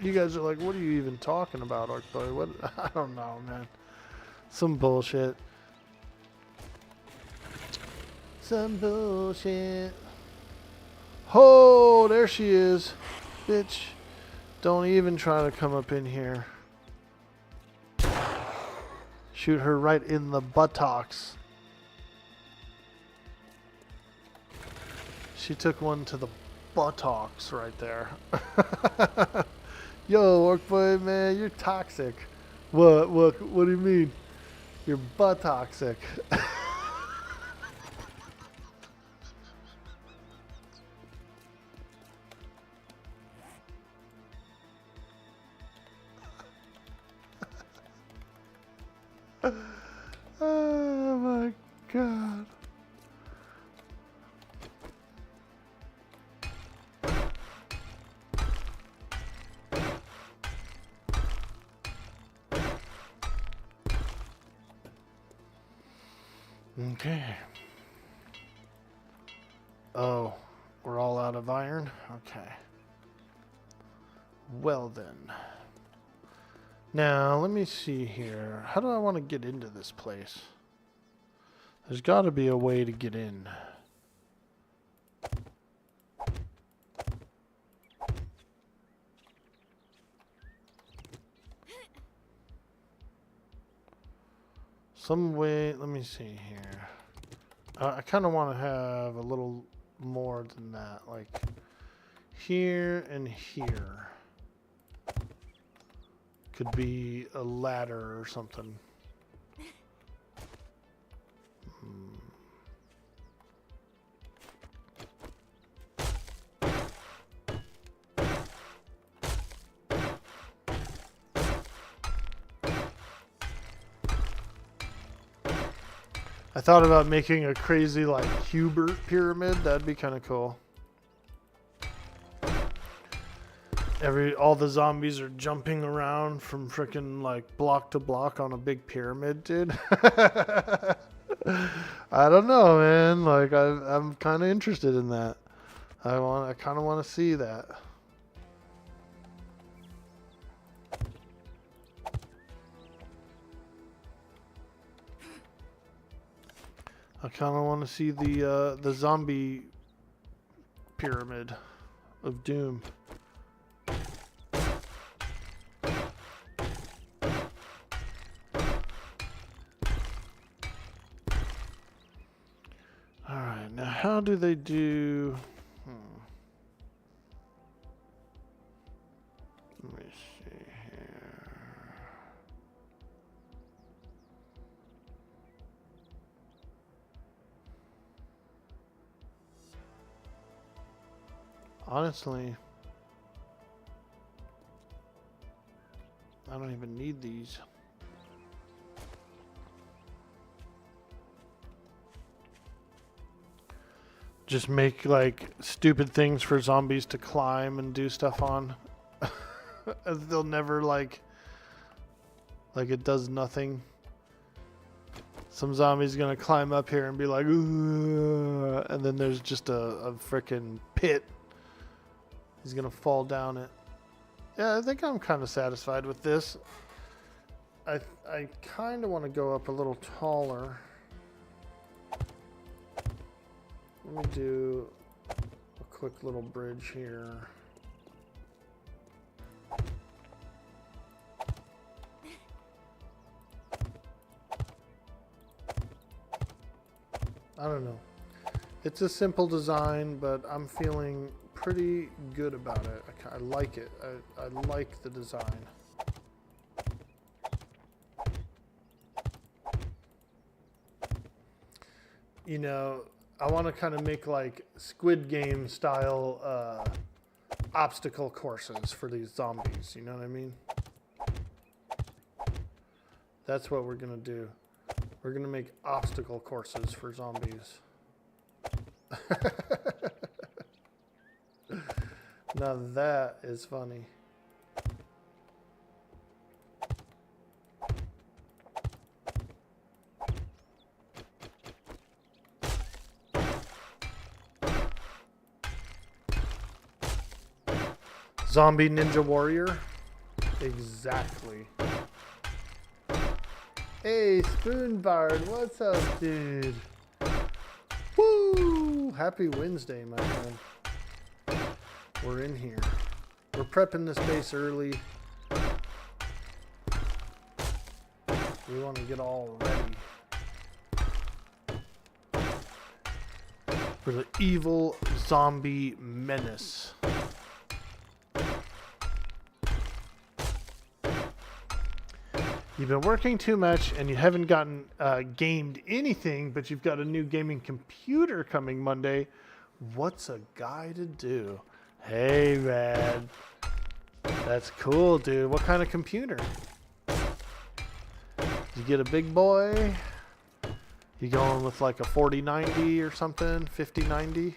You guys are like, what are you even talking about, Orkboy? What? I don't know, man. Some bullshit. Some bullshit. Oh, there she is. Bitch. Don't even try to come up in here. Shoot her right in the buttocks. She took one to the buttocks right there. Yo, Orkboy, man, you're toxic. What do you mean? You're butt-toxic. Oh my god. Okay. Oh, we're all out of iron? Okay. Well then. Now, let me see here. How do I want to get into this place? There's got to be a way to get in. Some way, let me see here. I kind of want to have a little more than that. Like here and here. Could be a ladder or something. I thought about making a crazy like Hubert pyramid. That'd be kind of cool. All the zombies are jumping around from frickin' like block to block on a big pyramid, dude. I don't know, man. Like I'm kind of interested in that. I kind of want to see that. I kind of want to see the zombie pyramid of doom. All right, now how do they do? Let me see here. Honestly, I don't even need these. just make like stupid things for zombies to climb and do stuff on. They'll never like it does nothing. Some zombie's gonna climb up here and be like, "Ugh," and then there's just a frickin' pit. He's gonna fall down it. Yeah, I think I'm kind of satisfied with this. I kind of want to go up a little taller. Let me do a quick little bridge here. I don't know. It's a simple design, but I'm feeling pretty good about it. I like it. I like the design. You know, I want to kind of make like Squid Game style obstacle courses for these zombies. You know what I mean? That's what we're going to do. We're going to make obstacle courses for zombies. Now that is funny. Zombie Ninja Warrior? Exactly. Hey, Spoonbard, what's up, dude? Woo! Happy Wednesday, my friend. We're in here. We're prepping this base early. We want to get all ready for the evil zombie menace. You've been working too much and you haven't gotten gamed anything, but you've got a new gaming computer coming Monday. What's a guy to do? Hey, man. That's cool, dude. What kind of computer? Did you get a big boy? You going with like a 4090 or something? 5090?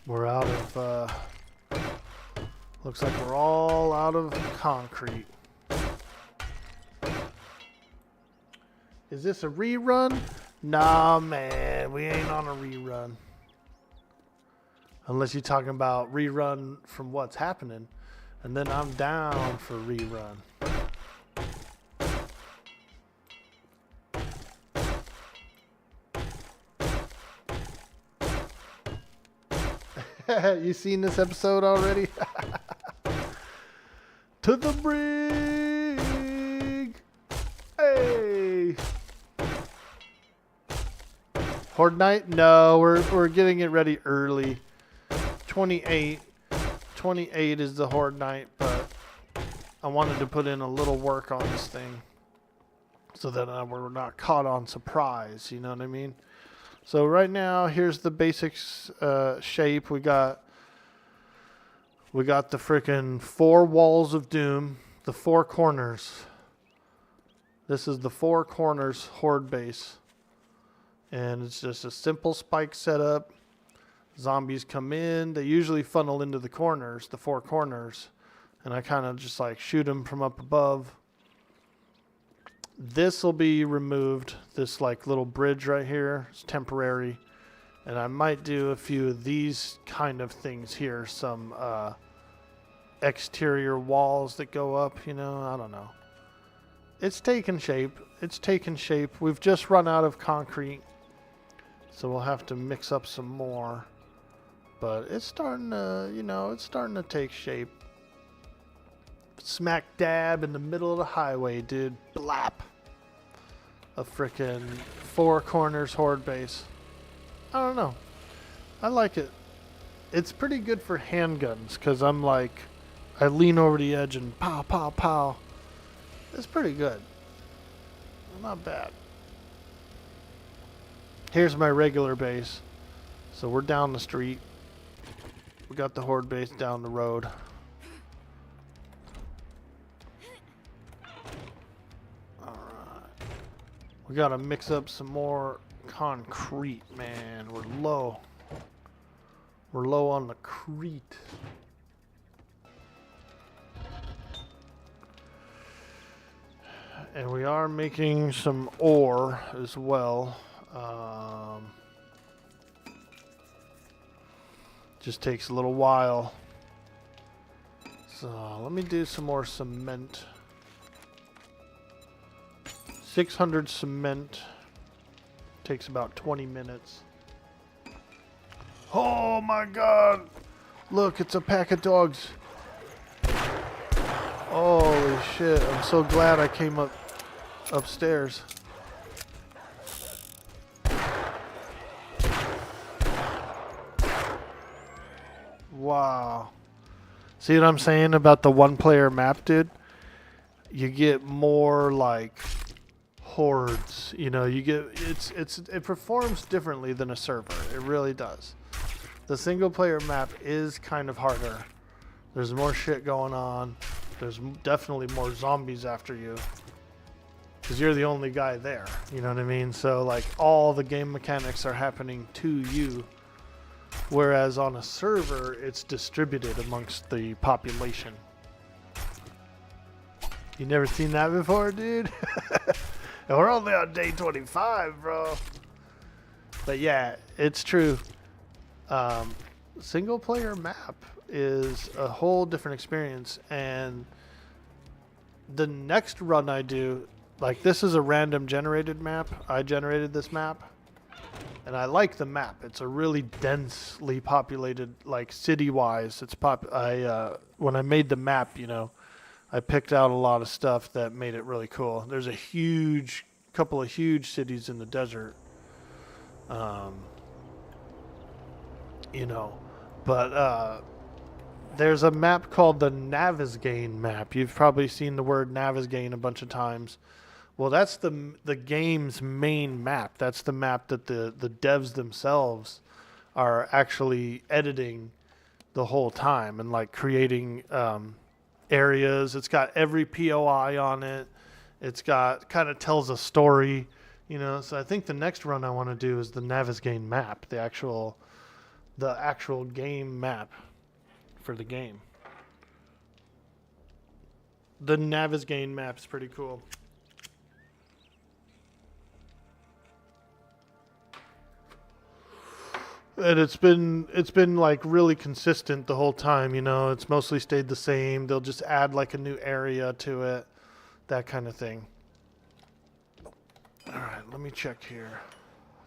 We're out of, looks like we're all out of concrete. Is this a rerun? Nah, man, we ain't on a rerun. Unless you're talking about rerun from what's happening. And then I'm down for rerun. You seen this episode already? To the brig! Hey! Horde night? No, we're getting it ready early. 28 is the Horde night, but I wanted to put in a little work on this thing so that we're not caught on surprise, you know what I mean? So right now, here's the basics shape. We got the frickin' 4 walls of doom, the 4 corners. This is the 4 corners horde base. And it's just a simple spike setup. Zombies come in. They usually funnel into the corners, the 4 corners. And I kind of just like shoot them from up above. This will be removed. This like little bridge right here is temporary. And I might do a few of these kind of things here. Some exterior walls that go up, you know, I don't know. It's taken shape. It's taken shape. We've just run out of concrete, so we'll have to mix up some more. But it's starting to, you know, it's starting to take shape. Smack dab in the middle of the highway, dude. Blap. A frickin' Four Corners horde base. I don't know. I like it. It's pretty good for handguns, because I'm like, I lean over the edge and pow, pow, pow. It's pretty good. Not bad. Here's my regular base. So we're down the street. We got the horde base down the road. Alright. We gotta mix up some more concrete, man. We're low. We're low on the crete. And we are making some ore as well. Just takes a little while. So let me do some more cement. 600 cement. Takes about 20 minutes. Oh my god! Look, it's a pack of dogs. Holy shit, I'm so glad I came upstairs. Wow. See what I'm saying about the one-player map, dude? You get more like hordes, you know, you get it performs differently than a server. It really does. The single-player map is kind of harder. There's more shit going on. There's definitely more zombies after you. Because you're the only guy there. You know what I mean? So, like, all the game mechanics are happening to you. Whereas on a server, it's distributed amongst the population. You never seen that before, dude? And we're only on day 25, bro. But yeah, it's true. Single player map is a whole different experience, and the next run I do, like, this is a random generated map. I generated this map, and I like the map. It's a really densely populated, like, city-wise. It's when I made the map, you know, I picked out a lot of stuff that made it really cool. There's a couple of huge cities in the desert, you know, but there's a map called the Navezgane map. You've probably seen the word Navezgane a bunch of times. Well, that's the game's main map. That's the map that the devs themselves are actually editing the whole time and, like, creating areas. It's got every POI on it. It's got, kind of tells a story, you know. So I think the next run I want to do is the Navezgane map, the actual game map for the game. The Navezgane map's pretty cool. And it's been like really consistent the whole time, you know. It's mostly stayed the same. They'll just add like a new area to it, that kind of thing. All right, let me check here.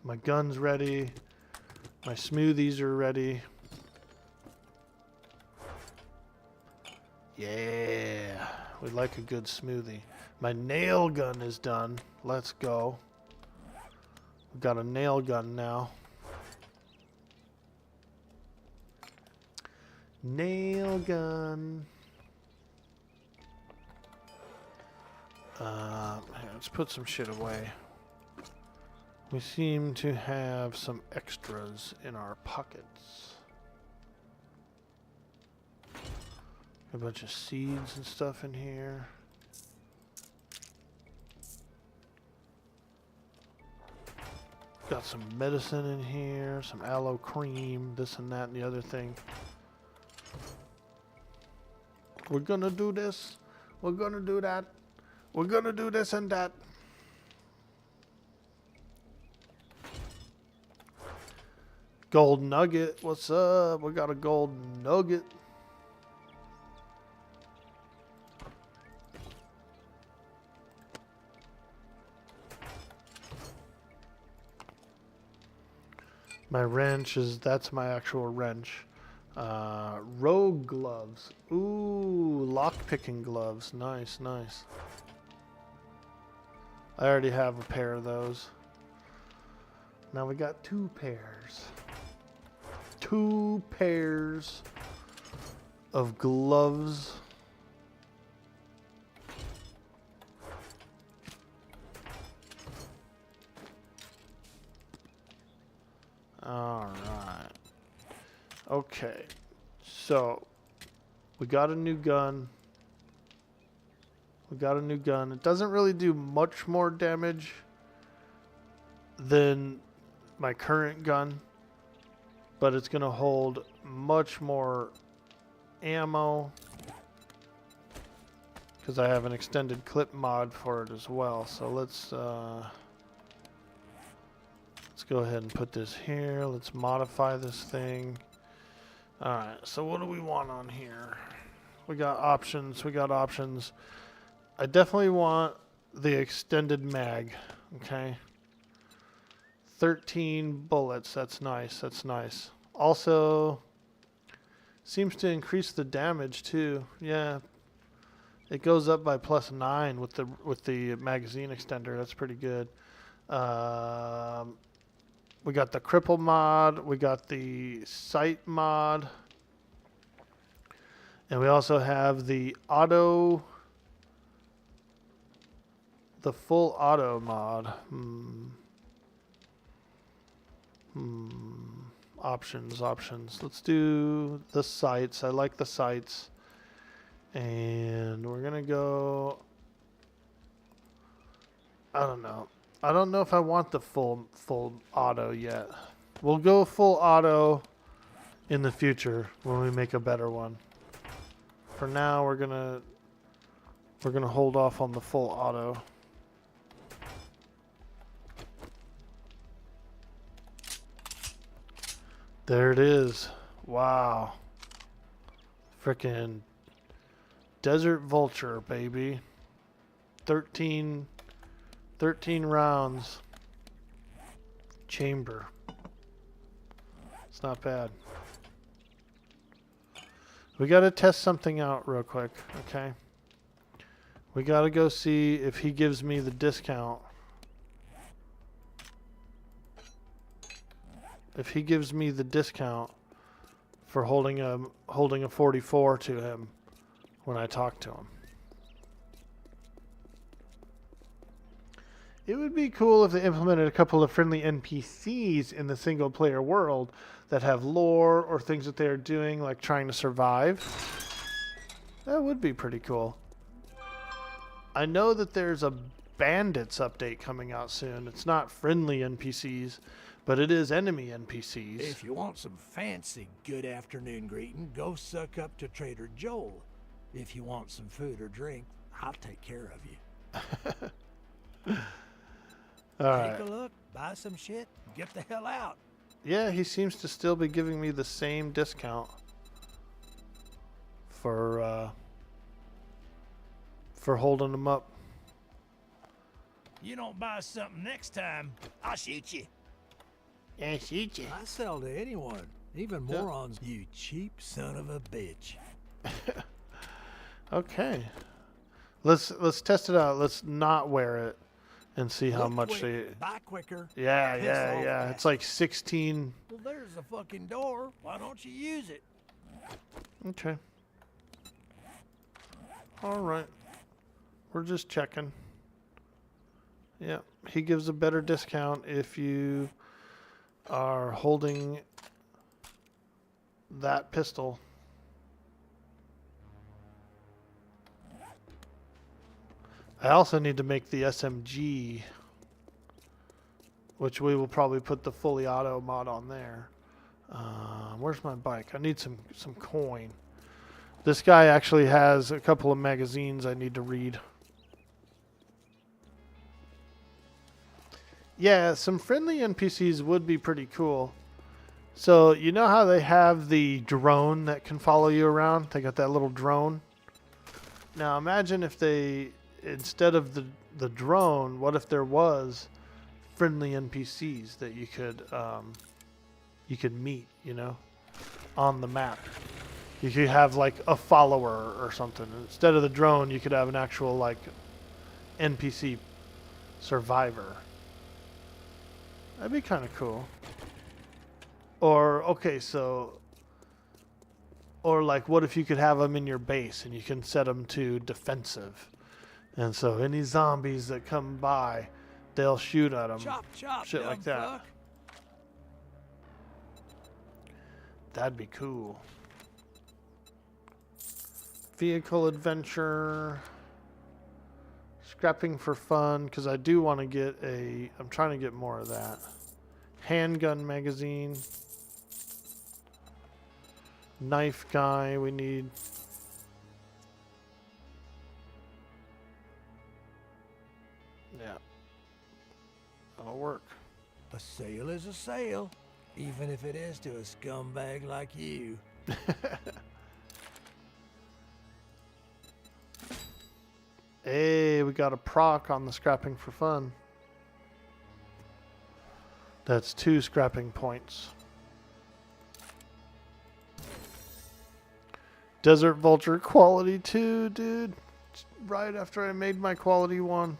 My gun's ready. My smoothies are ready. Yeah, we like a good smoothie. My nail gun is done. Let's go. We've got a nail gun now. Nail gun. Let's put some shit away. We seem to have some extras in our pockets. A bunch of seeds and stuff in here. Got some medicine in here, some aloe cream, this and that and the other thing. We're gonna do this. We're gonna do that. We're gonna do this and that. Gold nugget. What's up? We got a gold nugget. My wrench is, that's my actual wrench. Rogue gloves. Ooh, lock-picking gloves. Nice, nice. I already have a pair of those. Now we got 2 pairs. 2 pairs of gloves. Alright. Okay. So, we got a new gun. We got a new gun. It doesn't really do much more damage than my current gun, but it's going to hold much more ammo because I have an extended clip mod for it as well. So let's go ahead and put this here. Let's modify this thing. Alright, so what do we want on here? We got options. We got options. I definitely want the extended mag. Okay. 13 bullets. That's nice. That's nice. Also, seems to increase the damage too. Yeah. It goes up by +9 with the magazine extender. That's pretty good. We got the cripple mod. We got the sight mod. And we also have the auto, the full auto mod. Options. Let's do the sights. I like the sights. And we're going to go, I don't know. I don't know if I want the full auto yet. We'll go full auto in the future when we make a better one. For now, we're gonna hold off on the full auto. There it is. Wow. Frickin' Desert Vulture, baby. 13 rounds. Chamber. It's not bad. We got to test something out real quick, okay? We got to go see if he gives me the discount. If he gives me the discount for holding a 44 to him when I talk to him. It would be cool if they implemented a couple of friendly NPCs in the single player world that have lore or things that they're doing, like trying to survive. That would be pretty cool. I know that there's a bandits update coming out soon. It's not friendly NPCs, but it is enemy NPCs. If you want some fancy good afternoon greeting, go suck up to Trader Joel. If you want some food or drink, I'll take care of you. All right. Take a look, buy some shit, get the hell out. Yeah, he seems to still be giving me the same discount for holding them up. You don't buy something next time, I'll shoot you. Yeah, shoot you. I sell to anyone, even morons. You cheap son of a bitch. Okay. Let's test it out. Let's not wear it and see how much they... Buy quicker. Yeah. It's like 16. Well, there's the fucking door. Why don't you use it? Okay. All right. We're just checking. Yeah, he gives a better discount if you are holding that pistol. I also need to make the SMG, which we will probably put the fully auto mod on there. Where's my bike? I need some coin. This guy actually has a couple of magazines I need to read. Yeah, some friendly NPCs would be pretty cool. So, you know how they have the drone that can follow you around? They got that little drone. Now, imagine if they, instead of the drone, what if there was friendly NPCs that you could you could meet, you know, on the map. You could have like a follower or something. Instead of the drone, you could have an actual like NPC survivor. That'd be kind of cool. Or, okay, so... Or, like, what if you could have them in your base and you can set them to defensive? And so any zombies that come by, they'll shoot at them. Chop, chop, Shit like that. fuck. That'd be cool. Vehicle adventure. Scrapping for fun, because I do want to get a... I'm trying to get more of that. Handgun magazine. Knife guy we need. Yeah. That'll work. A sale is a sale, even if it is to a scumbag like you. Hey, we got a proc on the scrapping for fun. That's 2 scrapping points. Desert Vulture quality 2, dude. Right after I made my quality 1.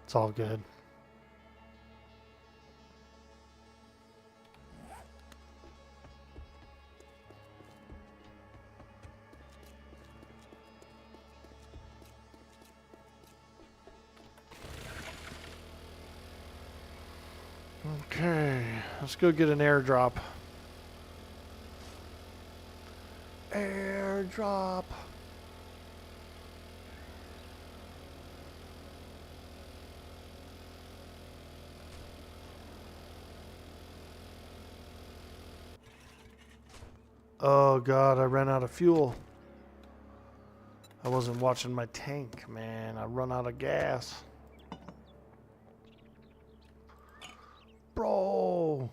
It's all good. Okay, let's go get an airdrop. Airdrop. Oh God, I ran out of fuel. I wasn't watching my tank, man. I run out of gas. Bro,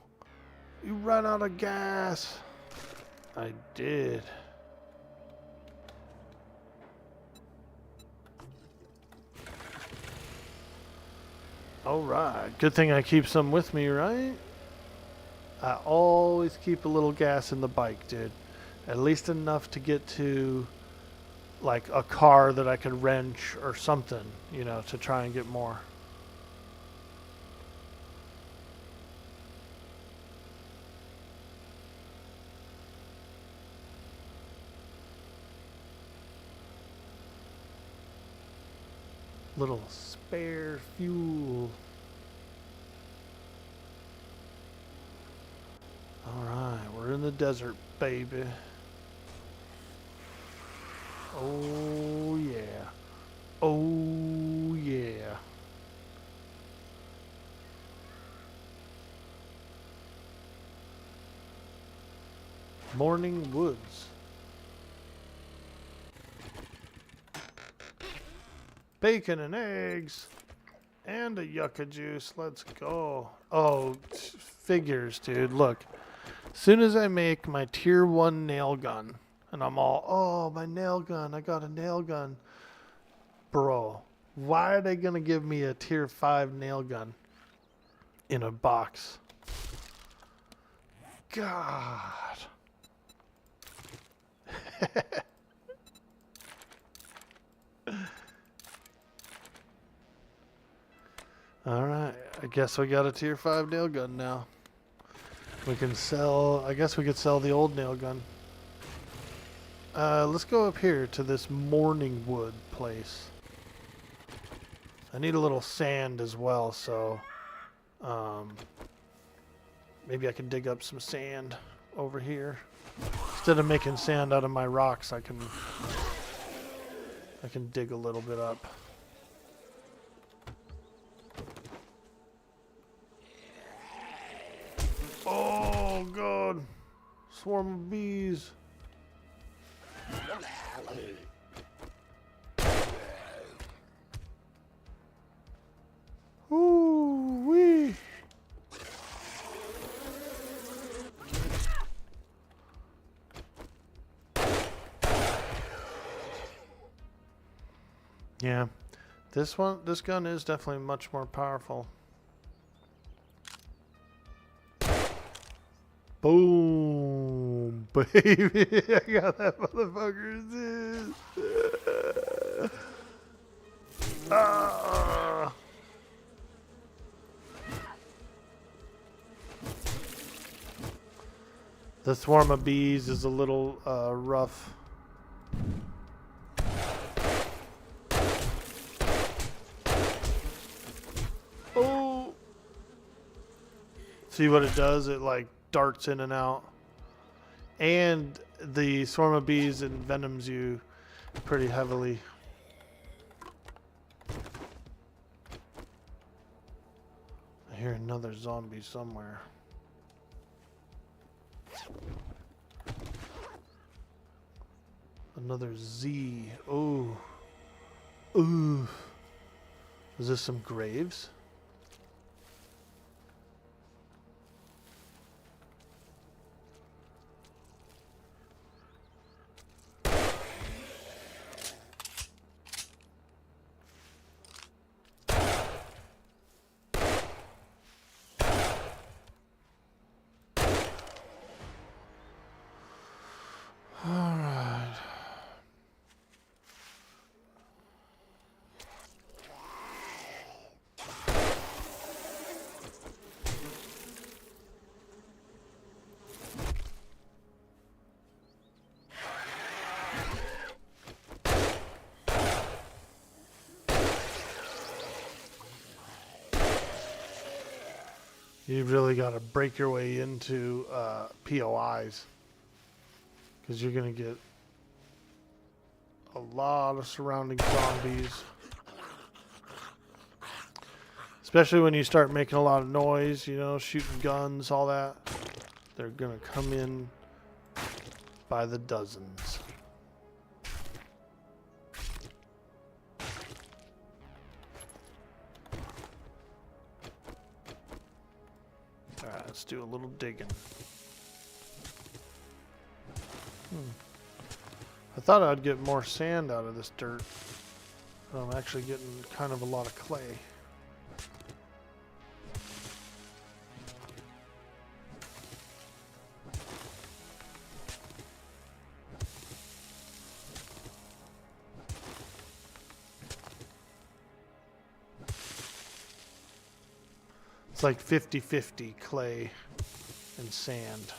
you ran out of gas. I did. Alright, good thing I keep some with me, right? I always keep a little gas in the bike, dude. At least enough to get to like a car that I could wrench or something, you know, to try and get more. Little spare fuel. Alright, we're in the desert, baby. Oh yeah. Oh yeah. Morning Woods. Bacon and eggs. And a yucca juice. Let's go. Oh, figures, dude. Look. As soon as I make my tier 1 nail gun, and I'm all, oh, my nail gun. I got a nail gun. Bro, why are they going to give me a tier 5 nail gun in a box? God. Alright, I guess we got a tier 5 nail gun now. We can sell, I guess we could sell the old nail gun. Let's go up here to this Morning Wood place. I need a little sand as well, so maybe I can dig up some sand over here. Instead of making sand out of my rocks, I can dig a little bit up. Oh God, swarm of bees. Ooh wee. Yeah, this gun is definitely much more powerful. Boom, baby. I got that motherfucker. Ah. The swarm of bees is a little rough. Oh. See what it does? It like darts in and out. And the swarm of bees envenoms you pretty heavily. I hear another zombie somewhere. Another Z. Oh. Ooh. Is this some graves? You really got to break your way into POIs because you're going to get a lot of surrounding zombies. Especially when you start making a lot of noise, you know, shooting guns, all that. They're going to come in by the dozens. Alright, let's do a little digging. I thought I'd get more sand out of this dirt, but I'm actually getting kind of a lot of clay. It's like 50-50 clay and sand.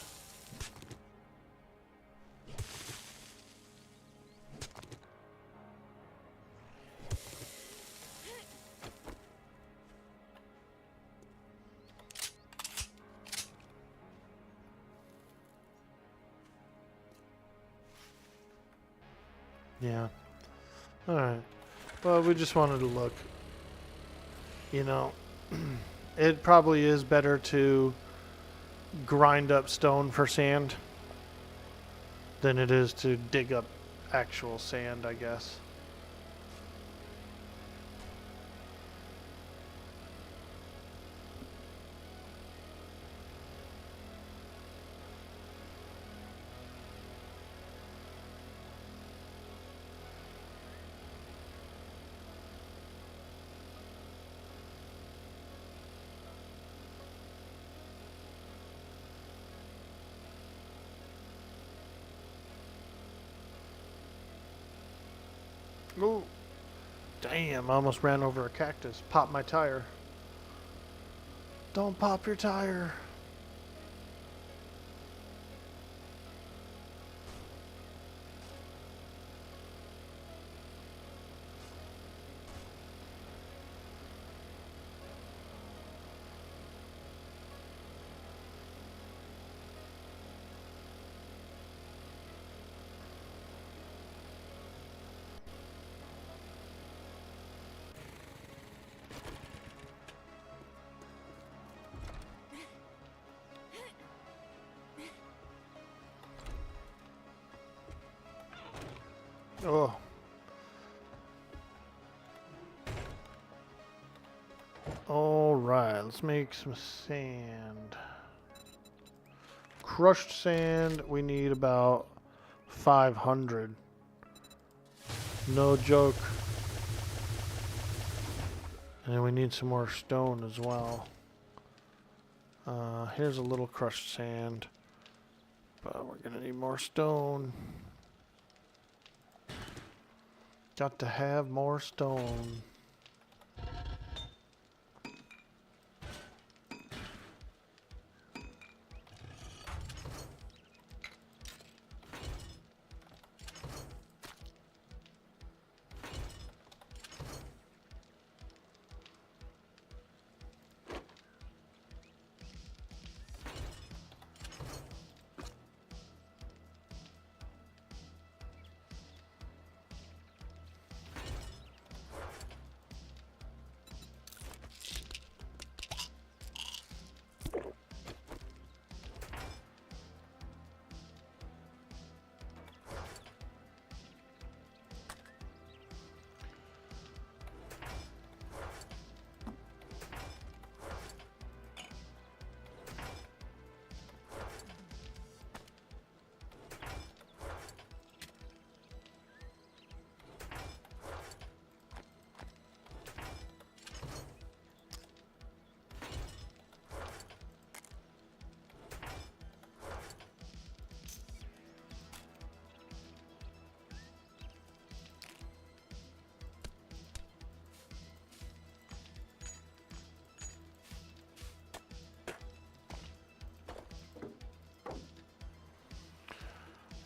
Yeah. Alright. Well, we just wanted to look. You know, it probably is better to grind up stone for sand than it is to dig up actual sand, I guess. Oh, damn, I almost ran over a cactus. Popped my tire. Don't pop your tire. Oh. All right, let's make some sand. Crushed sand, we need about 500. No joke. And we need some more stone as well. Here's a little crushed sand. But we're gonna need more stone. Got to have more stone.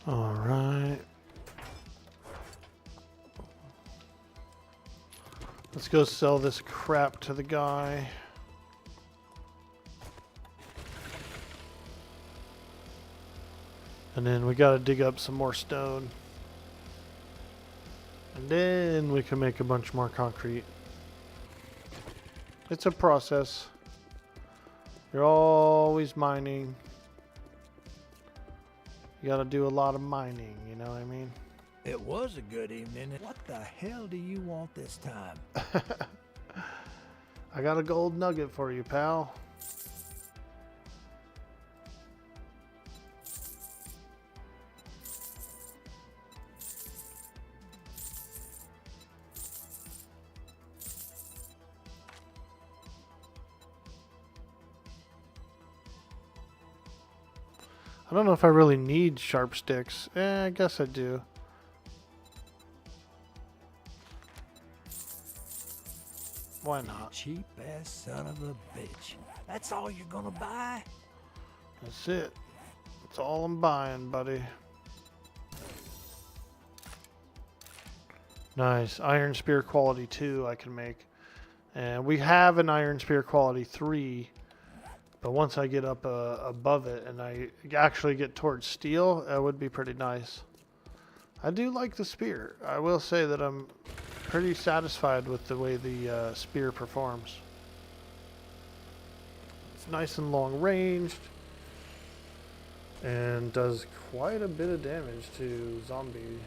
All right. Let's go sell this crap to the guy. And then we gotta dig up some more stone. And then we can make a bunch more concrete. It's a process. You're always mining. You gotta do a lot of mining, you know what I mean? It was a good evening. What the hell do you want this time? I got a gold nugget for you, pal. I don't know if I really need sharp sticks. I guess I do. Why not? Cheap ass son of a bitch. That's all you're gonna buy? That's it. That's all I'm buying, buddy. Nice. Iron Spear quality 2 I can make. And we have an Iron Spear quality 3. But once I get up above it and I actually get towards steel, that would be pretty nice. I do like the spear. I will say that I'm pretty satisfied with the way the spear performs. It's nice and long ranged and does quite a bit of damage to zombie.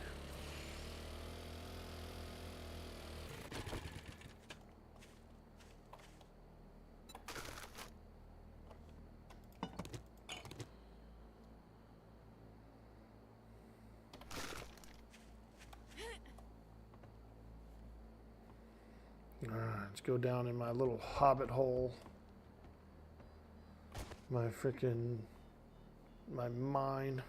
Alright, let's go down in my little hobbit hole. My mine.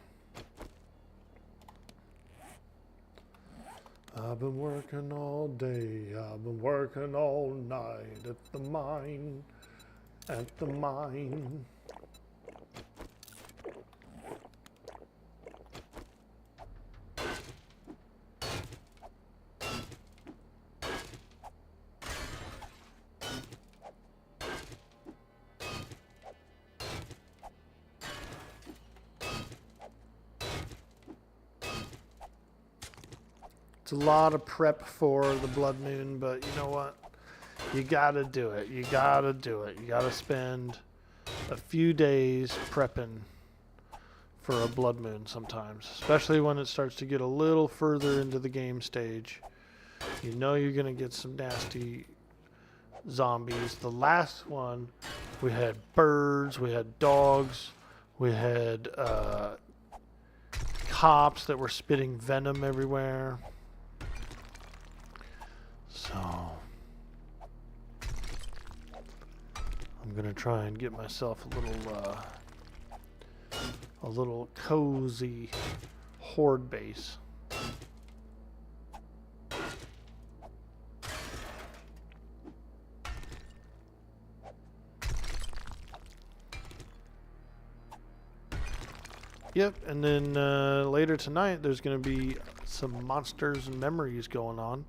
I've been working all day, I've been working all night at the mine, at the mine. It's a lot of prep for the blood moon, but you know what? You gotta do it. You gotta do it. You gotta spend a few days prepping for a blood moon sometimes, especially when it starts to get a little further into the game stage. You know you're gonna get some nasty zombies. The last one, we had birds, we had dogs, we had cops that were spitting venom everywhere. So I'm gonna try and get myself a little a little cozy horde base. Yep, and then later tonight there's going to be some monsters and memories going on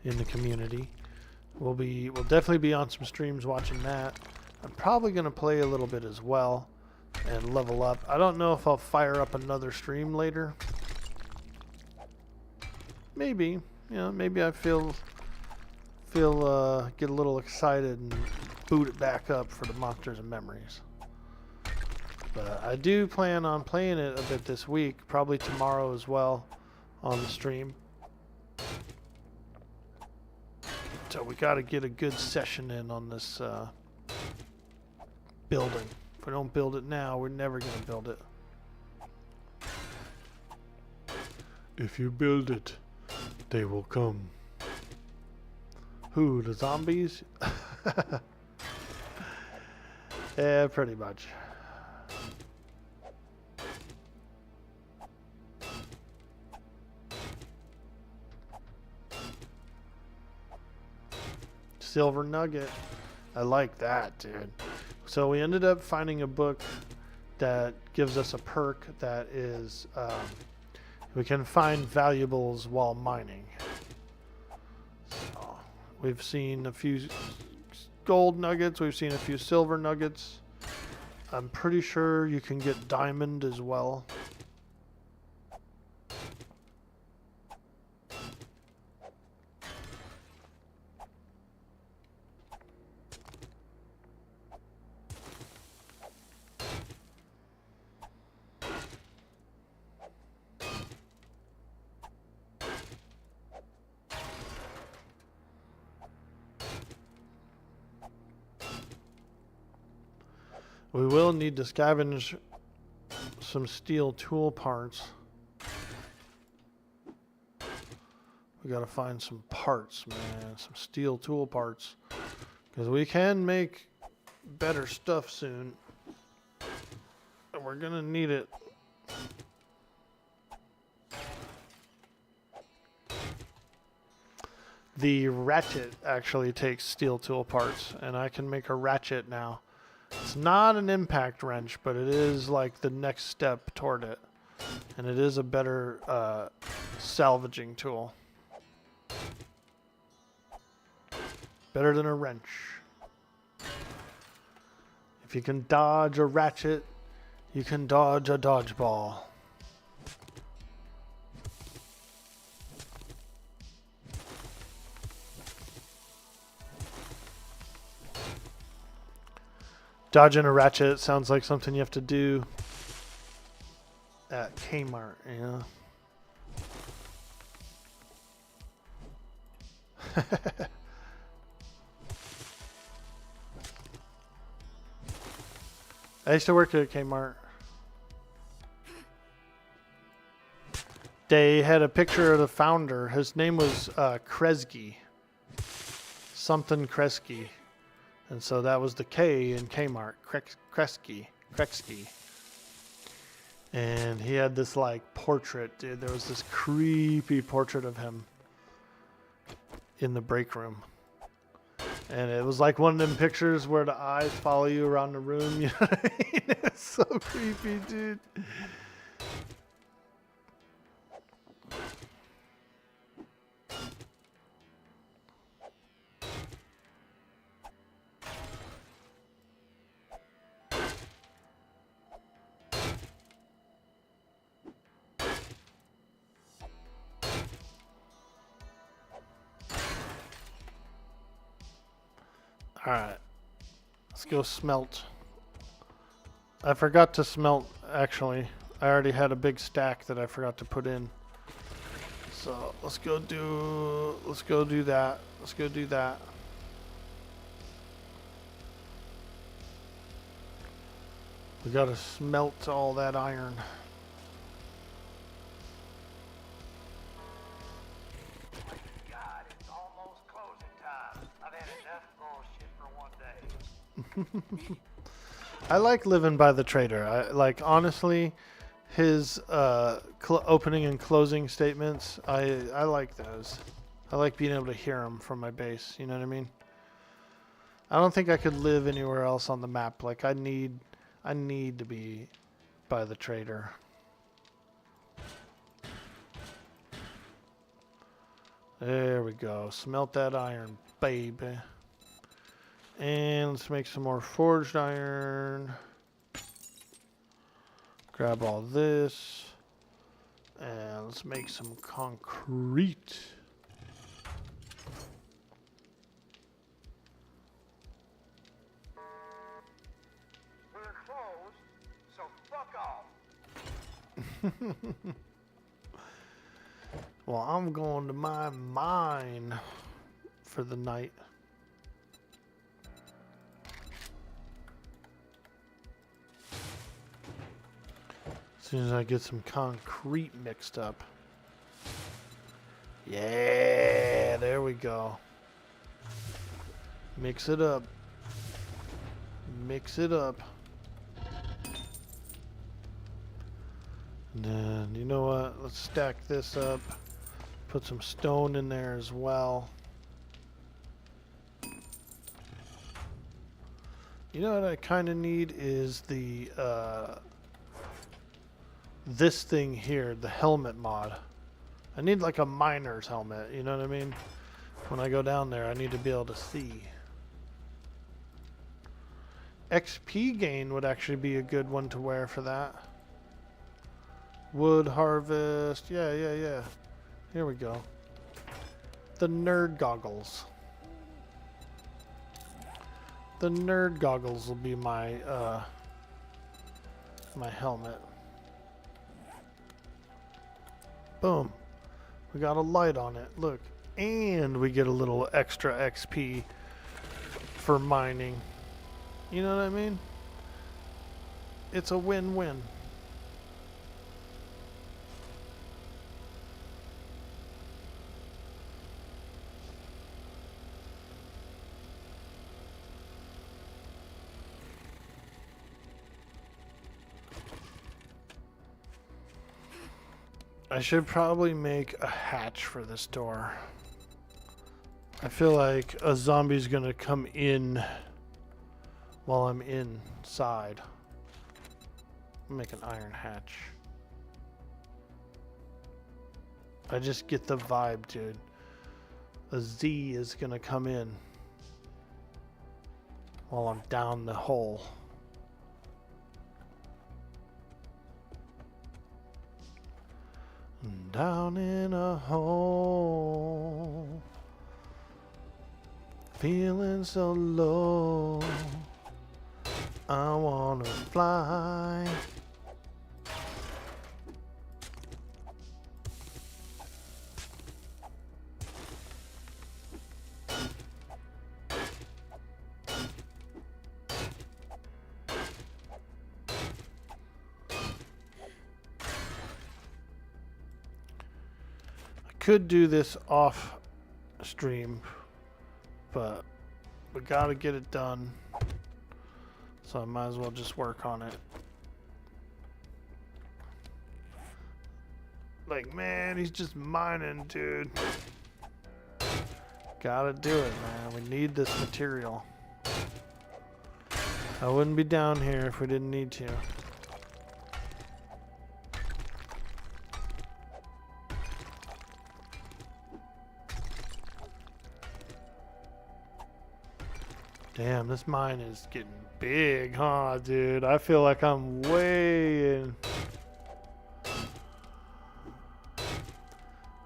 in the community. We'll definitely be on some streams watching that. I'm probably going to play a little bit as well and level up. I don't know if I'll fire up another stream later. Maybe, you know, maybe I feel get a little excited and boot it back up for the monsters and memories. But I do plan on playing it a bit this week, probably tomorrow as well on the stream. So we got to get a good session in on this building. If we don't build it now, we're never going to build it. If you build it, they will come. Who, the zombies? Yeah, pretty much. Silver nugget. I like that, dude. So we ended up finding a book that gives us a perk that is we can find valuables while mining. So we've seen a few gold nuggets, we've seen a few silver nuggets. I'm pretty sure you can get diamond as well. We will need to scavenge some steel tool parts. We gotta find some parts, man. Some steel tool parts. Because we can make better stuff soon. And we're gonna need it. The ratchet actually takes steel tool parts. And I can make a ratchet now. It's not an impact wrench, but it is like the next step toward it. And it is a better salvaging tool. Better than a wrench. If you can dodge a ratchet, you can dodge a dodgeball. Dodging a ratchet sounds like something you have to do at Kmart, you know? I used to work at Kmart. They had a picture of the founder. His name was Kresge. Something Kresge. And so that was the K in Kmart, Kresge. And he had this like portrait, dude. There was this creepy portrait of him in the break room. And it was like one of them pictures where the eyes follow you around the room. You know what I mean? It's so creepy, dude. Alright, let's go smelt. I forgot to smelt, actually. I already had a big stack that I forgot to put in. So let's go do that. Let's go do that. We gotta smelt all that iron. I like living by the trader. I like, honestly, his opening and closing statements. I like those. I like being able to hear them from my base. You know what I mean? I don't think I could live anywhere else on the map. Like I need to be by the trader. There we go. Smelt that iron, baby. And let's make some more forged iron. Grab all this. And let's make some concrete. We're closed, so fuck off. Well, I'm going to my mine for the night. As soon as I get some concrete mixed up. Yeah, there we go. Mix it up. Mix it up. And then, you know what? Let's stack this up. Put some stone in there as well. You know what I kind of need is the this thing here, the helmet mod. I need like a miner's helmet, you know what I mean? When I go down there, I need to be able to see. XP gain would actually be a good one to wear for that. Wood harvest, yeah. Here we go. The nerd goggles. The nerd goggles will be my my helmet. Boom. We got a light on it. Look. And we get a little extra XP for mining. You know what I mean? It's a win-win. I should probably make a hatch for this door. I feel like a zombie's gonna come in while I'm inside. Make an iron hatch. I just get the vibe, dude. A Z is gonna come in while I'm down the hole. Down in a hole, feeling so low, I wanna fly. Could do this off stream, but we gotta get it done, so I might as well just work on it. Like, man, he's just mining, dude. Gotta do it, man. We need this material. I wouldn't be down here if we didn't need to. Damn, this mine is getting big, huh, dude? I feel like I'm way in.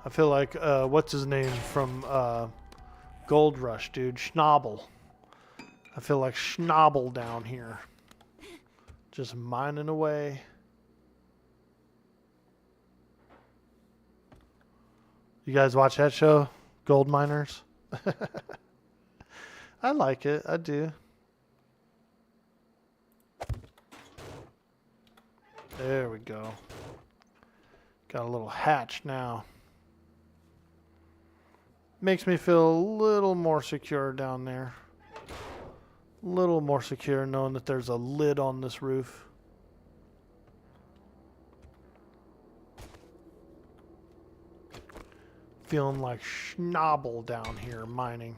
I feel like, what's his name from Gold Rush, dude? Schnabel. I feel like Schnabel down here. Just mining away. You guys watch that show? Gold Miners? I like it. I do. There we go. Got a little hatch now. Makes me feel a little more secure down there. a little more secure knowing that there's a lid on this roof. Feeling like Schnabel down here mining.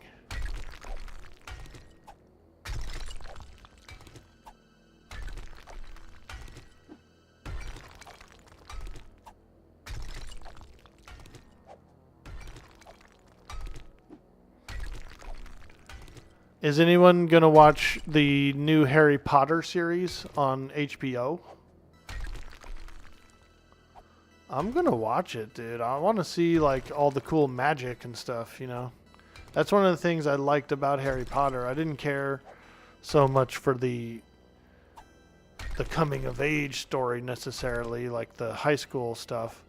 Is anyone gonna watch the new Harry Potter series on HBO? I'm gonna watch it, dude. I want to see like all the cool magic and stuff, you know. That's one of the things I liked about Harry Potter. I didn't care so much for the coming of age story necessarily, like the high school stuff.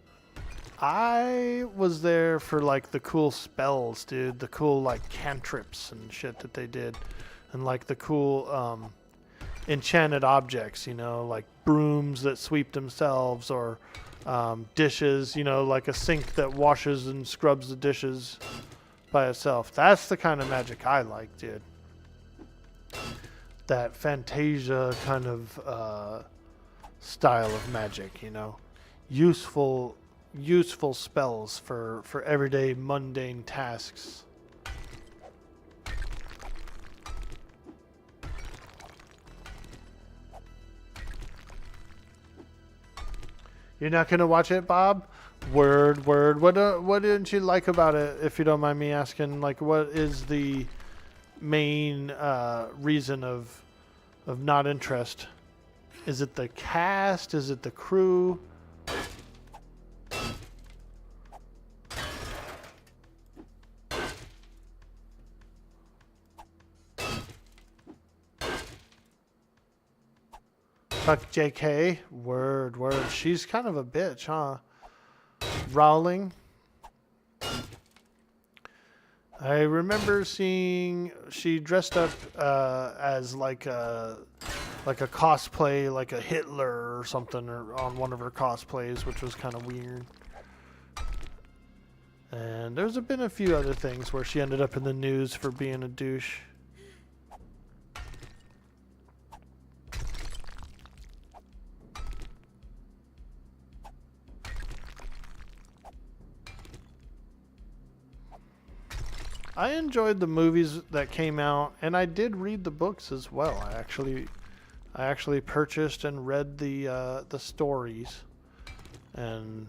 I was there for like the cool spells, dude, the cool like cantrips and shit that they did, and like the cool enchanted objects, you know, like brooms that sweep themselves, or dishes, you know, like a sink that washes and scrubs the dishes by itself. That's the kind of magic I like, dude. That Fantasia kind of style of magic, you know, useful spells for everyday mundane tasks. You're not gonna watch it, Bob? Word. What didn't you like about it, if you don't mind me asking? Like, what is the main reason of not interest? Is it the cast? Is it the crew? Fuck JK. Word. She's kind of a bitch, huh? Rowling. I remember seeing she dressed up as like a cosplay, like a Hitler or something, or on one of her cosplays, which was kind of weird. And there's been a few other things where she ended up in the news for being a douche. I enjoyed the movies that came out, and I did read the books as well. I actually purchased and read the stories, and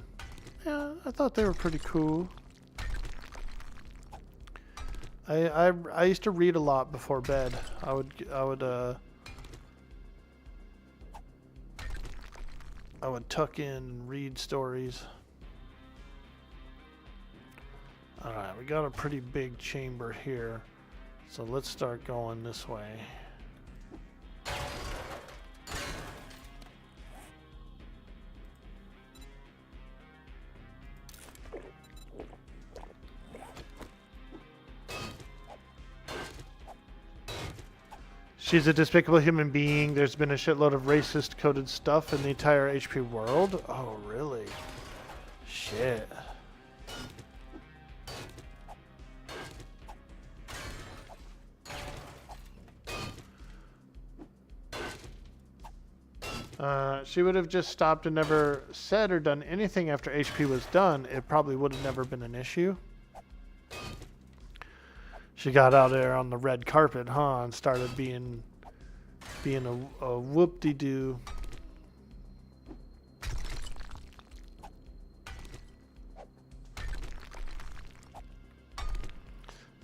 yeah, I thought they were pretty cool. I used to read a lot before bed. I would tuck in and read stories. Alright, we got a pretty big chamber here, so let's start going this way. She's a despicable human being. There's been a shitload of racist coded stuff in the entire HP world. Oh, really? Shit. She would have just stopped and never said or done anything after HP was done. It probably would have never been an issue. She got out there on the red carpet, huh, and started being a whoop-de-doo.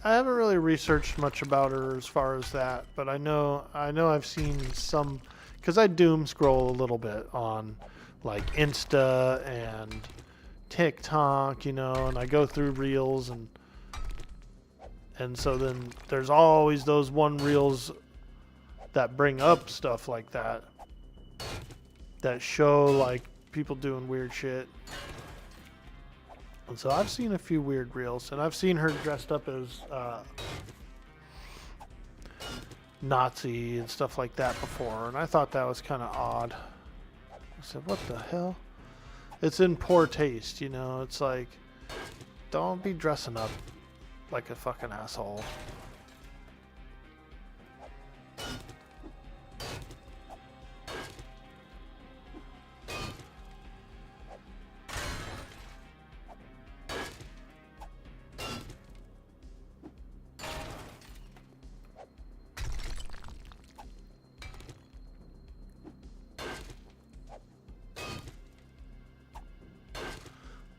I haven't really researched much about her as far as that, but I know I've seen some, because I doom scroll a little bit on like Insta and TikTok, you know, and I go through reels, and so then there's always those one reels that bring up stuff like that show like people doing weird shit. And so I've seen a few weird reels, and I've seen her dressed up as Nazi and stuff like that before, and I thought that was kind of odd. I said, what the hell? It's in poor taste, you know? It's like, don't be dressing up like a fucking asshole.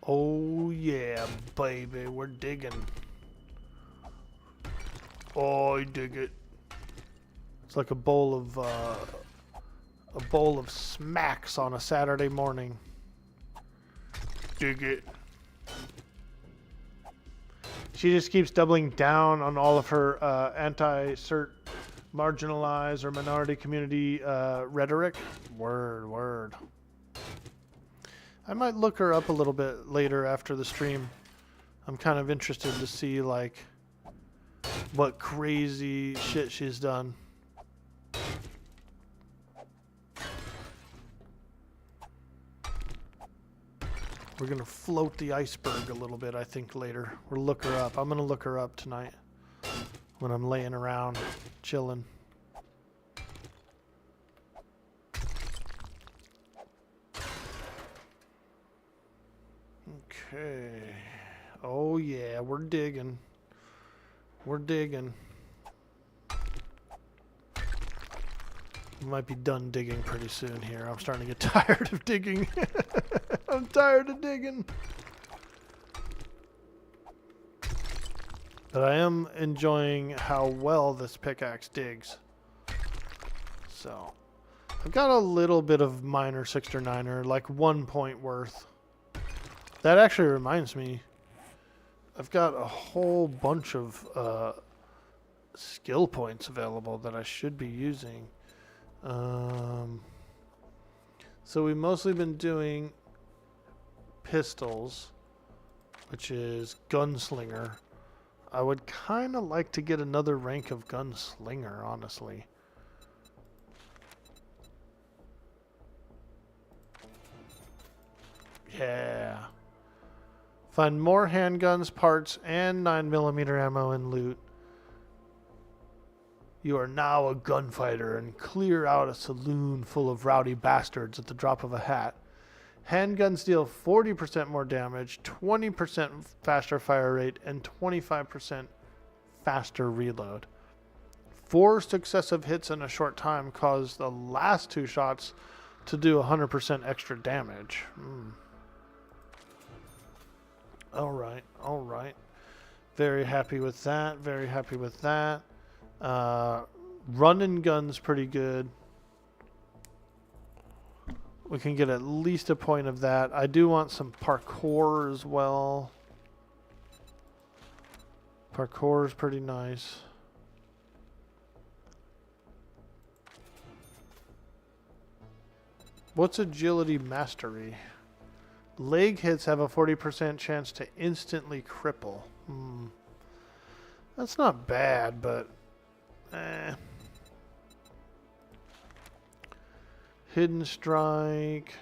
Oh yeah, baby, we're digging. Oh, I dig it. It's like a bowl of smacks on a Saturday morning. Dig it. She just keeps doubling down on all of her anti-cert, marginalized, or minority community rhetoric. Word. I might look her up a little bit later after the stream. I'm kind of interested to see, like, what crazy shit she's done. We're gonna float the iceberg a little bit, I think, later. We'll look her up. I'm gonna look her up tonight when I'm laying around, chilling. Okay. Oh yeah, we're digging. We're digging. We might be done digging pretty soon here. I'm starting to get tired of digging. I'm tired of digging. But I am enjoying how well this pickaxe digs. So, I've got a little bit of minor 6 or 9er, like 1 point worth. That actually reminds me, I've got a whole bunch of skill points available that I should be using. So we've mostly been doing pistols, which is gunslinger. I would kind of like to get another rank of gunslinger, honestly. Yeah. Find more handguns, parts, and 9mm ammo and loot. You are now a gunfighter and clear out a saloon full of rowdy bastards at the drop of a hat. Handguns deal 40% more damage, 20% faster fire rate, and 25% faster reload. 4 successive hits in a short time cause the last 2 shots to do 100% extra damage. Alright. Very happy with that. Running gun's pretty good. We can get at least a point of that. I do want some parkour as well. Parkour is pretty nice. What's agility mastery? Leg hits have a 40% chance to instantly cripple. That's not bad, but Hidden strike.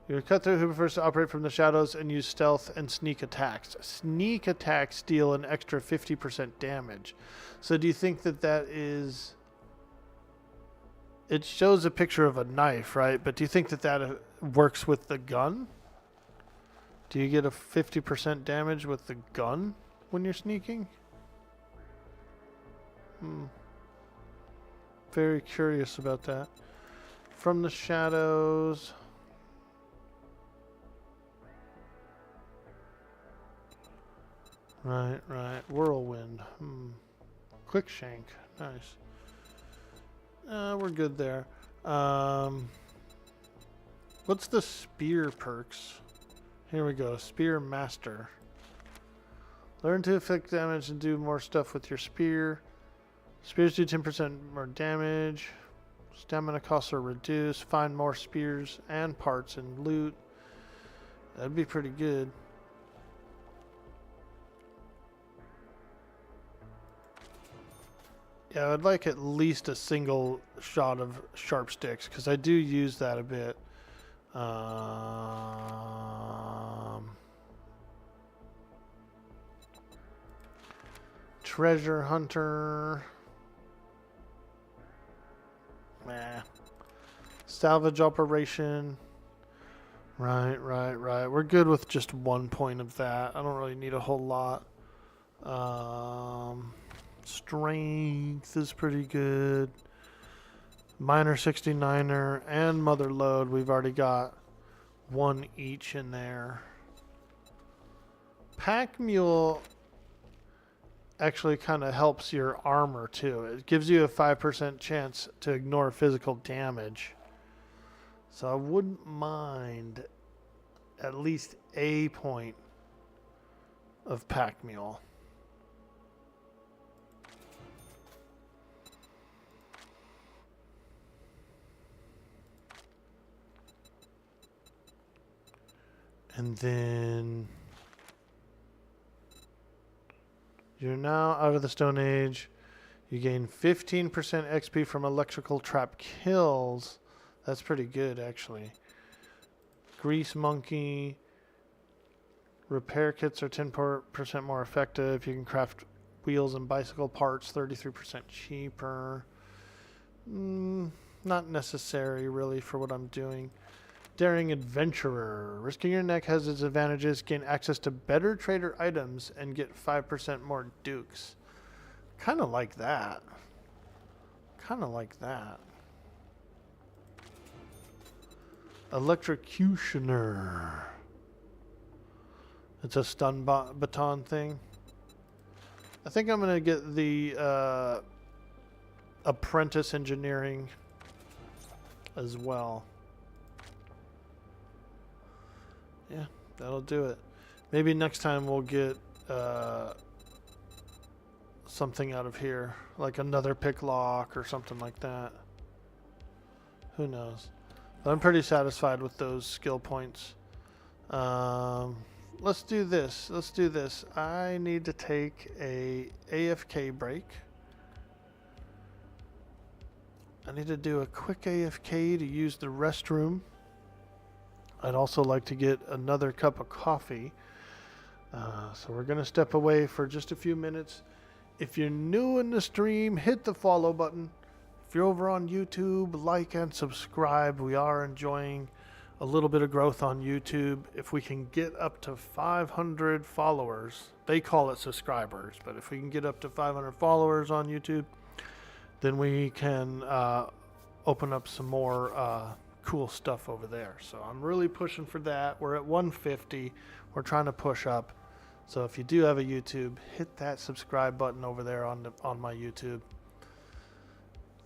You're a cutthroat who prefers to operate from the shadows and use stealth and sneak attacks. Sneak attacks deal an extra 50% damage. So do you think that is... It shows a picture of a knife, right? But do you think that works with the gun? Do you get a 50% damage with the gun when you're sneaking? Very curious about that. From the shadows. Right. Whirlwind. Quick shank. Nice. We're good there. What's the spear perks? Here we go. Spear master. Learn to inflict damage and do more stuff with your spear. Spears do 10% more damage. Stamina costs are reduced. Find more spears and parts and loot. That'd be pretty good. Yeah, I'd like at least a single shot of sharp sticks, because I do use that a bit. Treasure hunter. Salvage operation. Right. We're good with just 1 point of that. I don't really need a whole lot. Strength is pretty good. Miner 69er and Mother Load. We've already got one each in there. Pack Mule actually kind of helps your armor too. It gives you a 5% chance to ignore physical damage. So I wouldn't mind at least a point of Pack Mule. And then you're now out of the Stone Age. You gain 15% XP from electrical trap kills. That's pretty good, actually. Grease Monkey. Repair kits are 10% more effective. You can craft wheels and bicycle parts 33% cheaper. Not necessary, really, for what I'm doing. Daring Adventurer. Risking your neck has its advantages. Gain access to better trader items and get 5% more dukes. Kind of like that. Kind of like that. Electrocutioner. It's a stun baton thing. I think I'm going to get the apprentice engineering as well. Yeah, that'll do it. Maybe next time we'll get something out of here, like another pick lock or something like that. Who knows? But I'm pretty satisfied with those skill points. Let's do this. Let's do this. I need to take a AFK break. I need to do a quick AFK to use the restroom. I'd also like to get another cup of coffee. So we're going to step away for just a few minutes. If you're new in the stream, hit the follow button. If you're over on YouTube, like and subscribe. We are enjoying a little bit of growth on YouTube. If we can get up to 500 followers, they call it subscribers, but if we can get up to 500 followers on YouTube, then we can open up some more cool stuff over there. So I'm really pushing for that. We're at 150. We're trying to push up. So if you do have a YouTube, hit that subscribe button over there on my YouTube.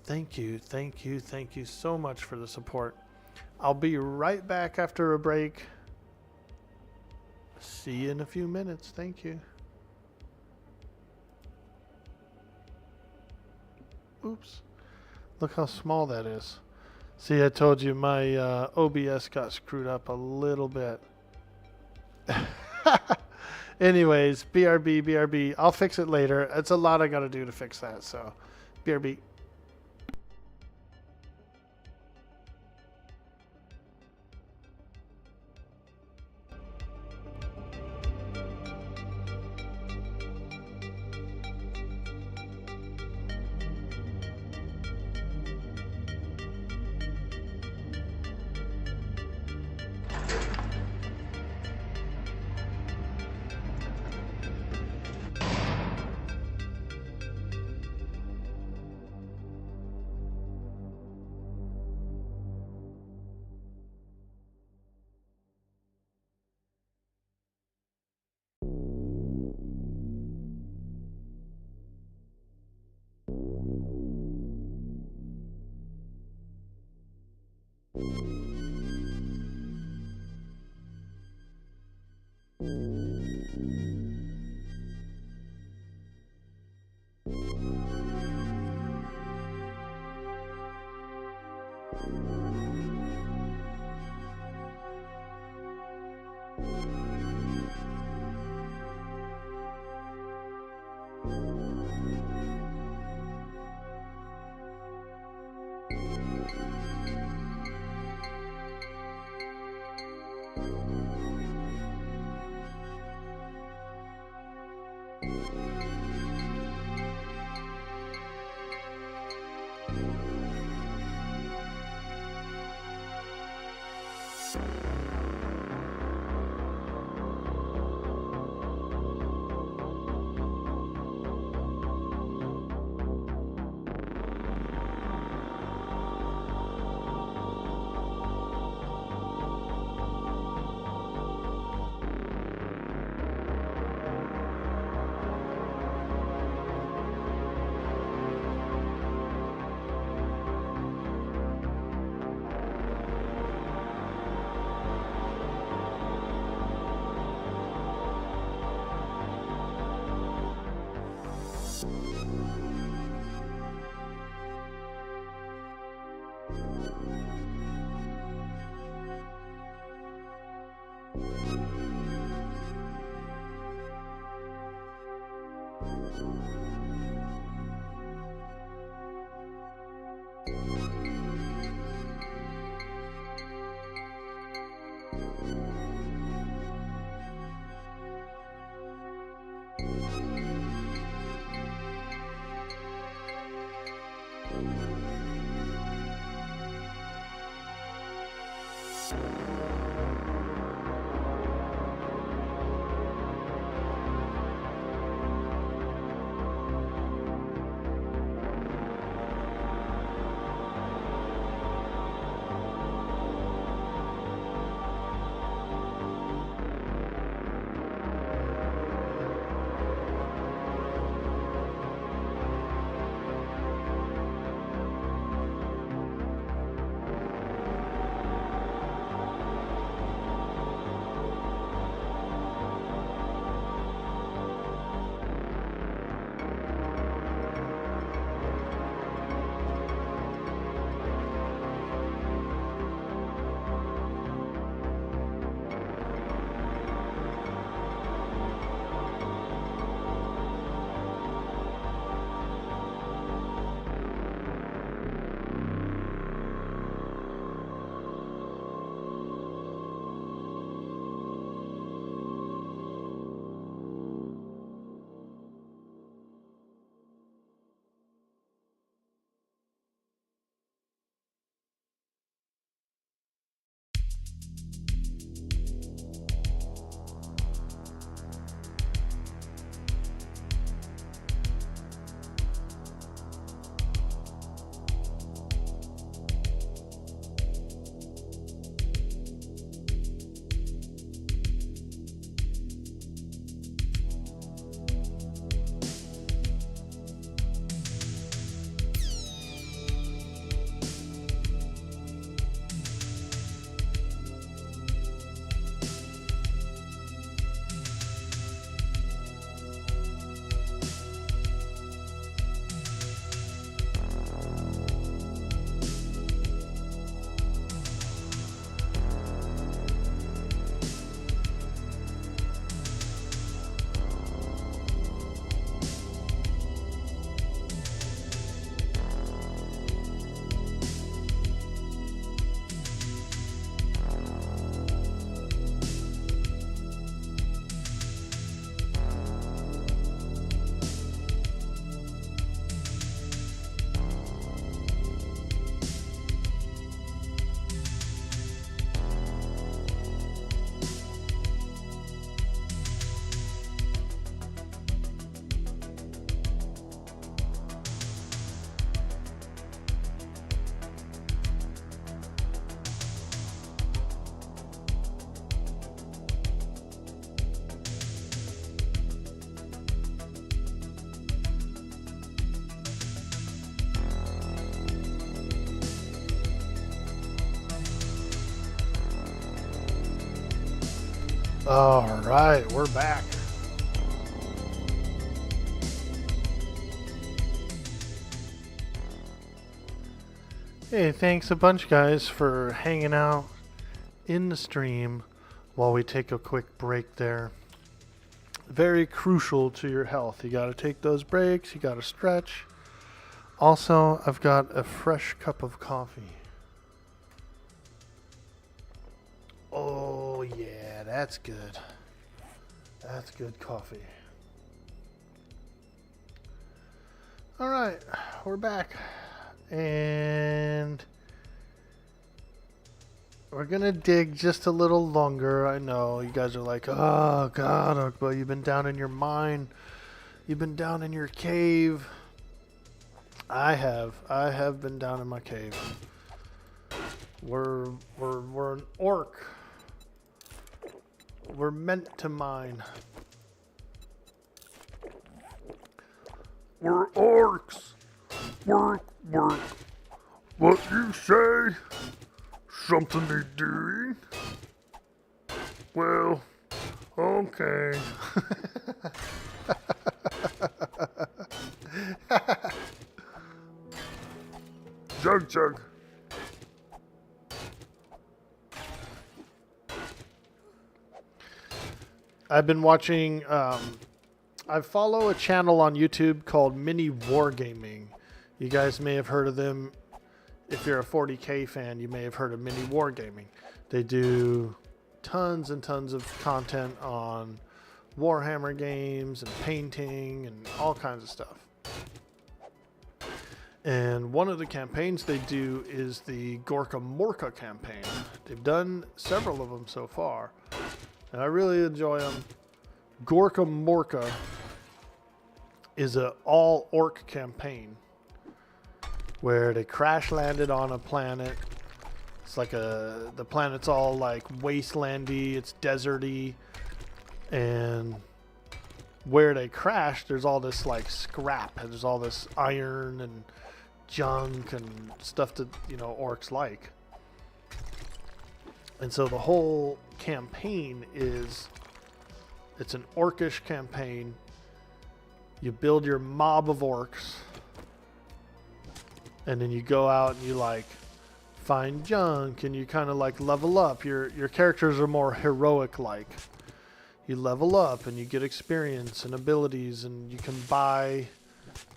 Thank you so much for the support. I'll be right back after a break. See you in a few minutes. Thank you. Oops. Look how small that is. See, I told you my OBS got screwed up a little bit. Anyways, BRB. I'll fix it later. It's a lot I got to do to fix that. So, BRB. All right, we're back. Hey, thanks a bunch, guys, for hanging out in the stream while we take a quick break there. Very crucial to your health. You got to take those breaks, you got to stretch. Also, I've got a fresh cup of coffee. Oh, yeah, that's good. That's good coffee. All right, we're back. And we're going to dig just a little longer. I know you guys are like, oh, God, but you've been down in your mine. You've been down in your cave. I have been down in my cave. We're an orc. We're meant to mine. We're orcs. We're what you say? Something they doing? Well, okay. Jug. I've been watching. I follow a channel on YouTube called Mini Wargaming. You guys may have heard of them. If you're a 40K fan, you may have heard of Mini Wargaming. They do tons and tons of content on Warhammer games and painting and all kinds of stuff. And one of the campaigns they do is the Gorka Morka campaign. They've done several of them so far, and I really enjoy them. Gorka Morka is an all-orc campaign where they crash landed on a planet. It's like the planet's all like wastelandy, it's deserty, and where they crash, there's all this like scrap, and there's all this iron and junk and stuff that, you know, orcs like. And so the whole campaign is, it's an orcish campaign. You build your mob of orcs, and then you go out and you like find junk, and you kind of like level up. Your characters are more heroic like. You level up and you get experience and abilities, and you can buy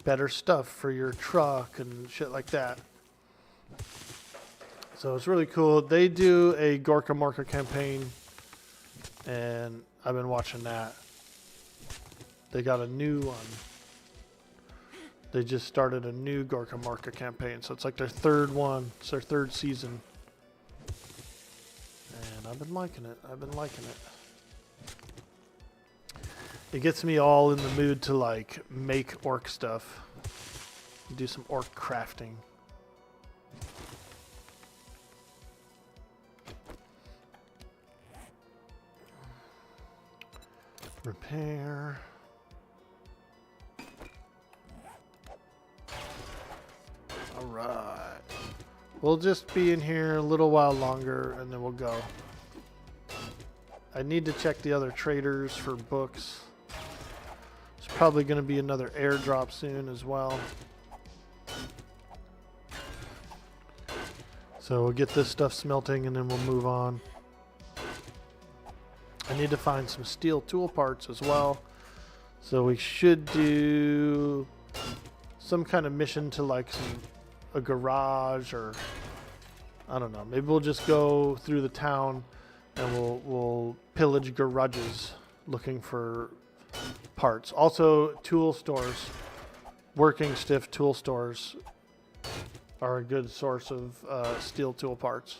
better stuff for your truck and shit like that. So it's really cool. They do a Gorka Morka campaign, and I've been watching that. They got a new one. They just started a new Gorka Morka campaign, so it's like their third one. It's their third season. And I've been liking it. I've been liking it. It gets me all in the mood to like make orc stuff. Do some orc crafting. Repair. Alright. We'll just be in here a little while longer and then we'll go. I need to check the other traders for books. There's probably going to be another airdrop soon as well. So we'll get this stuff smelting and then we'll move on. I need to find some steel tool parts as well. So we should do some kind of mission to like a garage, or I don't know. Maybe we'll just go through the town and we'll pillage garages looking for parts. Also, tool stores, working stiff tool stores are a good source of steel tool parts.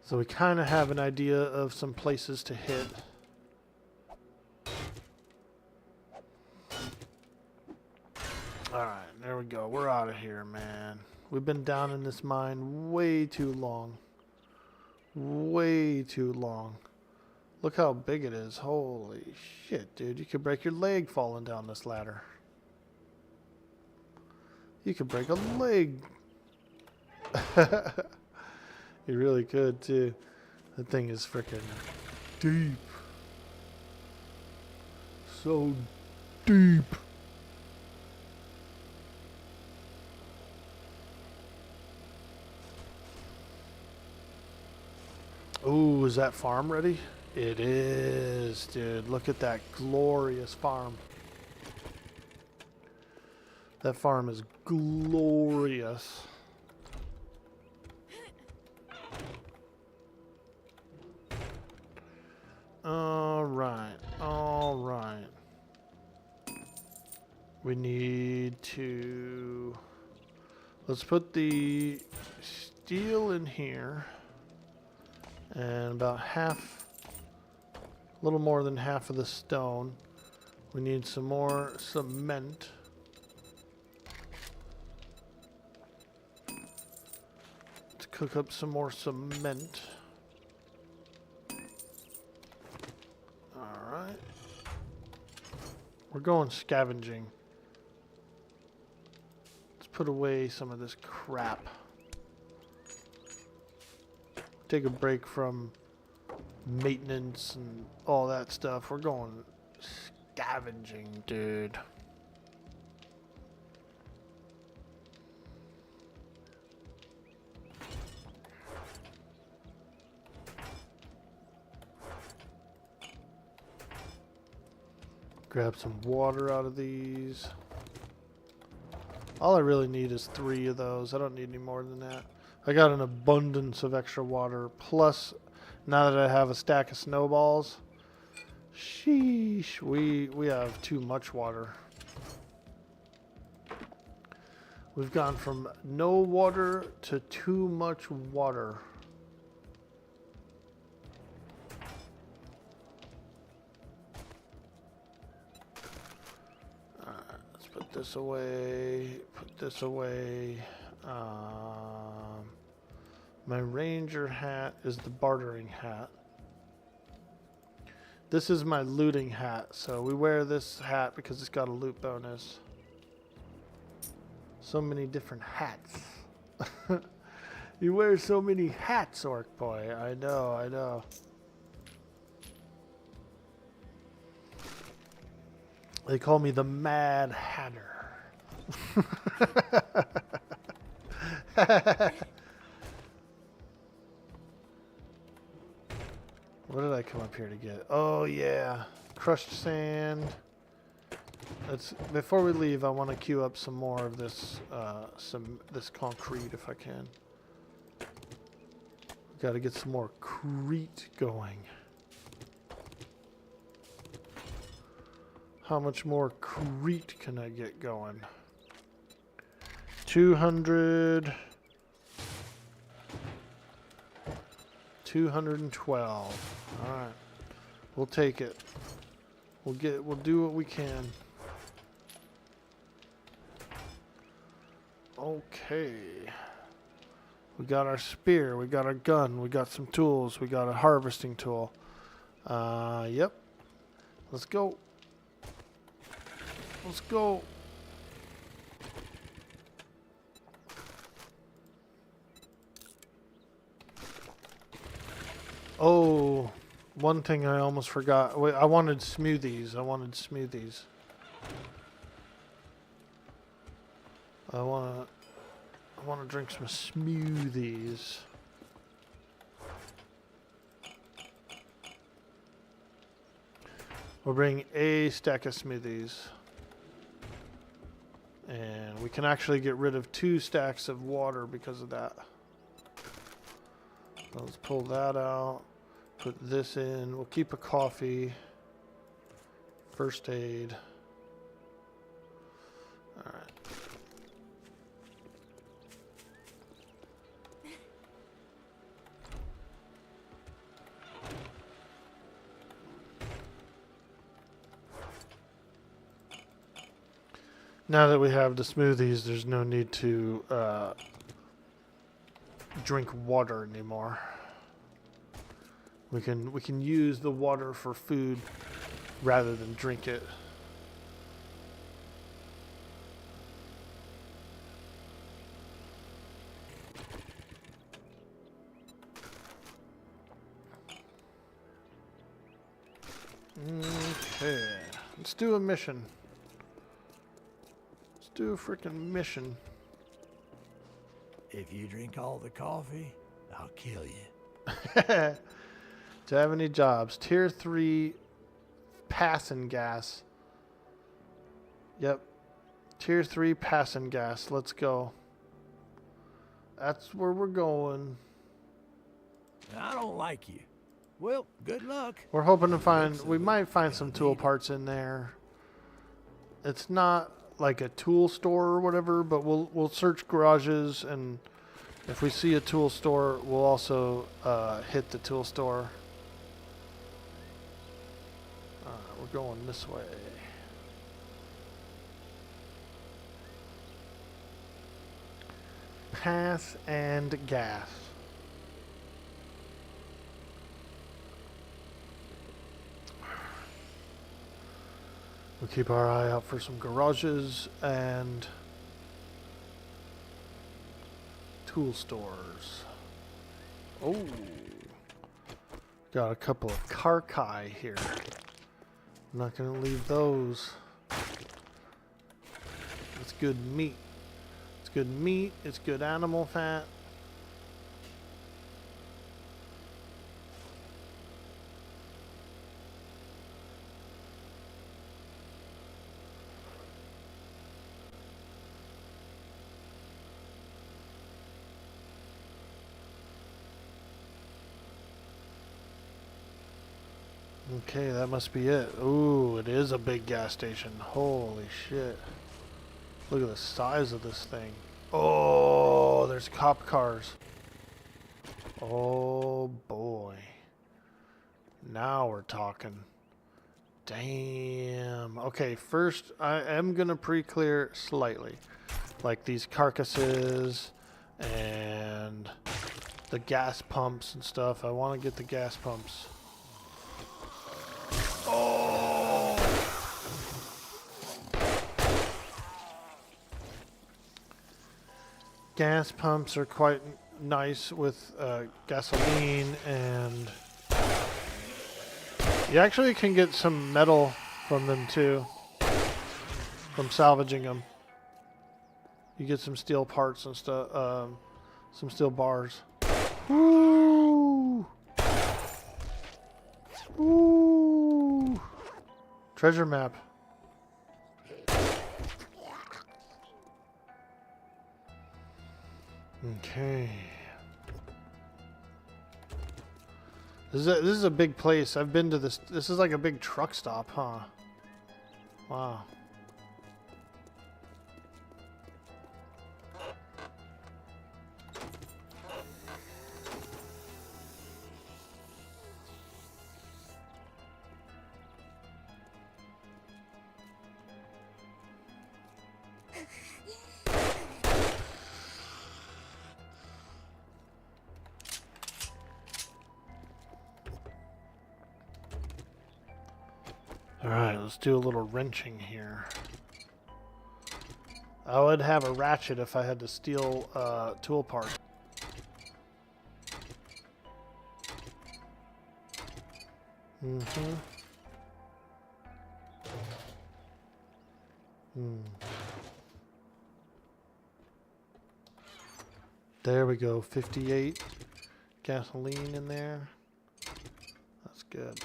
So we kind of have an idea of some places to hit. Alright, there we go. We're out of here, man. We've been down in this mine way too long. Way too long. Look how big it is. Holy shit, dude. You could break your leg falling down this ladder. You could break a leg. You really could, too. That thing is freaking deep. So deep. Ooh, is that farm ready? It is, dude. Look at that glorious farm. That farm is glorious. All right. We need to, let's put the steel in here, and about half, a little more than half of the stone. We need some more cement. Let's cook up some more cement. Alright. We're going scavenging. Let's put away some of this crap. Take a break from maintenance and all that stuff. We're going scavenging, dude. Grab some water out of these. All I really need is 3 of those. I don't need any more than that. I got an abundance of extra water. Plus, now that I have a stack of snowballs, sheesh, we have too much water. We've gone from no water to too much water. Let's put this away. Put this away. My ranger hat is the bartering hat. This is my looting hat. So we wear this hat because it's got a loot bonus. So many different hats. You wear so many hats, Orc Boy. I know, I know. They call me the Mad Hatter. What did I come up here to get? Oh yeah, crushed sand. Before we leave, I want to queue up some more of this, this concrete if I can. Got to get some more crete going. How much more crete can I get going? 200. 212. All right, we'll take it. We'll do what we can. Okay. We got our spear, we got our gun, we got some tools, we got a harvesting tool. Yep. Let's go. Let's go. Oh, one thing I almost forgot. Wait, I wanted smoothies. I want to drink some smoothies. We'll bring a stack of smoothies. And we can actually get rid of 2 stacks of water because of that. Let's pull that out. Put this in. We'll keep a coffee. First aid. Alright. Now that we have the smoothies, there's no need to drink water anymore. We can use the water for food rather than drink it. Okay, let's do a mission. Do a freaking mission. If you drink all the coffee, I'll kill you. To have any jobs. Tier 3 passing gas. Yep. Tier 3 passing gas. Let's go. That's where we're going. I don't like you. Well, good luck. We're hoping to find... We might find some tool parts in there. It's not like a tool store or whatever, but we'll search garages, and if we see a tool store, we'll also hit the tool store. We're going this way. Pass and gas. We'll keep our eye out for some garages and tool stores. Oh, got a couple of carkai here. I'm not going to leave those. It's good meat. It's good meat. It's good animal fat. Okay, that must be it. Ooh, it is a big gas station. Holy shit. Look at the size of this thing. Oh, there's cop cars. Oh boy. Now we're talking. Damn. Okay, first I am gonna pre-clear slightly. Like these carcasses and the gas pumps and stuff. I want to get the gas pumps. Oh! Gas pumps are quite nice with gasoline, and you actually can get some metal from them too, from salvaging them. You get some steel parts and stuff, some steel bars. Woo! Woo! Treasure map. Okay. This is a big place. I've been to this. This is like a big truck stop, huh? Wow. Alright, let's do a little wrenching here. I would have a ratchet if I had to steal tool parts. There we go, 58 gasoline in there. That's good.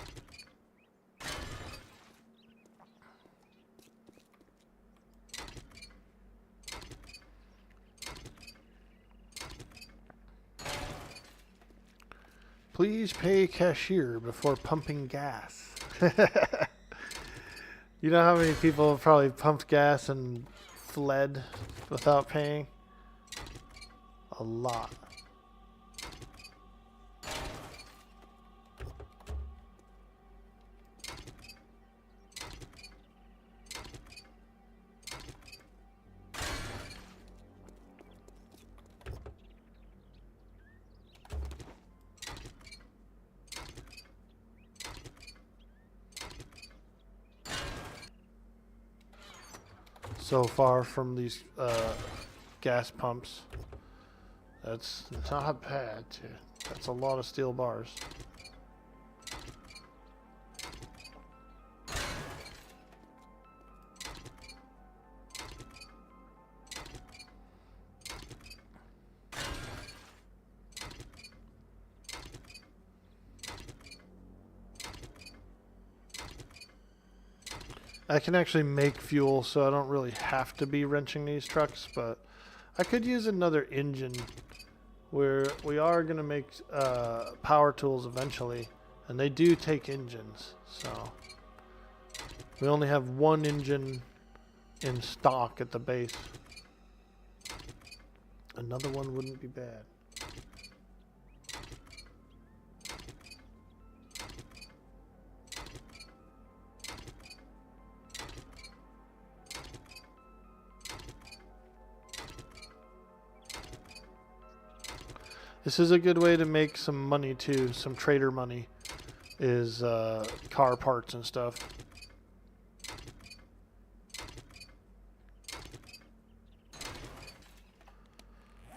Please pay cashier before pumping gas. You know how many people have probably pumped gas and fled without paying? A lot. So far from these gas pumps. That's not bad, too. That's a lot of steel bars. I can actually make fuel, so I don't really have to be wrenching these trucks, but I could use another engine where we are going to make power tools eventually, and they do take engines, so we only have one engine in stock at the base. Another one wouldn't be bad. This is a good way to make some money too, some trader money, is car parts and stuff.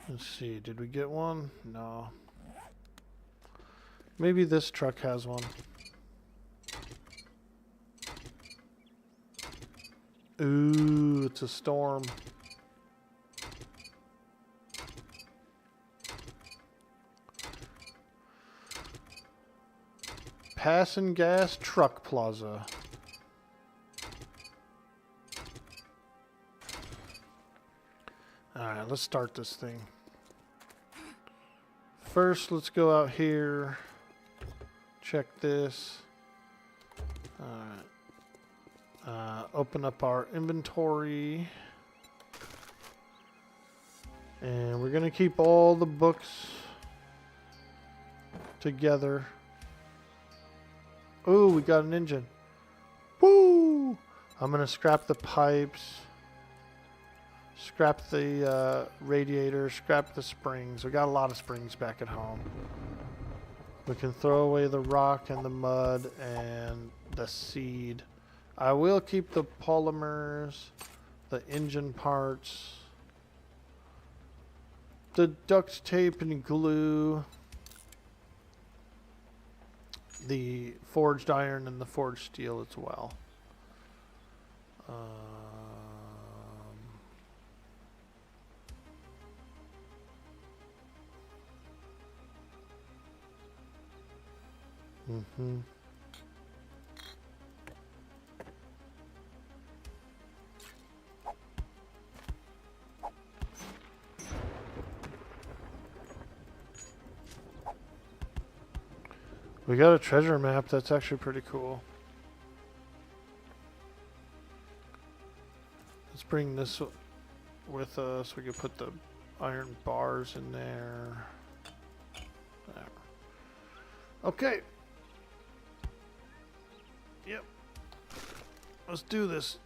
Let's see, did we get one? No. Maybe this truck has one. Ooh, it's a storm. Passin' Gas Truck Plaza. Alright, let's start this thing. First, let's go out here. Check this. Alright. Open up our inventory. And we're going to keep all the books together. Oh, we got an engine. Woo! I'm going to scrap the pipes. Scrap the radiator. Scrap the springs. We got a lot of springs back at home. We can throw away the rock and the mud and the seed. I will keep the polymers, the engine parts, the duct tape and glue, the forged iron and the forged steel as well. We got a treasure map. That's actually pretty cool. Let's bring this with us. We can put the iron bars in there. There. Okay. Yep. Let's do this.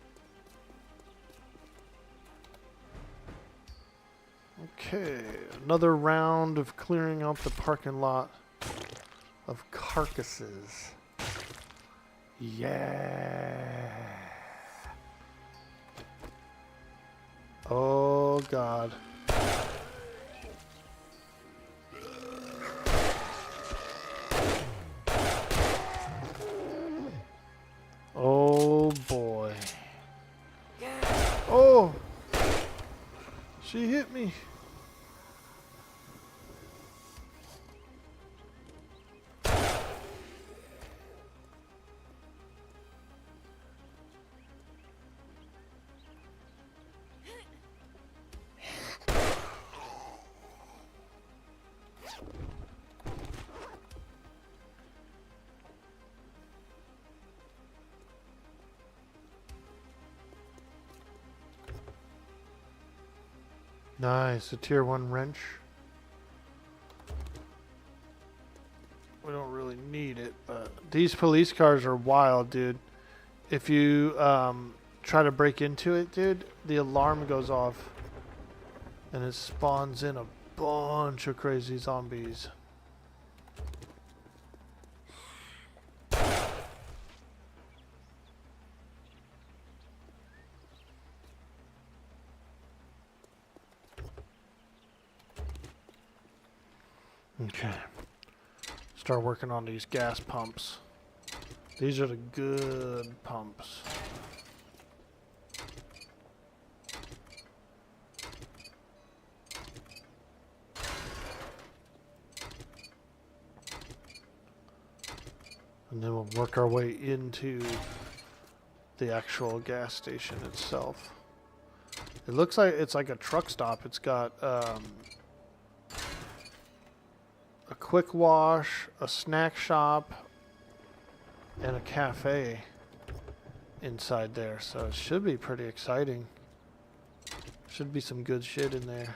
Okay. Another round of clearing out the parking lot of carcasses. Yeah. Oh God. Oh boy. Oh! She hit me. Nice, a tier 1 wrench. We don't really need it, but these police cars are wild, dude. If you try to break into it, dude, the alarm goes off and it spawns in a bunch of crazy zombies. Okay. Start working on these gas pumps. These are the good pumps. And then we'll work our way into the actual gas station itself. It looks like it's like a truck stop. It's got a quick wash, a snack shop, and a cafe inside there. So it should be pretty exciting. Should be some good shit in there.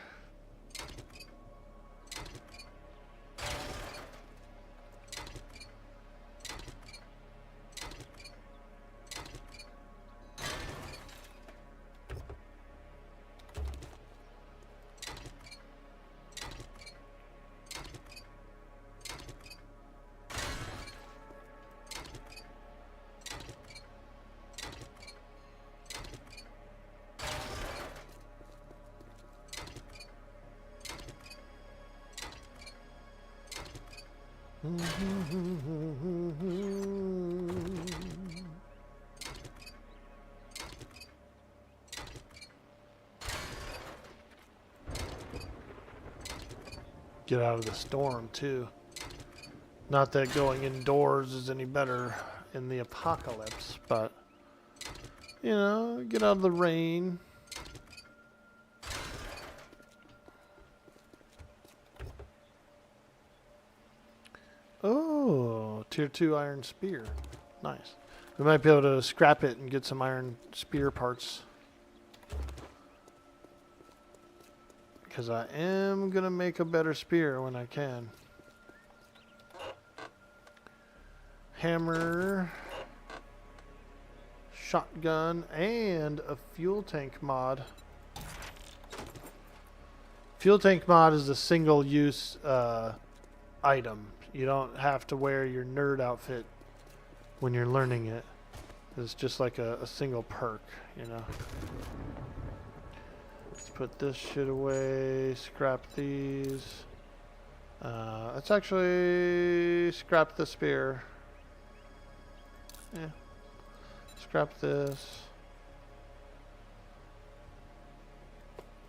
Get out of the storm too. Not that going indoors is any better in the apocalypse, but you know, get out of the rain. Oh, tier 2 iron spear. Nice. We might be able to scrap it and get some iron spear parts. Because I am going to make a better spear when I can. Hammer. Shotgun. And a fuel tank mod. Fuel tank mod is a single use item. You don't have to wear your nerd outfit when you're learning it. It's just like a single perk, you know. Let's put this shit away, scrap these. Let's actually scrap the spear. Yeah. Scrap this.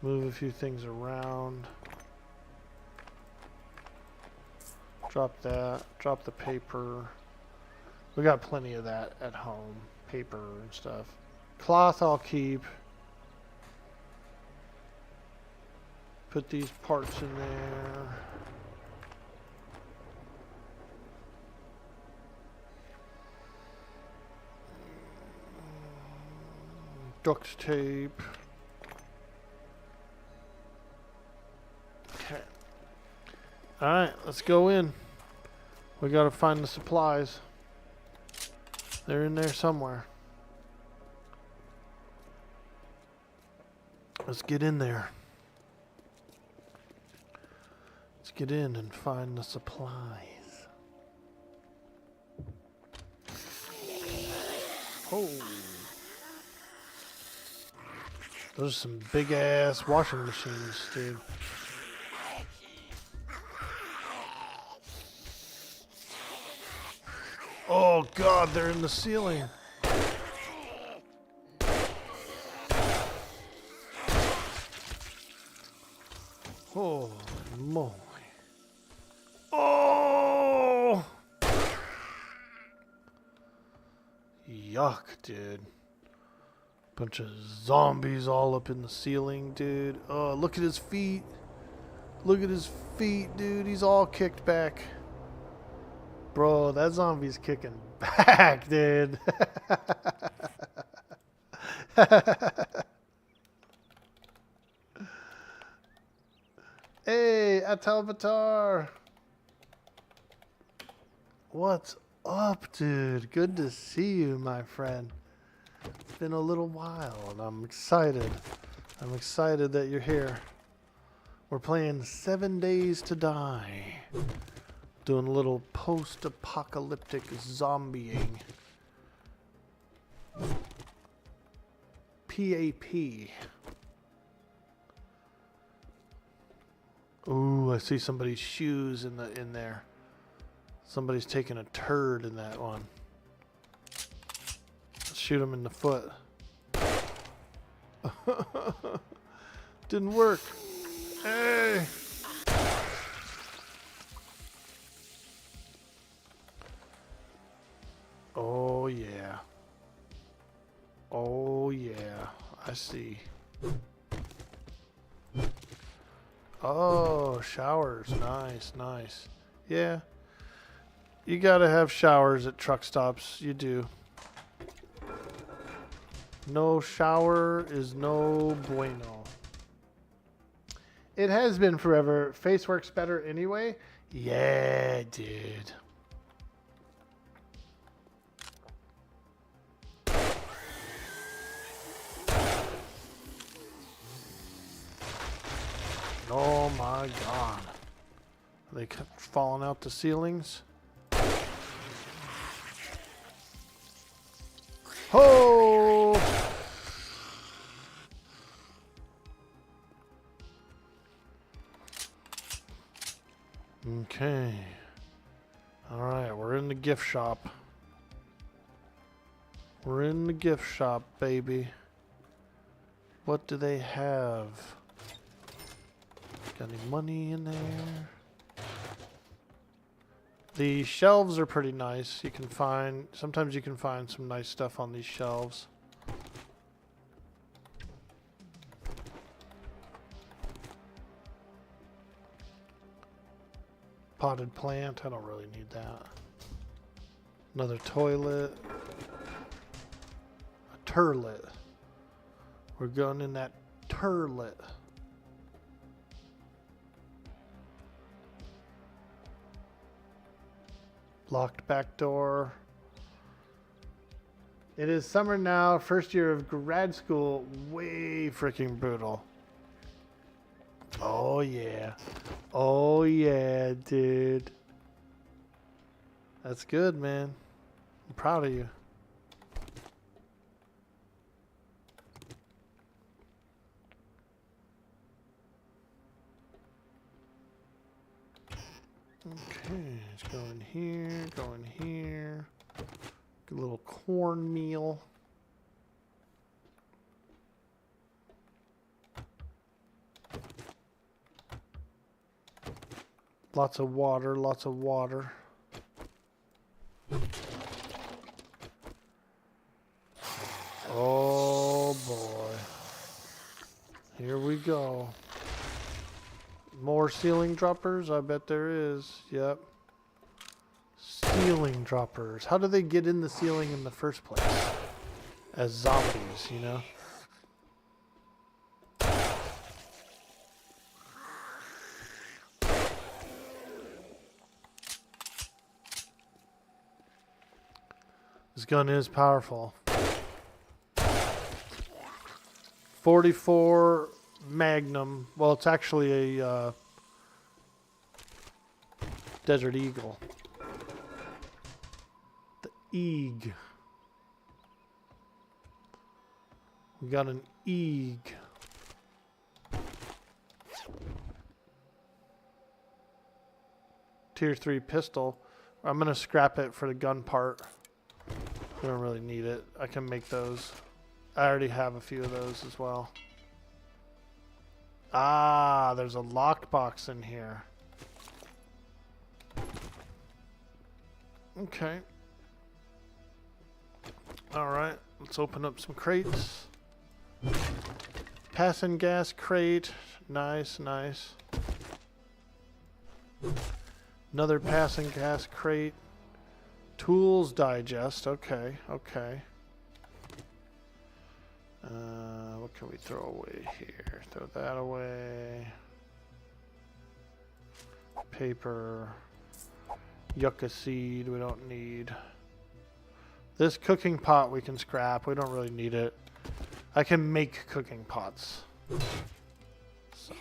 Move a few things around. Drop that. Drop the paper. We got plenty of that at home. Paper and stuff. Cloth I'll keep. Put these parts in there. Duct tape. Okay. Alright, let's go in. We gotta find the supplies. They're in there somewhere. Let's get in there. Let's get in and find the supplies. Oh. Those are some big ass washing machines, dude. Oh god, they're in the ceiling. Holy moly. Oh! Yuck, dude. Bunch of zombies all up in the ceiling, dude. Oh, look at his feet. Look at his feet, dude. He's all kicked back. Bro, that zombie's kicking back, dude. Hey, Atalbatar. What's up, dude? Good to see you, my friend. It's been a little while, and I'm excited. I'm excited that you're here. We're playing 7 Days to Die. Doing a little post-apocalyptic zombieing. PAP. Ooh, I see somebody's shoes in there. Somebody's taking a turd in that one. Let's shoot him in the foot. Didn't work. Hey! Oh yeah. Oh yeah. I see. Oh, showers. Nice, nice. Yeah. You gotta have showers at truck stops. You do. No shower is no bueno. It has been forever. Face works better anyway. Yeah, dude. Oh my god. They kept falling out the ceilings. Ho! Okay. Alright, we're in the gift shop. We're in the gift shop, baby. What do they have? Got any money in there? The shelves are pretty nice. You can find, sometimes you can find some nice stuff on these shelves. Potted plant, I don't really need that. Another toilet. turlet. We're going in that turlet. Locked back door. It is summer now, first year of grad school. Way freaking brutal. Oh yeah. Oh yeah, dude. That's good, man. I'm proud of you. Okay, let's go in here, go in here. Get a little cornmeal. Lots of water, lots of water. Oh boy. Here we go. More ceiling droppers? I bet there is. Yep. Ceiling droppers. How do they get in the ceiling in the first place? As zombies, you know? This gun is powerful. 44 Magnum. Well, it's actually a Desert Eagle. The Eag. We got an Eag. Tier 3 pistol. I'm going to scrap it for the gun part. We don't really need it. I can make those. I already have a few of those as well. Ah, there's a lockbox in here. Okay. Alright, let's open up some crates. Passing gas crate. Nice, nice. Another passing gas crate. Tools digest. Okay, okay. What can we throw away here? Throw that away. Paper. Yucca seed we don't need. This cooking pot we can scrap. We don't really need it. I can make cooking pots. So.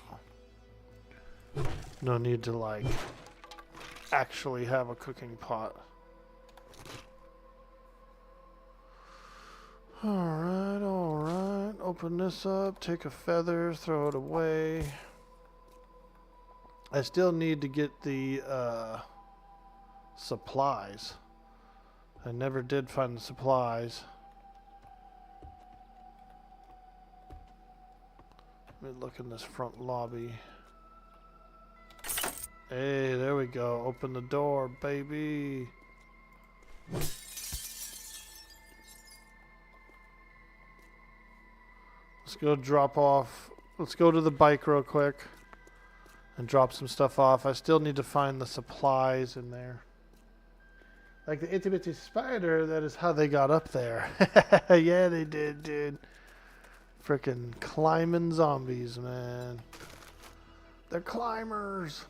No need to like actually have a cooking pot. Alright, alright. Open this up, take a feather, throw it away. I still need to get the supplies. I never did find the supplies. Let me look in this front lobby. Hey, there we go. Open the door, baby. Let's go drop off. Let's go to the bike real quick and drop some stuff off. I still need to find the supplies in there. Like the itty bitty spider, that is how they got up there. Yeah, they did, dude. Frickin' climbing zombies, man. They're climbers.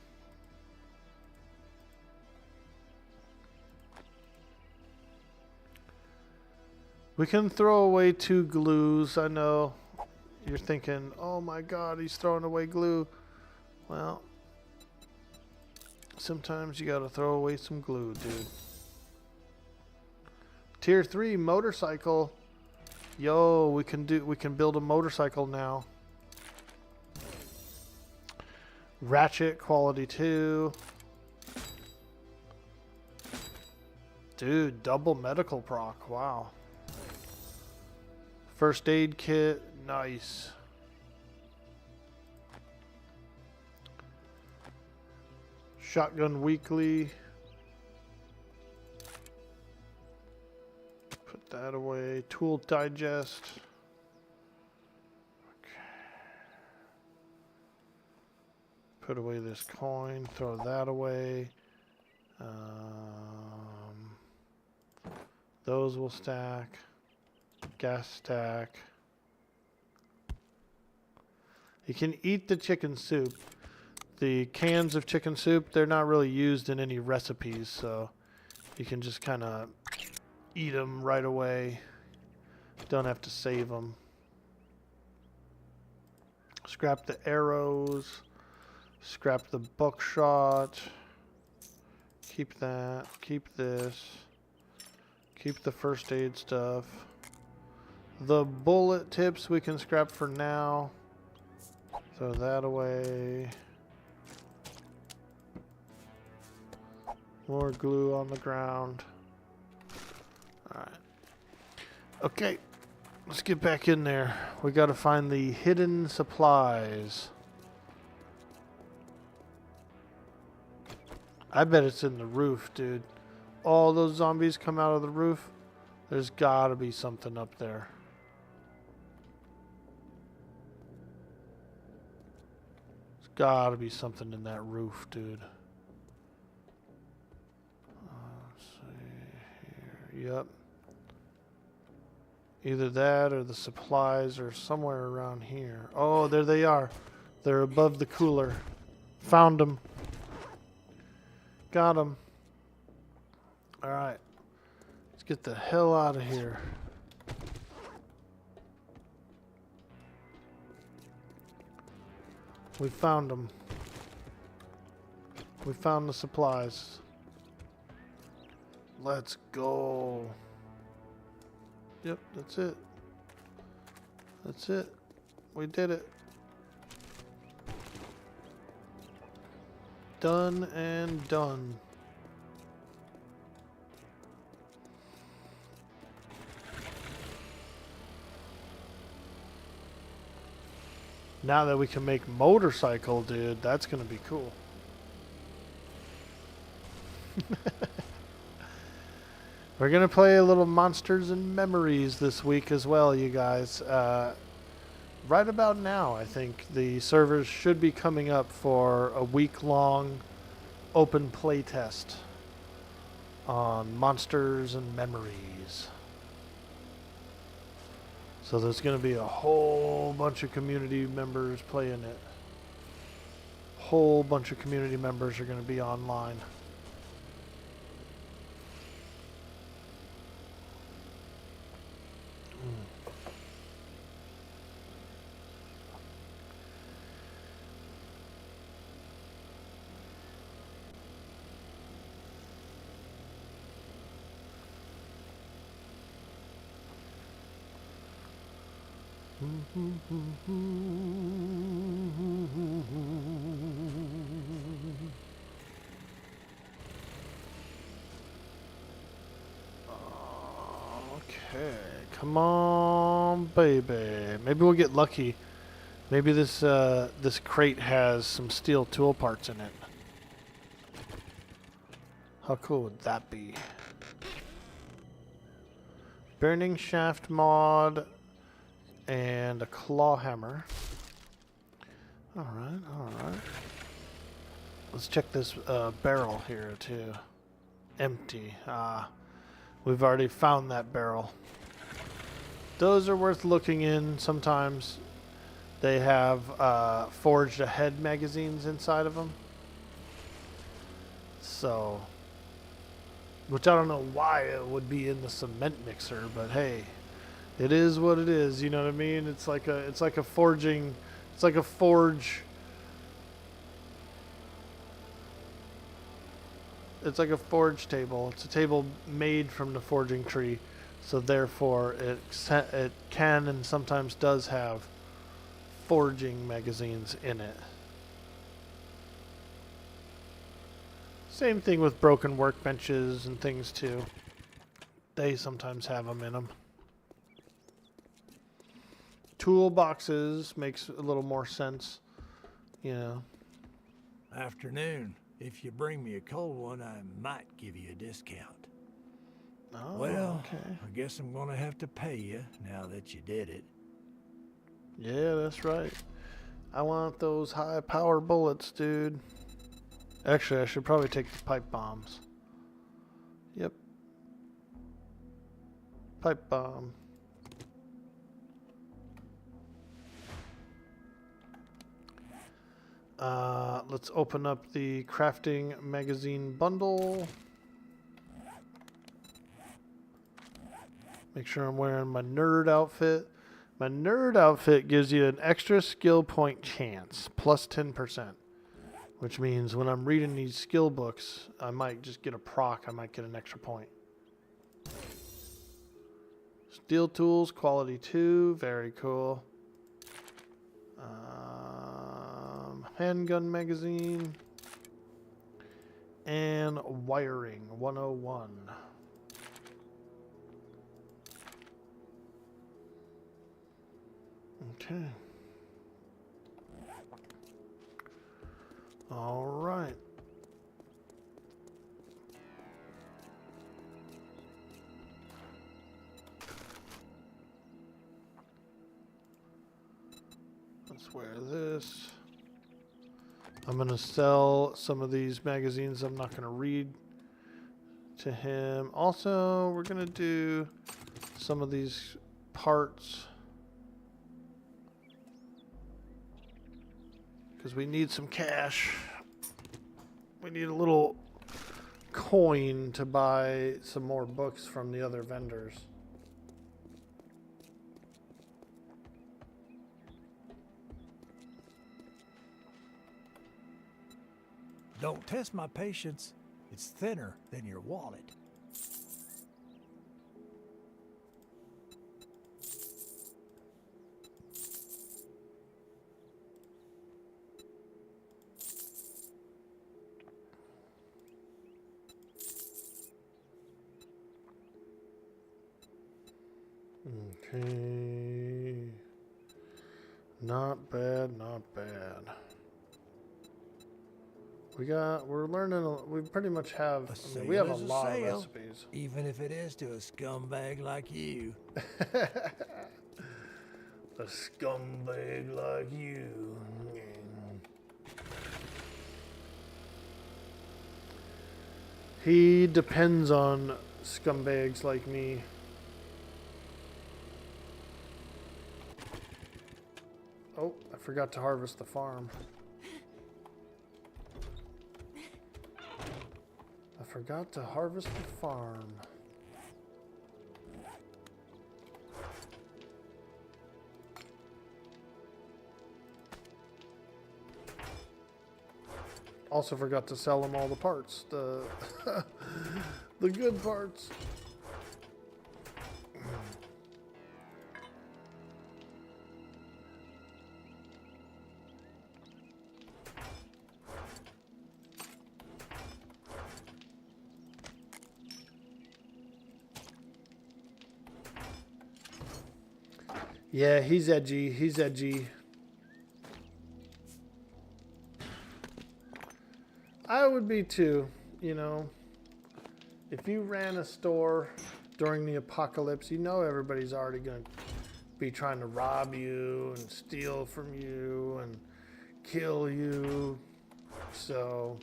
We can throw away 2 glues, I know. You're thinking, oh my god, he's throwing away glue. Well, sometimes you gotta throw away some glue, dude. Tier 3 motorcycle. Yo, we can build a motorcycle now. Ratchet quality 2. Dude, double medical proc. Wow. First aid kit. Nice. Shotgun weekly. Put that away. Tool digest. Okay. Put away this coin. Throw that away. Those will stack. Gas stack. You can eat the chicken soup. The cans of chicken soup, they're not really used in any recipes, so you can just kind of eat them right away. Don't have to save them. Scrap the arrows. Scrap the buckshot. Keep that. Keep this. Keep the first aid stuff. The bullet tips we can scrap for now. Throw that away. More glue on the ground. Alright. Okay. Let's get back in there. We gotta find the hidden supplies. I bet it's in the roof, dude. All those zombies come out of the roof. There's gotta be something up there. There's gotta be something in that roof, dude. Let's see here. Yep. Either that or the supplies are somewhere around here. Oh, there they are. They're above the cooler. Found them. Got them. Alright. Let's get the hell out of here. We found them. We found the supplies. Let's go. Yep, that's it. That's it. We did it. Done and done. Now that we can make motorcycle, dude, that's gonna be cool. We're gonna play a little Monsters and Memories this week as well, you guys. Right about now, I think the servers should be coming up for a week-long open play test on Monsters and Memories. So there's going to be a whole bunch of community members playing it. Whole bunch of community members are going to be online. Okay, come on, baby. Maybe we'll get lucky. Maybe this this crate has some steel tool parts in it. How cool would that be? Burning shaft mod and a claw hammer. Alright, alright. Let's check this barrel here too. Empty. We've already found that barrel. Those are worth looking in sometimes. They have forged ahead magazines inside of them. So, which I don't know why it would be in the cement mixer, but hey, it is what it is. You know what I mean? It's like a forging. It's like a forge. It's like a forge table. It's a table made from the forging tree, so therefore it can and sometimes does have forging magazines in it. Same thing with broken workbenches and things too. They sometimes have them in them. Toolboxes makes a little more sense, you know. Afternoon. If you bring me a cold one, I might give you a discount. Oh, well, okay. I guess I'm gonna have to pay you now that you did it. Yeah, that's right. I want those high power bullets, dude. Actually, I should probably take the pipe bombs. Yep. Pipe bomb. Let's open up the crafting magazine bundle. Make sure I'm wearing my nerd outfit. My nerd outfit gives you an extra skill point chance, plus 10%. Which means when I'm reading these skill books, I might just get a proc. I might get an extra point. Steel tools, quality 2. Very cool. Handgun magazine. And wiring 101. Okay. All right. Let's wear this. I'm going to sell some of these magazines I'm not going to read to him. Also, we're going to do some of these parts because we need some cash. We need a little coin to buy some more books from the other vendors. Don't test my patience. It's thinner than your wallet. Okay. Not bad, not bad. We're learning, we pretty much have, we have a lot of recipes. Even if it is to a scumbag like you. A scumbag like you. He depends on scumbags like me. Oh, I forgot to harvest the farm. I forgot to harvest the farm. Also forgot to sell them all the parts. The the good parts. Yeah, he's edgy. He's edgy. I would be too, you know. If you ran a store during the apocalypse, you know everybody's already going to be trying to rob you and steal from you and kill you. So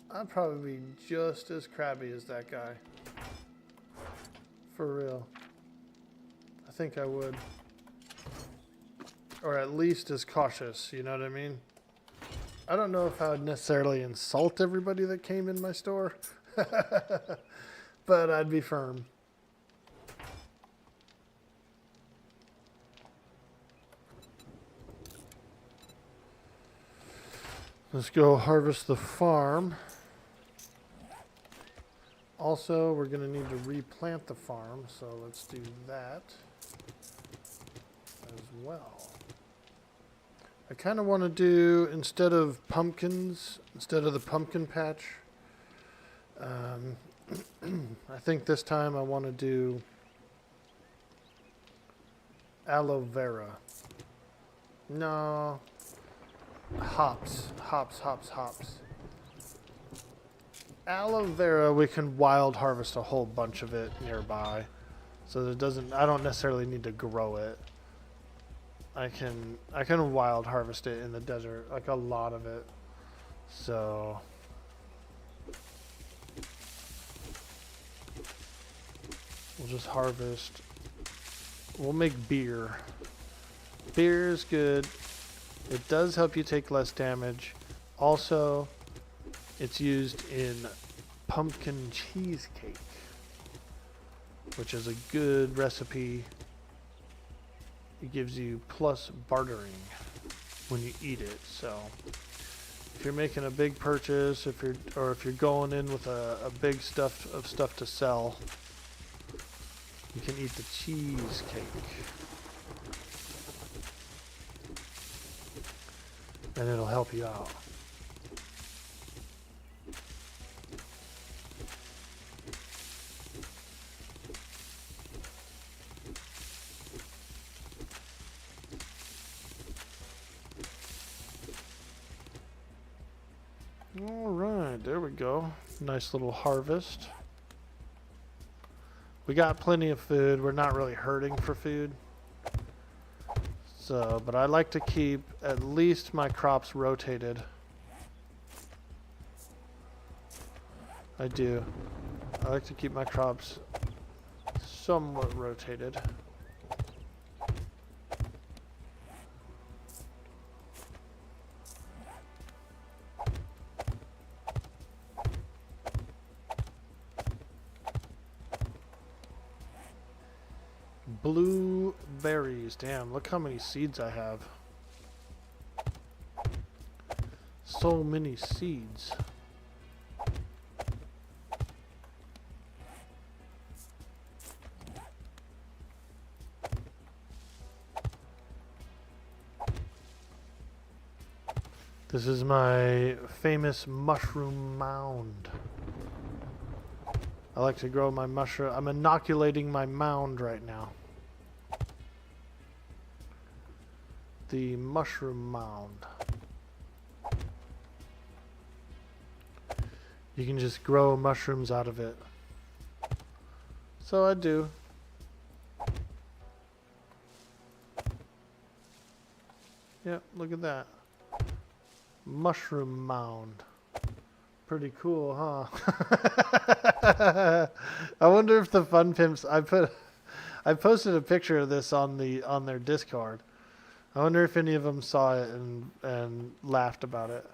I'd probably be just as crabby as that guy. For real. I think I would. Or at least as cautious, you know what I mean? I don't know if I would necessarily insult everybody that came in my store, but I'd be firm. Let's go harvest the farm. Also, we're going to need to replant the farm, so let's do that as well. I kind of want to do, instead of pumpkins, instead of the pumpkin patch, I think this time I want to do aloe vera. No, hops. Aloe vera, we can wild harvest a whole bunch of it nearby. So that doesn't, I don't necessarily need to grow it. I can wild harvest it in the desert, like a lot of it. So we'll just harvest. We'll make beer. Beer is good. It does help you take less damage. Also, it's used in pumpkin cheesecake, which is a good recipe. It gives you plus bartering when you eat it. So if you're making a big purchase, if you're going in with a big stuff to sell, you can eat the cheesecake. And it'll help you out. Alright, there we go. Nice little harvest. We got plenty of food. We're not really hurting for food. So, but I like to keep at least my crops rotated. I do. I like to keep my crops somewhat rotated. Blueberries. Damn, look how many seeds I have. So many seeds. This is my famous mushroom mound. I like to grow my mushroom. I'm inoculating my mound right now. The mushroom mound. You can just grow mushrooms out of it. So I do. Yep, look at that. Mushroom mound. Pretty cool, huh? I wonder if the Fun Pimps, I posted a picture of this on their Discord. I wonder if any of them saw it and laughed about it.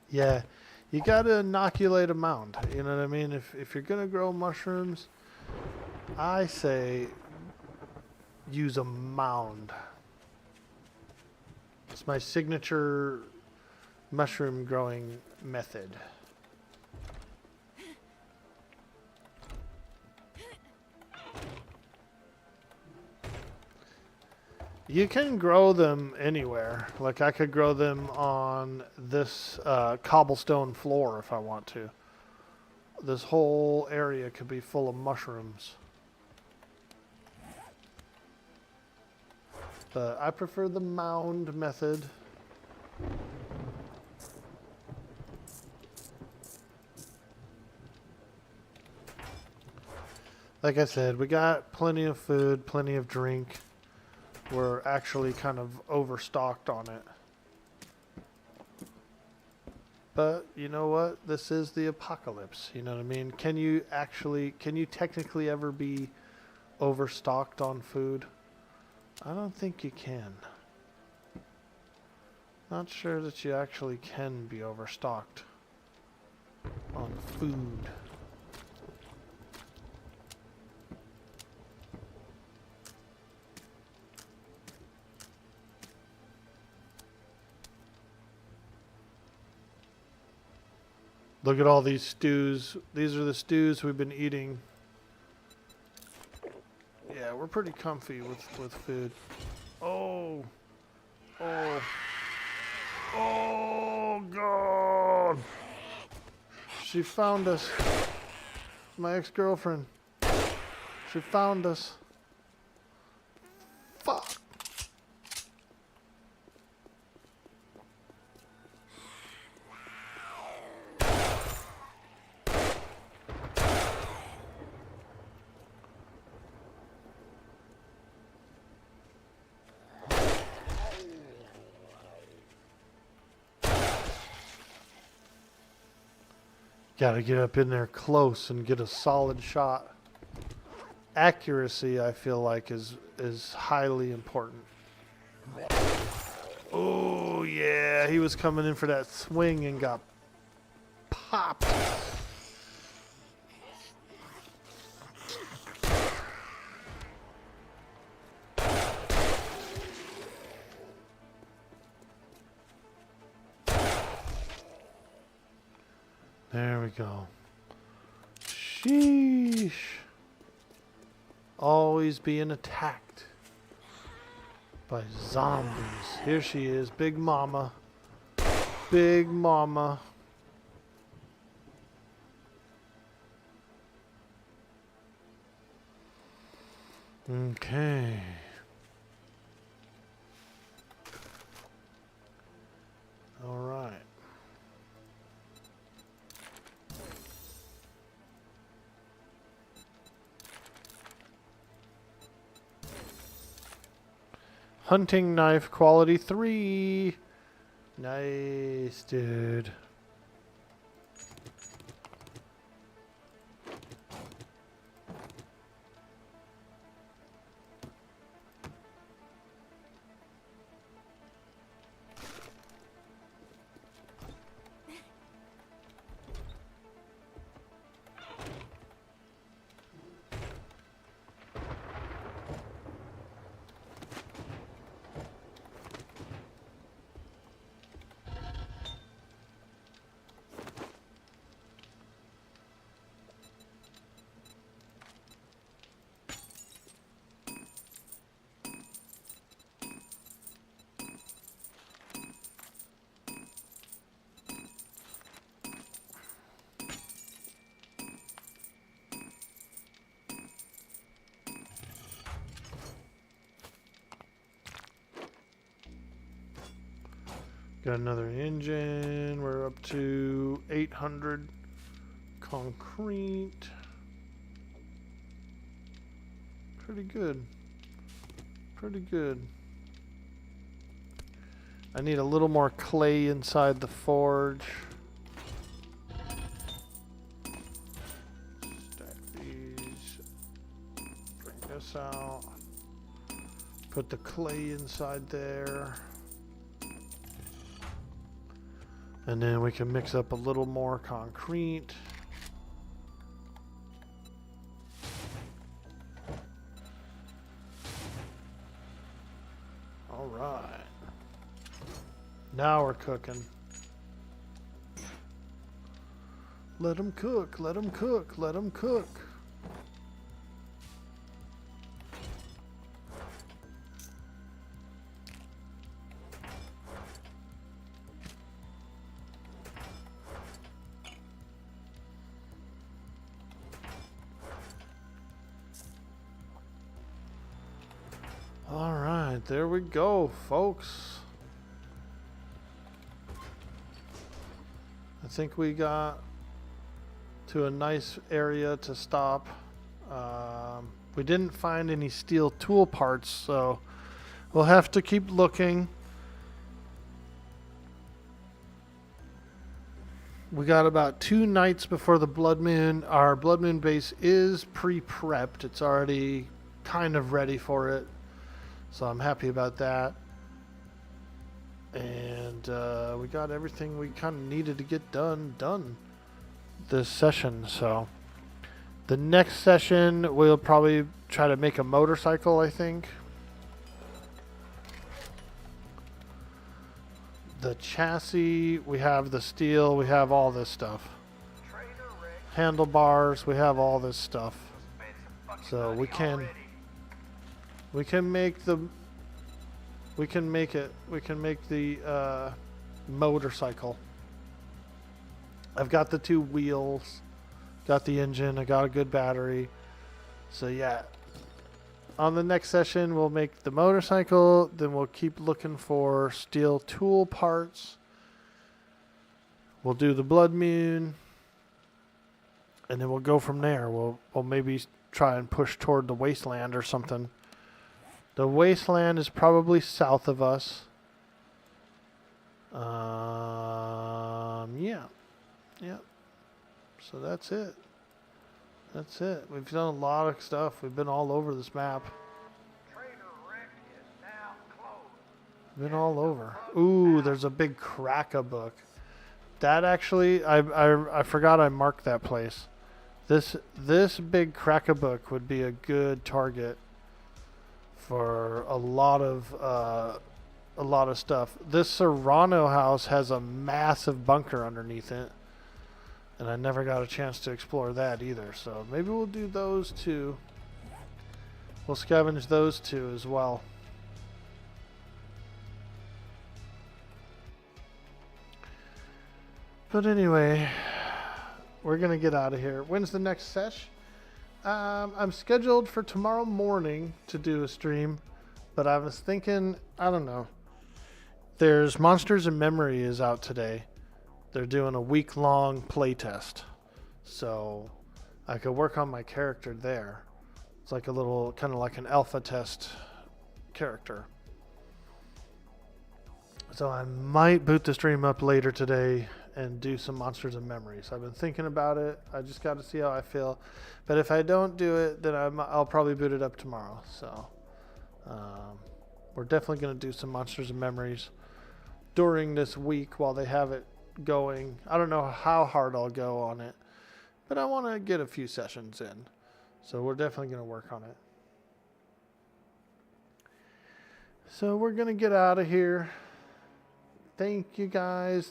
Yeah, you gotta inoculate a mound. You know what I mean? If you're gonna grow mushrooms, I say use a mound. It's my signature mushroom growing method. You can grow them anywhere. Like I could grow them on this cobblestone floor if I want to. This whole area could be full of mushrooms. But I prefer the mound method. Like I said, we got plenty of food, plenty of drink. We're actually kind of overstocked on it. But you know what? This is the apocalypse. You know what I mean? Can you technically ever be overstocked on food? I don't think you can. Not sure that you actually can be overstocked on food. Look at all these stews. These are the stews we've been eating. Yeah, we're pretty comfy with food. Oh. Oh. Oh, God. She found us. My ex-girlfriend. She found us. Fuck. Gotta get up in there close and get a solid shot. Accuracy, I feel like, is highly important. Oh, yeah. He was coming in for that swing and got popped. There we go. Sheesh. Always being attacked by zombies. Here she is, Big Mama. Big Mama. Okay. All right. Hunting knife quality 3. Nice, dude. Got another engine. We're up to 800 concrete. Pretty good. Pretty good. I need a little more clay inside the forge. Stack these. Bring this out. Put the clay inside there. And then we can mix up a little more concrete. All right. Now we're cooking. Let them cook, let them cook, let them cook. All right, there we go, folks. I think we got to a nice area to stop. We didn't find any steel tool parts, so we'll have to keep looking. We got about 2 nights before the blood moon. Our blood moon base is pre-prepped. It's already kind of ready for it. So I'm happy about that. And we got everything we kind of needed to get done this session. So the next session we'll probably try to make a motorcycle, I think. The chassis, we have the steel, we have all this stuff. Handlebars, we have all this stuff. So we can make the motorcycle. I've got the 2 wheels, got the engine, I got a good battery. So yeah, on the next session we'll make the motorcycle, then we'll keep looking for steel tool parts. We'll do the blood moon, and then we'll go from there. We'll maybe try and push toward the wasteland or something. The wasteland is probably south of us. Yeah. So that's it. That's it. We've done a lot of stuff. We've been all over this map. Trader Rick is now closed. Been all over. Ooh, there's a big Kraka book. That actually, I forgot I marked that place. This big Kraka book would be a good target for a lot of stuff. This Serrano house has a massive bunker underneath it, and I never got a chance to explore that either. So maybe we'll do those two. We'll scavenge those two as well. But anyway, we're gonna get out of here. When's the next sesh? I'm scheduled for tomorrow morning to do a stream, but I was thinking, I don't know. There's Monsters in Memory is out today. They're doing a week-long playtest, so I could work on my character there. It's like a little, kind of like an alpha test character. So I might boot the stream up later today and do some Monsters and Memories. I've been thinking about it. I just got to see how I feel. But if I don't do it, then I'll probably boot it up tomorrow. So we're definitely going to do some Monsters and Memories during this week while they have it going. I don't know how hard I'll go on it, but I want to get a few sessions in. So we're definitely going to work on it. So we're going to get out of here. Thank you guys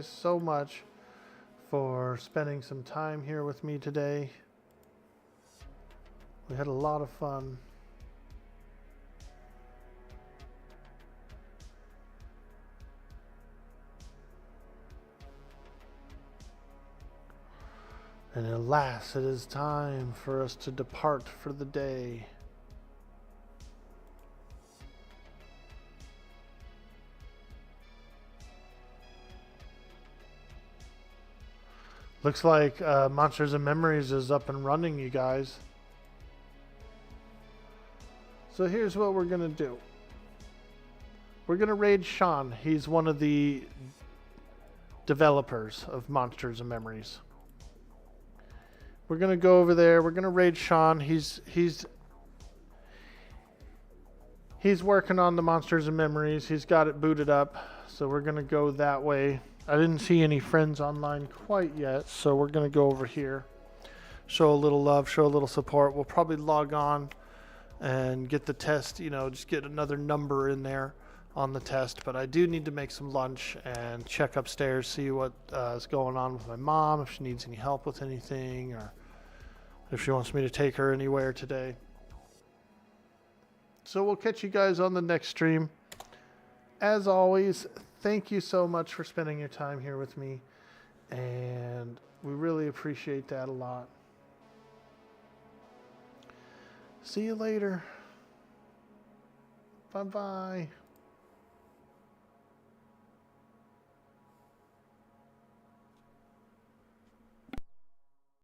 so much for spending some time here with me today. We had a lot of fun. And alas, it is time for us to depart for the day. Looks like Monsters and Memories is up and running, you guys. So here's what we're going to do. We're going to raid Sean. He's one of the developers of Monsters and Memories. We're going to go over there. We're going to raid Sean. He's working on the Monsters and Memories. He's got it booted up. So we're going to go that way. I didn't see any friends online quite yet, so we're going to go over here. Show a little love, show a little support. We'll probably log on and get the test, just get another number in there on the test. But I do need to make some lunch and check upstairs, see what is going on with my mom, if she needs any help with anything, or if she wants me to take her anywhere today. So we'll catch you guys on the next stream. As always, thank you so much for spending your time here with me, and we really appreciate that a lot. See you later. Bye-bye.